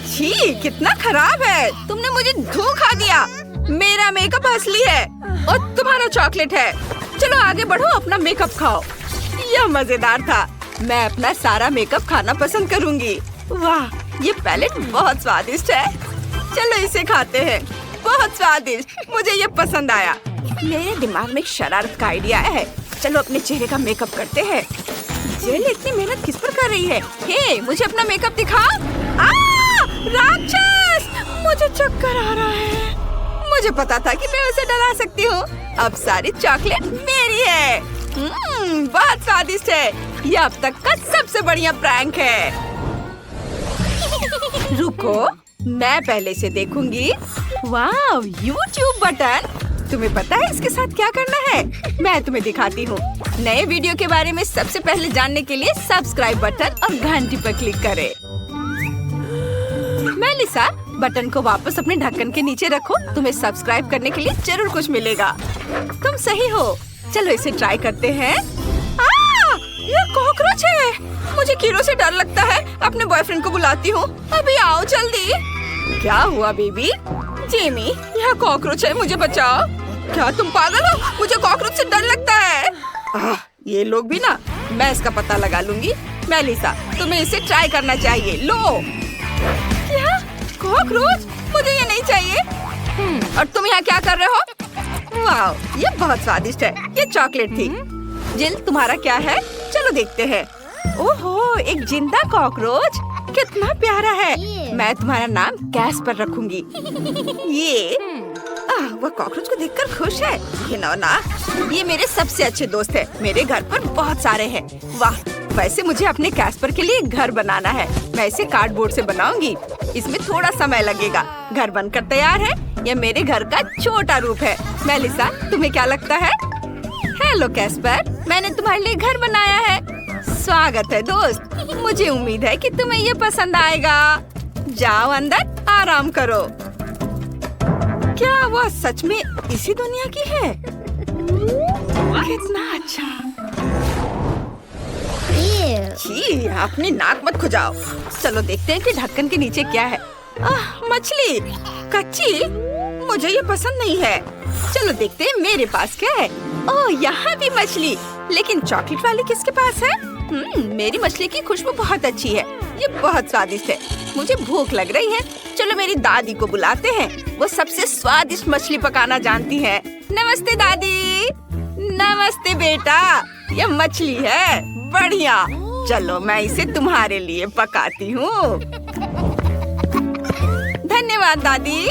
छी, कितना खराब है। तुमने मुझे धोखा दिया। मेरा मेकअप असली है और तुम्हारा चॉकलेट है। चलो आगे बढ़ो, अपना मेकअप खाओ। यह मजेदार था। मैं अपना सारा मेकअप खाना पसंद करूंगी। वाह, ये पैलेट बहुत स्वादिष्ट है। चलो इसे खाते हैं। बहुत स्वादिष्ट, मुझे ये पसंद आया। मेरे दिमाग में एक शरारत का आइडिया है। चलो अपने चेहरे का मेकअप करते हैं। जेल इतनी मेहनत किस पर कर रही है? हे, मुझे अपना मेकअप दिखा। राक्षस! मुझे चक्कर आ रहा है। मुझे पता था कि मैं उसे डरा सकती हूँ। अब सारी चॉकलेट मेरी है। बहुत स्वादिष्ट है। यह अब तक का सबसे बढ़िया प्रैंक है। रुको, मैं पहले से देखूंगी। वाह, YouTube बटन। तुम्हें पता है इसके साथ क्या करना है? मैं तुम्हें दिखाती हूँ। नए वीडियो के बारे में सबसे पहले जानने के लिए सब्सक्राइब बटन और घंटी पर क्लिक करें। मेलिसा, बटन को वापस अपने ढक्कन के नीचे रखो। तुम्हें सब्सक्राइब करने के लिए जरूर कुछ मिलेगा। तुम सही हो। चलो इसे ट्राई करते हैं। ये कॉकरोच है। मुझे कीड़ों से डर लगता है। अपने बॉयफ्रेंड को बुलाती हूँ। अभी आओ जल्दी। क्या हुआ बेबी? जेमी, यह कॉकरोच है, मुझे बचाओ। क्या तुम पागल हो? मुझे कॉकरोच से डर लगता है। ये लोग भी ना। मैं इसका पता लगा लूंगी। मेलिसा, तुम्हें इसे ट्राई करना चाहिए। लो। क्या? कॉकरोच? मुझे ये नहीं चाहिए। और तुम यहाँ क्या कर रहे हो? वाह, ये बहुत स्वादिष्ट है। ये चॉकलेट थी। जिल, तुम्हारा क्या है? चलो देखते हैं। ओहो, एक जिंदा कॉकरोच। कितना प्यारा है। मैं तुम्हारा नाम कैस्पर रखूंगी। ये वह कॉकरोच को देखकर खुश है। ये मेरे सबसे अच्छे दोस्त है। मेरे घर पर बहुत सारे हैं। वाह, वैसे मुझे अपने कैस्पर के लिए घर बनाना है। मैं इसे कार्डबोर्ड से बनाऊंगी। इसमें थोड़ा समय लगेगा। घर बनकर तैयार है। यह मेरे घर का छोटा रूप है। मेलिसा, तुम्हें क्या लगता है? हेलो कैस्पर, मैंने तुम्हारे लिए घर बनाया है। स्वागत है दोस्त। मुझे उम्मीद है कि तुम्हें ये पसंद आएगा। जाओ अंदर आराम करो। क्या वह सच में इसी दुनिया की है? कितना अच्छा। छी, अपनी नाक मत खुजाओ। चलो देखते हैं कि ढक्कन के नीचे क्या है। मछली कच्ची। मुझे ये पसंद नहीं है। चलो देखते हैं मेरे पास क्या है। ओह, यहाँ भी मछली। लेकिन चॉकलेट वाली किसके पास है? मेरी मछली की खुशबू बहुत अच्छी है। ये बहुत स्वादिष्ट है। मुझे भूख लग रही है। चलो मेरी दादी को बुलाते हैं। वो सबसे स्वादिष्ट मछली पकाना जानती है। नमस्ते दादी। नमस्ते बेटा। ये मछली है। बढ़िया। चलो मैं इसे तुम्हारे लिए पकाती हूँ। धन्यवाद दादी।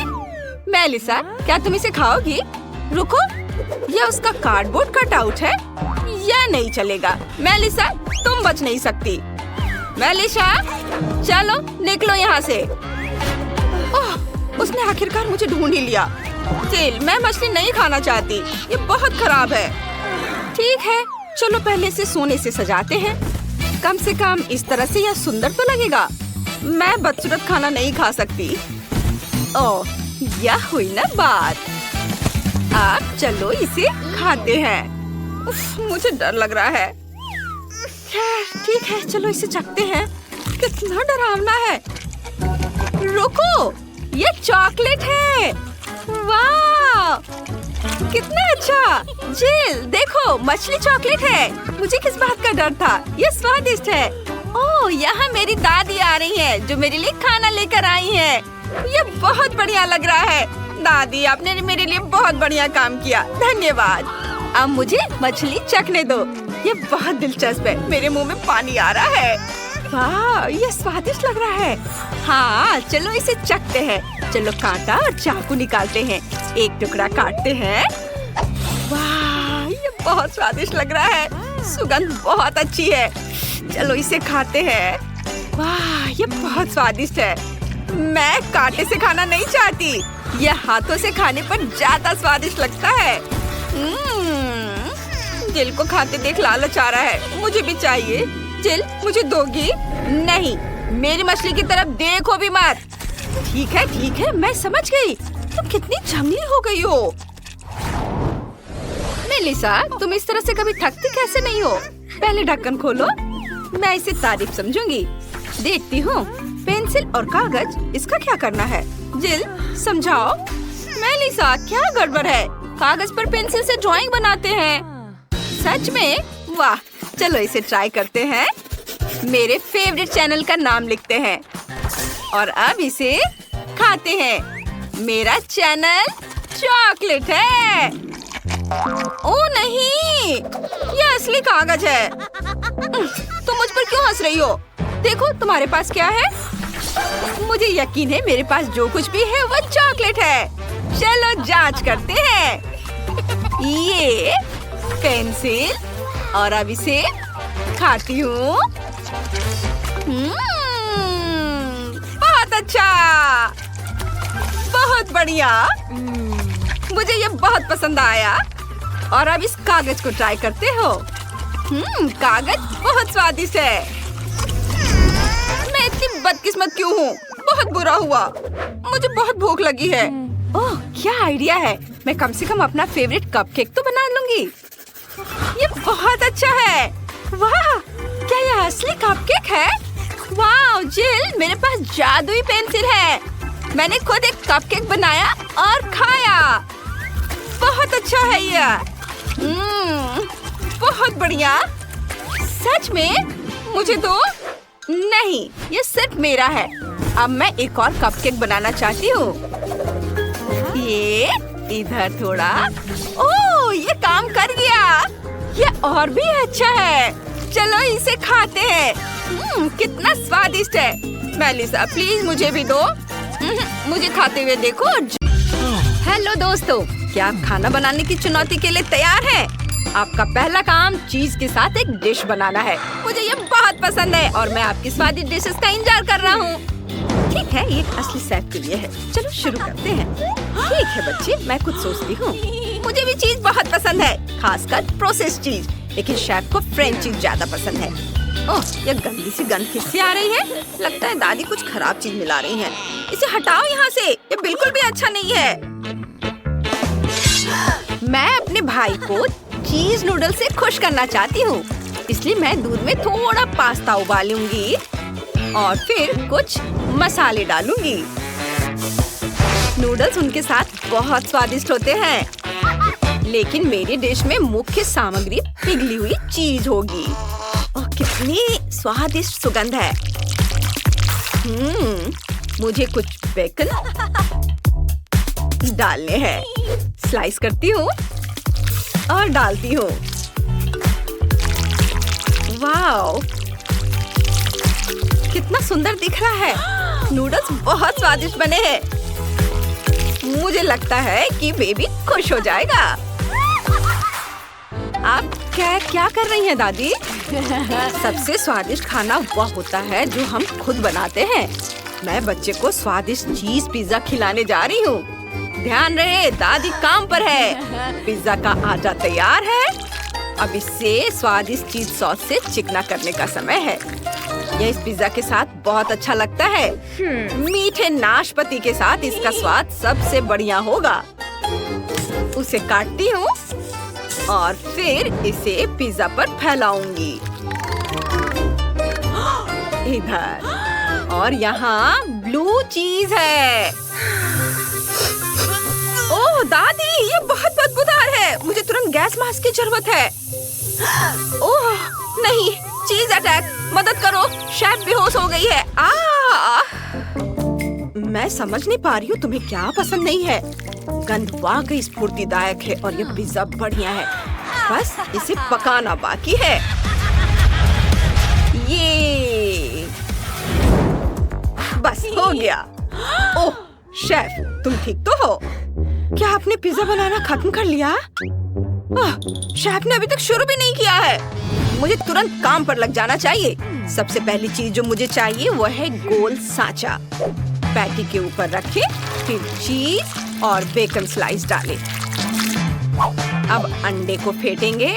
मेलिसा, क्या तुम इसे खाओगी? रुको, यह उसका कार्डबोर्ड कटआउट है। यह नहीं चलेगा। मेलिसा, तुम बच नहीं सकती। मेलिसा, चलो निकलो यहाँ से। ओह, उसने आखिरकार मुझे ढूंढ ही लिया। जेल, मैं मछली नहीं खाना चाहती। ये बहुत खराब है। ठीक है, चलो पहले इसे सोने से सजाते हैं। कम से कम इस तरह से यह सुंदर तो लगेगा। मैं बदसूरत खाना नहीं खा सकती। ओह, यह हुई ना बात। अब चलो इसे खाते हैं। उफ, मुझे डर लग रहा है। ठीक है, चलो इसे चखते हैं। कितना डरावना है। रुको, ये चॉकलेट है। वाह, कितना अच्छा। जिल देखो, मछली चॉकलेट है। मुझे किस बात का डर था, ये स्वादिष्ट है। ओह, यहाँ मेरी दादी आ रही है जो मेरे लिए खाना लेकर आई है। ये बहुत बढ़िया लग रहा है। दादी, आपने मेरे लिए बहुत बढ़िया काम किया, धन्यवाद। अब मुझे मछली चखने दो। ये बहुत दिलचस्प है, मेरे मुंह में पानी आ रहा है। वाह, ये स्वादिष्ट लग रहा है। हाँ, चलो इसे चखते हैं। चलो कांटा और चाकू निकालते हैं। एक टुकड़ा काटते हैं। वाह, ये बहुत स्वादिष्ट लग रहा है। सुगंध बहुत अच्छी है। चलो इसे खाते हैं। वाह, ये बहुत स्वादिष्ट है। मैं कांटे से खाना नहीं चाहती। यह हाथों से खाने पर ज्यादा स्वादिष्ट लगता है। जिल को खाते देख लालच आ रहा है। मुझे भी चाहिए। जिल, मुझे दोगी? नहीं, मेरी मछली की तरफ देखो भी मत। ठीक है, मैं समझ गई। तुम कितनी जंगली हो गई हो। मेलिसा, तुम इस तरह से कभी थकती कैसे नहीं हो? पहले ढक्कन खोलो, मैं इसे तारीफ समझूंगी। देखती हूँ। पेंसिल और कागज, इसका क्या करना है? जिल, समझाओ। मेलिसा, क्या गड़बड़ है? कागज पर पेंसिल से ड्राइंग बनाते हैं। सच में? वाह, चलो इसे ट्राई करते हैं। मेरे फेवरेट चैनल का नाम लिखते हैं और अब इसे खाते हैं। मेरा चैनल चॉकलेट है। ओ नहीं, ये असली कागज है। तुम मुझ पर क्यों हंस रही हो? देखो तुम्हारे पास क्या है। मुझे यकीन है मेरे पास जो कुछ भी है वो चॉकलेट है। चलो जांच करते हैं। ये पेंसिल और अब इसे खाती हूँ। बहुत अच्छा, बहुत बढ़िया। मुझे ये बहुत पसंद आया। और अब इस कागज को ट्राई करते हो। कागज बहुत स्वादिष्ट है। मैं इतनी बदकिस्मत क्यों हूँ? बहुत बुरा हुआ। मुझे बहुत भूख लगी है। ओह, क्या आइडिया है। मैं कम से कम अपना फेवरेट कपकेक तो बना लूंगी। ये बहुत अच्छा है। वाह, क्या यह असली कपकेक है? वाह जिल, मेरे पास जादुई पेंसिल है। मैंने खुद एक कपकेक बनाया और खाया। बहुत अच्छा है यह। बहुत बढ़िया। सच में? मुझे दो? नहीं, ये सिर्फ मेरा है। अब मैं एक और कपकेक बनाना चाहती हूँ। ये इधर थोड़ा। ओह, ये काम कर गया। ये और भी अच्छा है। चलो इसे खाते हैं। कितना स्वादिष्ट है। मेलिसा, प्लीज मुझे भी दो। मुझे खाते हुए देखो। हेलो दोस्तों, क्या आप खाना बनाने की चुनौती के लिए तैयार हैं? आपका पहला काम चीज के साथ एक डिश बनाना है। मुझे ये बहुत पसंद है और मैं आपकी स्वादिष्ट डिशेस का इंतजार कर रहा हूँ। ठीक है, ये असली शेफ के लिए है। चलो शुरू करते हैं। ठीक है बच्चे, मैं कुछ सोचती हूँ। मुझे भी चीज बहुत पसंद है, खासकर प्रोसेस चीज। लेकिन शेफ को फ्रेंच चीज ज्यादा पसंद है। ओह, ये गंदी सी गंध किससे आ रही है? लगता है दादी कुछ खराब चीज मिला रही है। इसे हटाओ यहाँ से, ये बिल्कुल भी अच्छा नहीं है। मैं अपने भाई को चीज नूडल से खुश करना चाहती हूँ, इसलिए मैं दूध में थोड़ा पास्ता उबालूंगी और फिर कुछ मसाले डालूंगी। नूडल्स उनके साथ बहुत स्वादिष्ट होते हैं, लेकिन मेरी डिश में मुख्य सामग्री पिघली हुई चीज होगी। ओह, कितनी स्वादिष्ट सुगंध है। मुझे कुछ बेकन डालने हैं। स्लाइस करती हूँ और डालती हूँ। वाओ, कितना सुंदर दिख रहा है। नूडल्स बहुत स्वादिष्ट बने हैं। मुझे लगता है कि बेबी खुश हो जाएगा। आप क्या कर रही हैं दादी? सबसे स्वादिष्ट खाना वह होता है जो हम खुद बनाते हैं। मैं बच्चे को स्वादिष्ट चीज पिज्जा खिलाने जा रही हूँ। ध्यान रहे, दादी काम पर है। पिज्जा का आटा तैयार है। अब इसे स्वादिष्ट चीज सॉस से चिकना करने का समय है। यह इस पिज्जा के साथ बहुत अच्छा लगता है। मीठे नाशपाती के साथ इसका स्वाद सबसे बढ़िया होगा। उसे काटती हूँ और फिर इसे पिज्जा पर फैलाऊंगी। इधर और यहाँ ब्लू चीज है। ओह दादी, ये बहुत बदबू मुझे तुरंत गैस मास्क की जरूरत है। ओह नहीं, चीज अटैक, मदद करो, शेफ बेहोश हो गई है। मैं समझ नहीं पा रही हूँ तुम्हें क्या पसंद नहीं है। गंध वाकई स्फूर्तिदायक है और ये पिज्जा बढ़िया है, बस इसे पकाना बाकी है। ये बस हो गया। ओह शेफ, तुम ठीक तो हो? क्या आपने पिज्जा बनाना खत्म कर लिया? शेफ ने अभी तक शुरू भी नहीं किया है। मुझे तुरंत काम पर लग जाना चाहिए। सबसे पहली चीज जो मुझे चाहिए वो है गोल सांचा। पैटी के ऊपर रखें, फिर चीज और बेकन स्लाइस डालें। अब अंडे को फेंटेंगे।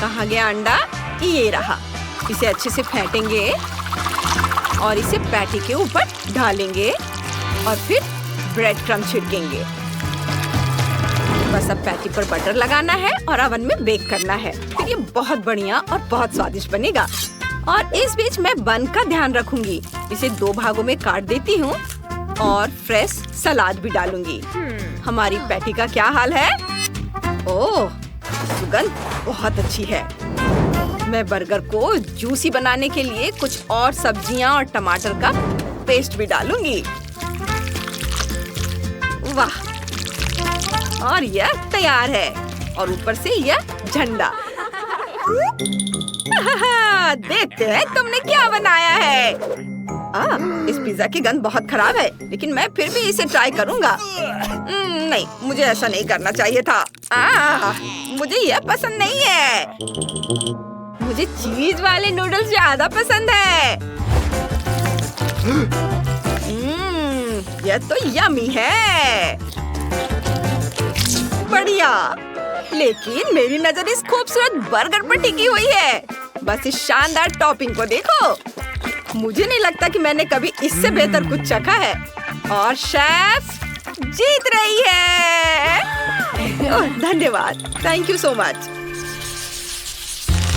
कहाँ गया अंडा? ये रहा। इसे अच्छे से फेंटेंगे और इसे पैटी के ऊपर डालेंगे और फिर ब्रेड क्रम्ब छिड़केंगे। बस अब पैटी पर बटर लगाना है और ओवन में बेक करना है। फिर ये बहुत बढ़िया और बहुत स्वादिष्ट बनेगा। और इस बीच मैं बन का ध्यान रखूंगी। इसे 2 भागों में काट देती हूँ और फ्रेश सलाद भी डालूंगी। हमारी पैटी का क्या हाल है? ओह, सुगंध बहुत अच्छी है। मैं बर्गर को जूसी बनाने के लिए कुछ और सब्जियां और टमाटर का पेस्ट भी डालूंगी। वाह, और यह तैयार है। और ऊपर से यह झंडा। देखते हैं तुमने क्या बनाया है। इस पिज्जा की गंध बहुत खराब है, लेकिन मैं फिर भी इसे ट्राई करूंगा। नहीं, मुझे ऐसा नहीं करना चाहिए था। मुझे यह पसंद नहीं है। मुझे चीज वाले नूडल्स ज्यादा पसंद है। यह तो यमी है। बढ़िया, लेकिन मेरी नजर इस खूबसूरत बर्गर पर टिकी हुई है। बस इस शानदार टॉपिंग को देखो। मुझे नहीं लगता कि मैंने कभी इससे बेहतर कुछ चखा है। और शेफ जीत रही है। धन्यवाद, थैंक यू सो मच।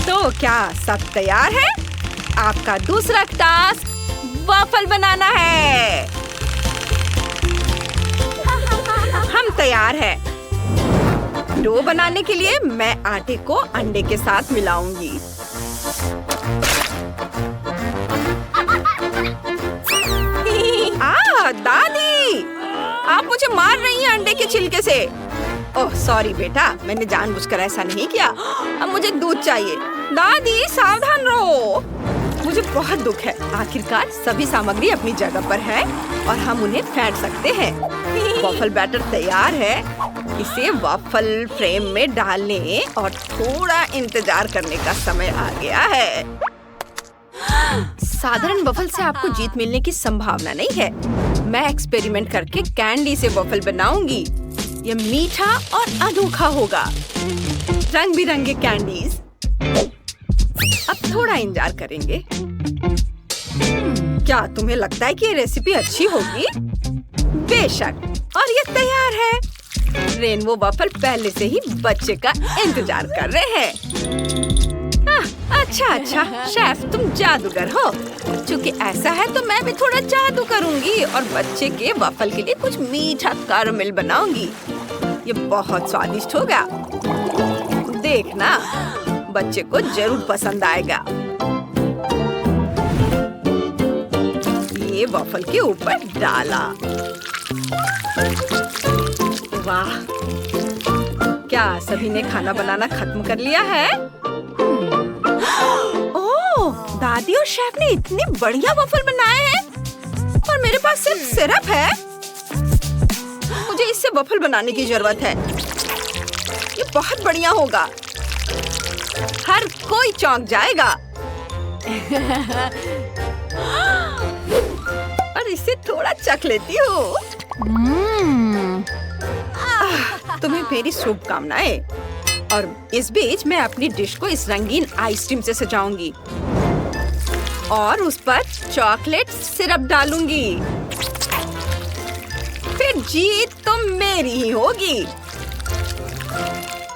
तो क्या सब तैयार है? आपका दूसरा टास्क वॉफल बनाना है। हम तैयार हैं। डो बनाने के लिए मैं आटे को अंडे के साथ मिलाऊंगी। दादी, आप मुझे मार रही हैं अंडे के छिलके से। ओह सॉरी बेटा, मैंने जानबूझकर ऐसा नहीं किया। अब मुझे दूध चाहिए। दादी सावधान रहो। मुझे बहुत दुख है। आखिरकार सभी सामग्री अपनी जगह पर है और हम उन्हें फेंट सकते हैं। वॉफल बैटर तैयार है। इसे वॉफल फ्रेम में डालने और थोड़ा इंतजार करने का समय आ गया है। साधारण वॉफल से आपको जीत मिलने की संभावना नहीं है। मैं एक्सपेरिमेंट करके कैंडी से वॉफल बनाऊंगी। यह मीठा और अनोखा होगा। रंग बिरंगे कैंडीज। अब थोड़ा इंतजार करेंगे। क्या तुम्हें लगता है कि ये रेसिपी अच्छी होगी? बेशक, और ये तैयार है। रेनबो वॉफल पहले से ही बच्चे का इंतजार कर रहे हैं। अच्छा, शेफ तुम जादूगर हो। क्योंकि ऐसा है तो मैं भी थोड़ा जादू करूंगी और बच्चे के वॉफल के लिए कुछ मीठा कैरेमल बनाऊंगी। ये बहुत स्वादिष्ट होगा। देखना, बच्चे को जरूर पसंद आएगा। ये वॉफल के ऊपर डाला। वाह, क्या सभी ने खाना बनाना खत्म कर लिया है? ओह, दादी और शेफ ने इतने बढ़िया वॉफल बनाए हैं और मेरे पास सिर्फ सिरप है। मुझे इससे वॉफल बनाने की जरूरत है। ये बहुत बढ़िया होगा। हर कोई चौंक जाएगा। और इसे थोड़ा चख लेती हूँ। तुम्हें मेरी शुभकामनाएं। और इस बीच मैं अपनी डिश को इस रंगीन आइसक्रीम से सजाऊंगी और उस पर चॉकलेट सिरप डालूंगी। फिर जीत तो मेरी ही होगी,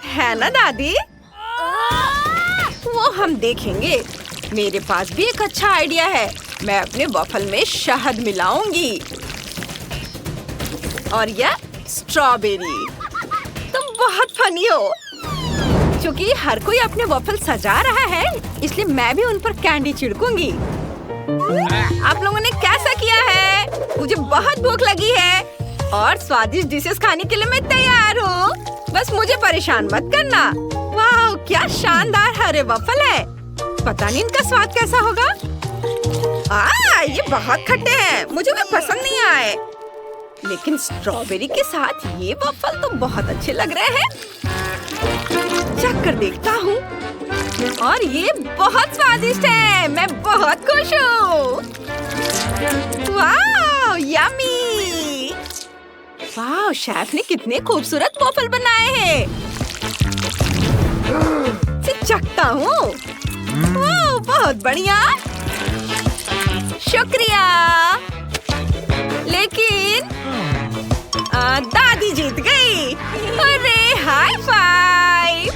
है ना दादी? वो हम देखेंगे। मेरे पास भी एक अच्छा आइडिया है। मैं अपने वॉफल में शहद मिलाऊंगी और यह स्ट्रॉबेरी। तुम बहुत फनी हो। क्योंकि हर कोई अपने वॉफल सजा रहा है, इसलिए मैं भी उन पर कैंडी छिड़कूंगी। आप लोगों ने कैसा किया है? मुझे बहुत भूख लगी है और स्वादिष्ट डिशेस खाने के लिए मैं तैयार हूँ। बस मुझे परेशान मत करना। वाह, क्या शानदार हरे वॉफल है। पता नहीं इनका स्वाद कैसा होगा। ये बहुत खट्टे हैं, मुझे वे पसंद नहीं आए। लेकिन स्ट्रॉबेरी के साथ ये वॉफल तो बहुत अच्छे लग रहे हैं। चख कर देखता हूँ। और ये बहुत स्वादिष्ट है। मैं बहुत खुश हूँ। वाह, यम्मी। वाह, शेफ ने कितने खूबसूरत वॉफल बनाए हैं। चखता हूँ। वाह, बहुत बढ़िया। शुक्रिया। लेकिन दादी जीत गई। अरे हाई फाइव।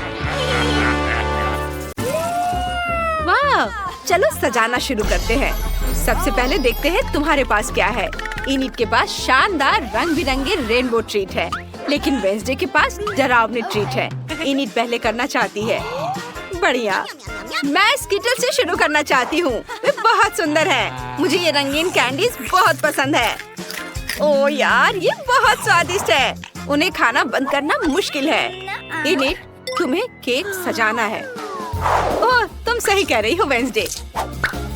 वाह, चलो सजाना शुरू करते हैं। सबसे पहले देखते हैं तुम्हारे पास क्या है। इनिट के पास शानदार रंग बिरंगे रेनबो ट्रीट है, लेकिन वेंसडे के पास डरावनी ट्रीट है। इनिट पहले करना चाहती है। बढ़िया। मैं स्किटल से शुरू करना चाहती हूँ। वे बहुत सुंदर है। मुझे ये रंगीन कैंडीज बहुत पसंद है। ओह यार, ये बहुत स्वादिष्ट है। उन्हें खाना बंद करना मुश्किल है। इनिट, तुम्हें केक सजाना है। ओह, तुम सही कह रही हो वेंसडे।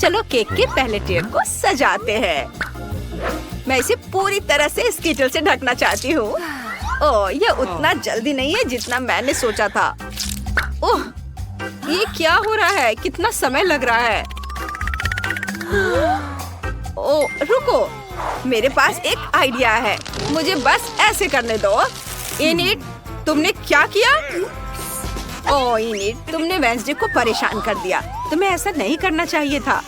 चलो केक के पहले टियर को सजाते हैं। मैं इसे पूरी तरह से स्किटल से ढकना चाहती हूँ। ओह, यह उतना जल्दी नहीं है जितना मैंने सोचा था। ओह, ये क्या हो रहा है? कितना समय लग रहा है। ओह, रुको, मेरे पास एक आइडिया है। मुझे बस ऐसे करने दो। इनिट, तुमने क्या किया? ओह इनिट, तुमने वेंसडे को परेशान कर दिया। तुम्हें ऐसा नहीं करना चाहिए था।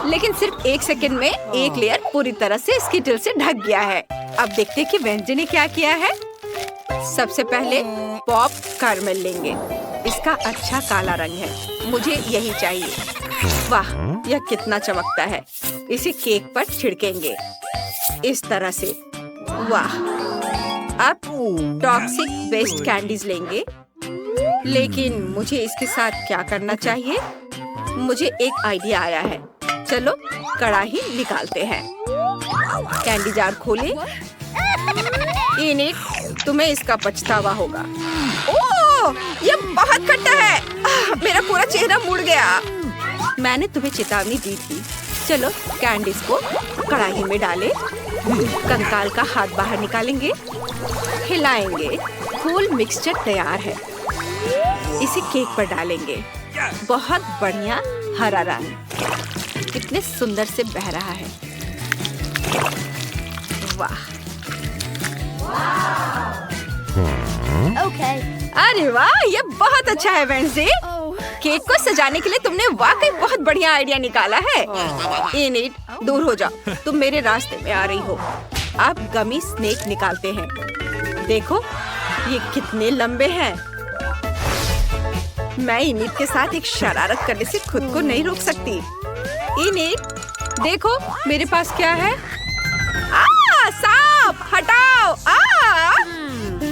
लेकिन सिर्फ 1 सेकंड में एक लेयर पूरी तरह से स्किटल से ढक गया है। अब देखते हैं कि वेंसडे ने क्या किया है। सबसे पहले पॉप कैरमेल लेंगे। इसका अच्छा काला रंग है, मुझे यही चाहिए। वाह, यह कितना चमकता है। इसे केक पर छिड़केंगे इस तरह से। वाह। अब टॉक्सिक वेस्ट कैंडीज लेंगे, लेकिन मुझे इसके साथ क्या करना चाहिए? मुझे एक आइडिया आया है। चलो कढ़ाई निकालते हैं। कैंडी जार खोले। इनिट, तुम्हें इसका पछतावा होगा। ओह, ये बहुत खट्टा है। मेरा पूरा चेहरा मुड़ गया। मैंने तुम्हें चेतावनी दी थी। चलो कैंडीज को कढ़ाई में डालें। कंकाल का हाथ बाहर निकालेंगे, हिलाएंगे। फुल मिक्सचर तैयार है। इसे केक पर डालेंगे। बहुत बढ़िया हरा रंग कितने सुंदर से बह रहा है। वाह। Okay. अरे वाह, ये बहुत अच्छा है वेंसडे। केक को सजाने के लिए तुमने वाकई बहुत बढ़िया आइडिया निकाला है। इनिट, दूर हो जाओ, तुम मेरे रास्ते में आ रही हो। अब गमी स्नेक निकालते हैं। देखो ये कितने लंबे हैं। मैं इनिट के साथ एक शरारत करने से खुद को नहीं रोक सकती। इनिट, देखो मेरे पास क्या है। सांप, हटाओ।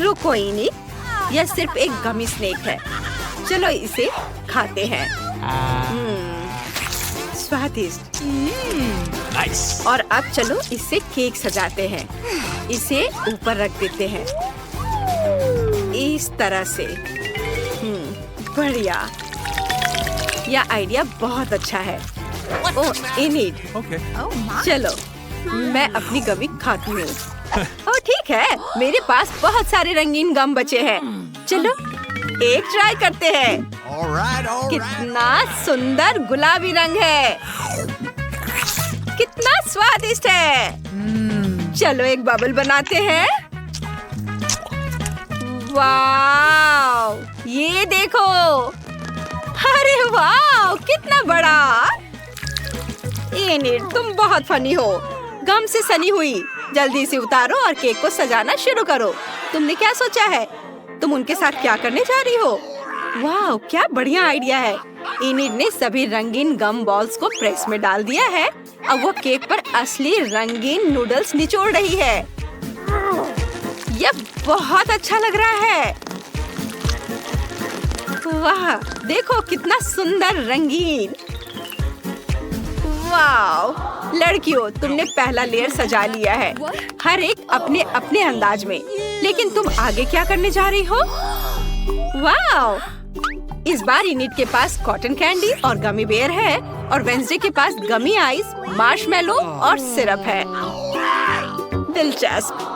रुको इनिट, यह सिर्फ एक गमी स्नेक है। चलो इसे खाते हैं। स्वादिष्ट। Nice. और अब चलो इससे केक सजाते हैं। इसे ऊपर रख देते हैं इस तरह से। बढ़िया, यह आइडिया बहुत अच्छा है। ओह इनिट, Okay. चलो मैं अपनी गमी खाती हूँ। ओह ठीक है, मेरे पास बहुत सारे रंगीन गम बचे हैं। चलो एक ट्राई करते हैं। All right. कितना सुंदर गुलाबी रंग है। कितना स्वादिष्ट है। चलो एक बबल बनाते हैं। वाव, ये देखो। अरे वाव, कितना बड़ा। इनिट, तुम बहुत फनी हो। गम से सनी हुई। जल्दी से उतारो और केक को सजाना शुरू करो। तुमने क्या सोचा है? तुम उनके साथ क्या करने जा रही हो? वाह, क्या बढ़िया आइडिया है। इनिट ने सभी रंगीन गम बॉल्स को प्रेस में डाल दिया है। अब वो केक पर असली रंगीन नूडल्स निचोड़ रही है। यह बहुत अच्छा लग रहा है। वाह, देखो कितना सुंदर रंगीन। वाह, लड़कियों, तुमने पहला लेयर सजा लिया है, हर एक अपने अपने अंदाज में। लेकिन तुम आगे क्या करने जा रही हो? वाह, इस बार इनिट के पास कॉटन कैंडी और गमी बेयर है और वेंसडे के पास गमी आइस, मार्शमेलो और सिरप है। दिलचस्प।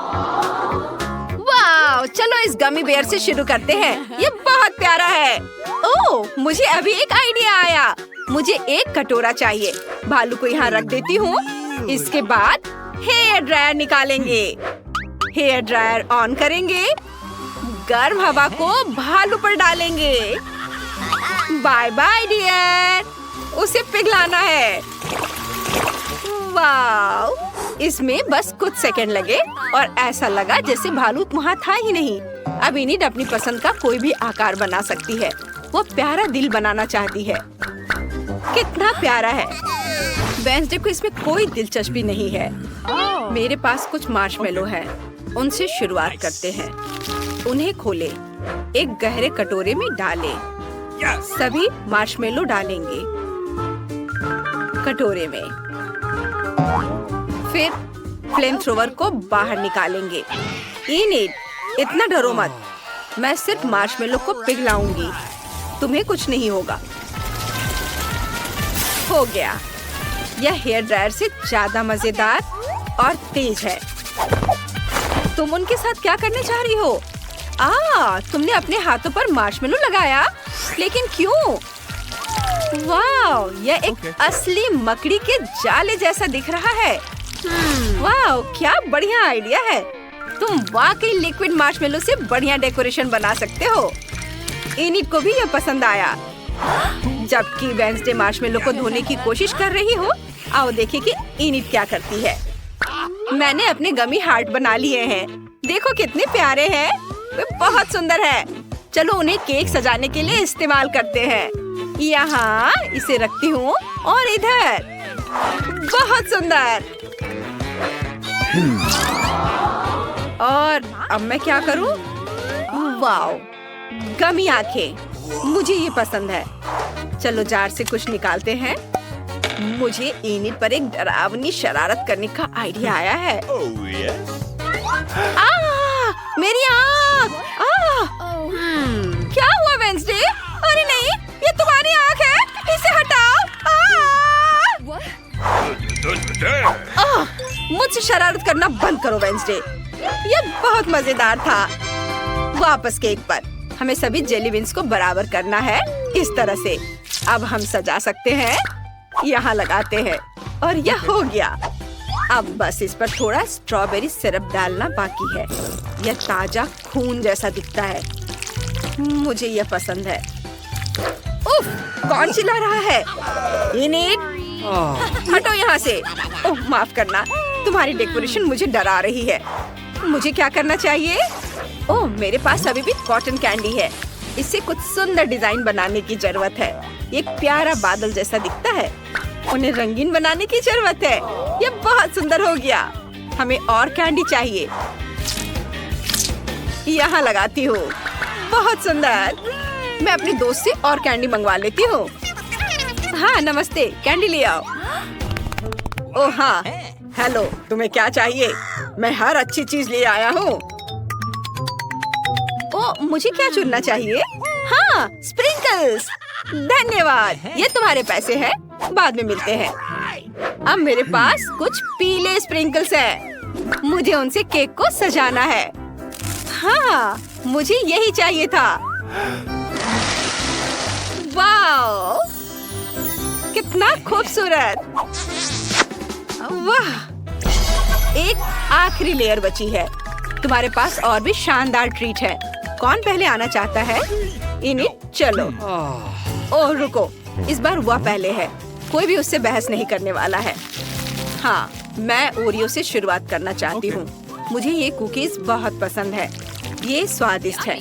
वाह, चलो इस गमी बेयर से शुरू करते हैं। ये बहुत प्यारा है। ओह, मुझे अभी एक आइडिया आया। मुझे एक कटोरा चाहिए। भालू को यहाँ रख देती हूँ। इसके बाद हेयर ड्रायर निकालेंगे। हेयर ड्रायर ऑन करेंगे। गर्म हवा को भालू पर डालेंगे। Bye bye dear. उसे पिघलाना है। वाह, इसमें बस कुछ सेकंड लगे और ऐसा लगा जैसे भालू वहाँ था ही नहीं। अब इनिट अपनी पसंद का कोई भी आकार बना सकती है। वो प्यारा दिल बनाना चाहती है। कितना प्यारा है। वेंसडे को इसमें कोई दिलचस्पी नहीं है। मेरे पास कुछ मार्शमेलो है। उनसे शुरुआत करते हैं। उन्हें खोले, एक गहरे कटोरे में डालें। सभी मार्शमेलो डालेंगे कटोरे में। फिर फ्लेम थ्रोवर को बाहर निकालेंगे। इनिट, इतना डरो मत। मैं सिर्फ मार्शमेलो को पिघलाऊंगी। तुम्हें कुछ नहीं होगा। हो गया। यह हेयर ड्रायर से ज्यादा मजेदार और तेज है। तुम उनके साथ क्या करने जा रही हो? तुमने अपने हाथों पर मार्शमेलो लगाया, लेकिन क्यों? वाह, यह एक असली मकड़ी के जाले जैसा दिख रहा है। वाह, क्या बढ़िया आइडिया है। तुम वाकई लिक्विड मार्शमेलो से बढ़िया डेकोरेशन बना सकते हो। इनिट को भी यह पसंद आया। जबकि वेंसडे मार्शमेलो को धोने की कोशिश कर रही हो, आओ देखें कि इनिट क्या करती है। मैंने अपने गमी हार्ट बना लिए हैं। देखो कितने प्यारे हैं। वे बहुत सुंदर है। चलो उन्हें केक सजाने के लिए इस्तेमाल करते हैं। यहाँ इसे रखती हूँ और इधर। बहुत सुंदर। और अब मैं क्या करूँ? वाओ, गमी आंखें। मुझे ये पसंद है। चलो जार से कुछ निकालते हैं। मुझे इनिट पर एक डरावनी शरारत करने का आइडिया आया है। मेरी आँख! क्या हुआ वेंसडे? अरे नहीं, ये तुम्हारी आँख है। इसे हटाओ। मुझसे शरारत करना बंद करो वेंसडे। ये बहुत मजेदार था। वापस केक पर। हमें सभी जेली बीन्स को बराबर करना है, इस तरह से। अब हम सजा सकते हैं। यहाँ लगाते हैं और यह हो गया। अब बस इस पर थोड़ा स्ट्रॉबेरी सिरप डालना बाकी है। यह ताजा खून जैसा दिखता है। मुझे यह पसंद है। उफ, कौन चिल्ला रहा है? इनिट, हटो यहाँ से। ओह, माफ करना। तुम्हारी डेकोरेशन मुझे डरा रही है। मुझे क्या करना चाहिए? ओह, मेरे पास अभी भी कॉटन कैंडी है। इससे कुछ सुंदर डिजाइन बनाने की जरूरत है। एक प्यारा बादल जैसा दिखता है। उन्हें रंगीन बनाने की जरूरत है। यह बहुत सुंदर हो गया। हमें और कैंडी चाहिए। यहाँ लगाती हूँ। बहुत सुंदर। मैं अपनी दोस्त से और कैंडी मंगवा लेती हूँ। हाँ, नमस्ते, कैंडी ले आओ। ओह हाँ, हेलो, तुम्हें क्या चाहिए? मैं हर अच्छी चीज ले आया हूँ। ओह, मुझे क्या चुनना चाहिए? हाँ, स्प्रिंकल्स। धन्यवाद, ये तुम्हारे पैसे हैं। बाद में मिलते हैं। अब मेरे पास कुछ पीले स्प्रिंकल्स हैं। मुझे उनसे केक को सजाना है। हाँ, मुझे यही चाहिए था। वाह, कितना खूबसूरत। वाह, एक आखिरी लेयर बची है। तुम्हारे पास और भी शानदार ट्रीट है। कौन पहले आना चाहता है? इनिट, चलो। ओह रुको, इस बार वह पहले है। कोई भी उससे बहस नहीं करने वाला है। हाँ, मैं ओरियो से शुरुआत करना चाहती हूँ। मुझे ये कुकीज बहुत पसंद है। ये स्वादिष्ट है।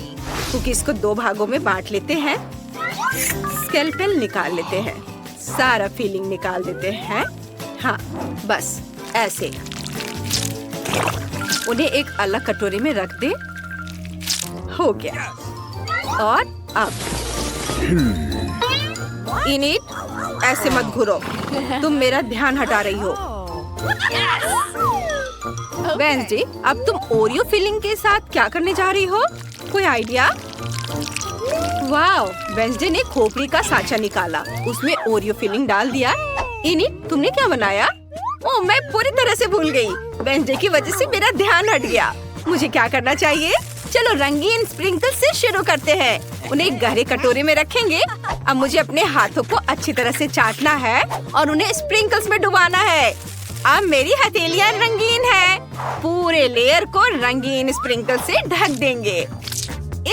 कुकीज को 2 भागों में बांट लेते हैं। स्केलेटन निकाल लेते हैं। सारा फीलिंग निकाल देते हैं। हाँ, बस ऐसे। उन्हें एक अलग कटोरी में रख दे। हो गया। और अब इनिट, ऐसे मत घूरो, तुम मेरा ध्यान हटा रही हो। वेंसडे, अब तुम ओरियो फिलिंग के साथ क्या करने जा रही हो? कोई आइडिया? वाओ, वेंसडे ने खोपड़ी का साँचा निकाला, उसमें ओरियो फिलिंग डाल दिया। इनिट, तुमने क्या बनाया? ओह, मैं पूरी तरह से भूल गई। वेंसडे की वजह से मेरा ध्यान हट गया। मुझे क्या करना चाहिए? चलो रंगीन स्प्रिंकल से शुरू करते हैं। उन्हें गहरे कटोरे में रखेंगे। अब मुझे अपने हाथों को अच्छी तरह से चाटना है और उन्हें स्प्रिंकल्स में डुबाना है। अब मेरी हथेलियां रंगीन है। पूरे लेयर को रंगीन स्प्रिंकल से ढक देंगे,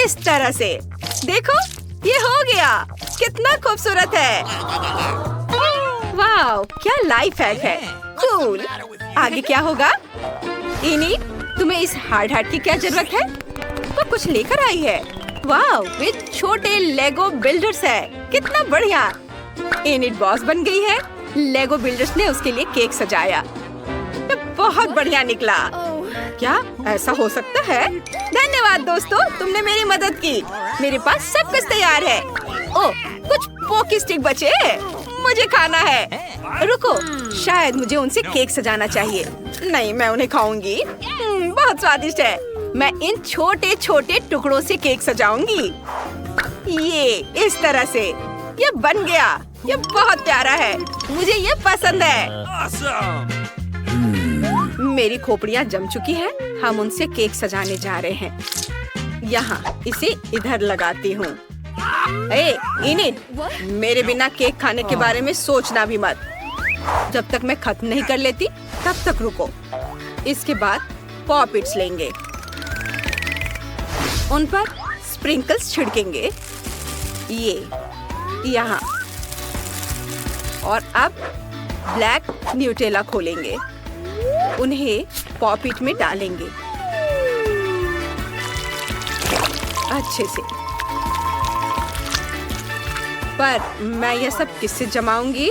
इस तरह से। देखो, ये हो गया। कितना खूबसूरत है। वाह, क्या लाइफ हैक है। कूल। आगे क्या होगा? इनी, तुम्हें इस हार्ड हैट की क्या जरूरत है? वो कुछ लेकर आई है। वाह, वे छोटे लेगो बिल्डर्स है। कितना बढ़िया। इनिट बॉस बन गई है। लेगो बिल्डर्स ने उसके लिए केक सजाया। ये बहुत बढ़िया निकला। क्या ऐसा हो सकता है? धन्यवाद दोस्तों, तुमने मेरी मदद की। मेरे पास सब कुछ तैयार है। ओह, कुछ पोकी स्टिक बचे, मुझे खाना है। रुको, शायद मुझे उनसे केक सजाना चाहिए। नहीं, मैं उन्हें खाऊंगी। बहुत स्वादिष्ट है। मैं इन छोटे छोटे टुकड़ों से केक सजाऊंगी। ये इस तरह से। ये बन गया। ये बहुत प्यारा है। मुझे ये पसंद है। Awesome. मेरी खोपड़ियाँ जम चुकी हैं। हम उनसे केक सजाने जा रहे हैं। यहाँ इसे इधर लगाती हूँ। ए, इनिट, मेरे बिना केक खाने के बारे में सोचना भी मत। जब तक मैं खत्म नहीं कर लेती, तब तक रुको। इसके बाद पॉपिट्स लेंगे, उन पर स्प्रिंकल्स छिड़केंगे। ये यहाँ। और अब ब्लैक न्यूटेला खोलेंगे, उन्हें पॉपिट में डालेंगे अच्छे से। पर मैं ये सब किससे जमाऊंगी?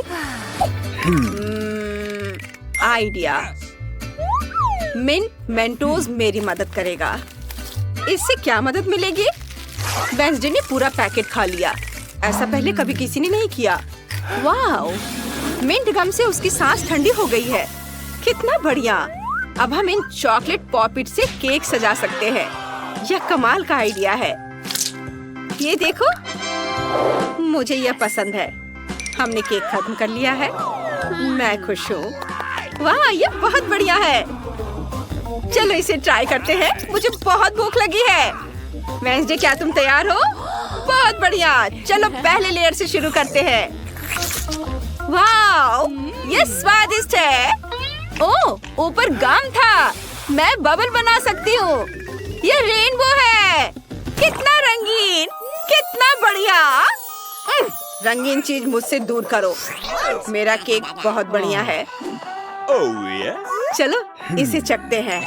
आइडिया। मिंट मेंटोस मेरी मदद करेगा। इससे क्या मदद मिलेगी? वेंसडे ने पूरा पैकेट खा लिया। ऐसा पहले कभी किसी ने नहीं किया। वाओ, मिंट गम से उसकी सांस ठंडी हो गई है। कितना बढ़िया। अब हम इन चॉकलेट पॉपिट से केक सजा सकते हैं। यह कमाल का आइडिया है। ये देखो, मुझे यह पसंद है। हमने केक खत्म कर लिया है। मैं खुश हूँ। वाह, यह बहुत बढ़िया है। चलो इसे ट्राई करते हैं। मुझे बहुत भूख लगी है। वेंसडे, क्या तुम तैयार हो? बहुत बढ़िया। चलो पहले लेयर से शुरू करते हैं। वाह, ये स्वादिष्ट है। ओह, ऊपर गम था। मैं बबल बना सकती हूँ। ये रेनबो है। कितना रंगीन, कितना बढ़िया। रंगीन चीज मुझसे दूर करो। मेरा केक बहुत बढ़िया है। Oh yeah. चलो इसे चखते हैं।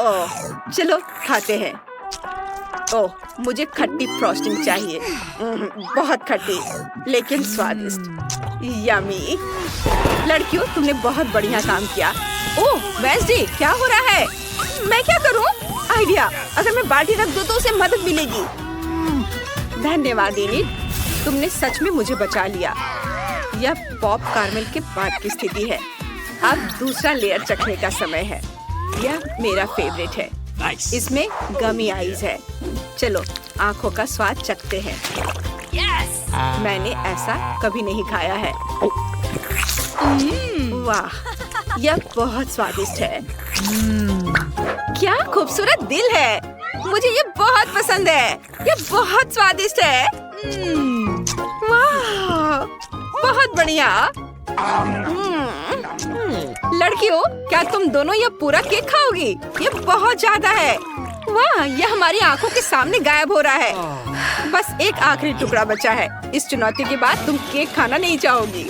ओह, चलो खाते हैं। ओह, मुझे खट्टी फ्रॉस्टिंग चाहिए। बहुत खट्टी लेकिन स्वादिष्ट। यमी। लड़कियों, तुमने बहुत बढ़िया काम किया। ओह वेंसडे, क्या हो रहा है? मैं क्या करूं? आइडिया, अगर मैं बाल्टी रख दूं तो उसे मदद मिलेगी। धन्यवाद इनिट, तुमने सच में मुझे बचा लिया। यह पॉप कार्मेल के बाद की स्थिति है। अब दूसरा लेयर चखने का समय है। यह मेरा फेवरेट है। Nice. इसमें गमी आइज है। चलो आंखों का स्वाद चखते हैं। मैंने ऐसा कभी नहीं खाया है। वाह, यह बहुत स्वादिष्ट है। क्या खूबसूरत दिल है। मुझे ये बहुत पसंद है। यह बहुत स्वादिष्ट है। वाह, बहुत बढ़िया। लड़कियों, क्या तुम दोनों ये पूरा केक खाओगी? ये बहुत ज्यादा है। वाह, यह हमारी आंखों के सामने गायब हो रहा है। बस एक आखिरी टुकड़ा बचा है। इस चुनौती के बाद तुम केक खाना नहीं चाहोगी।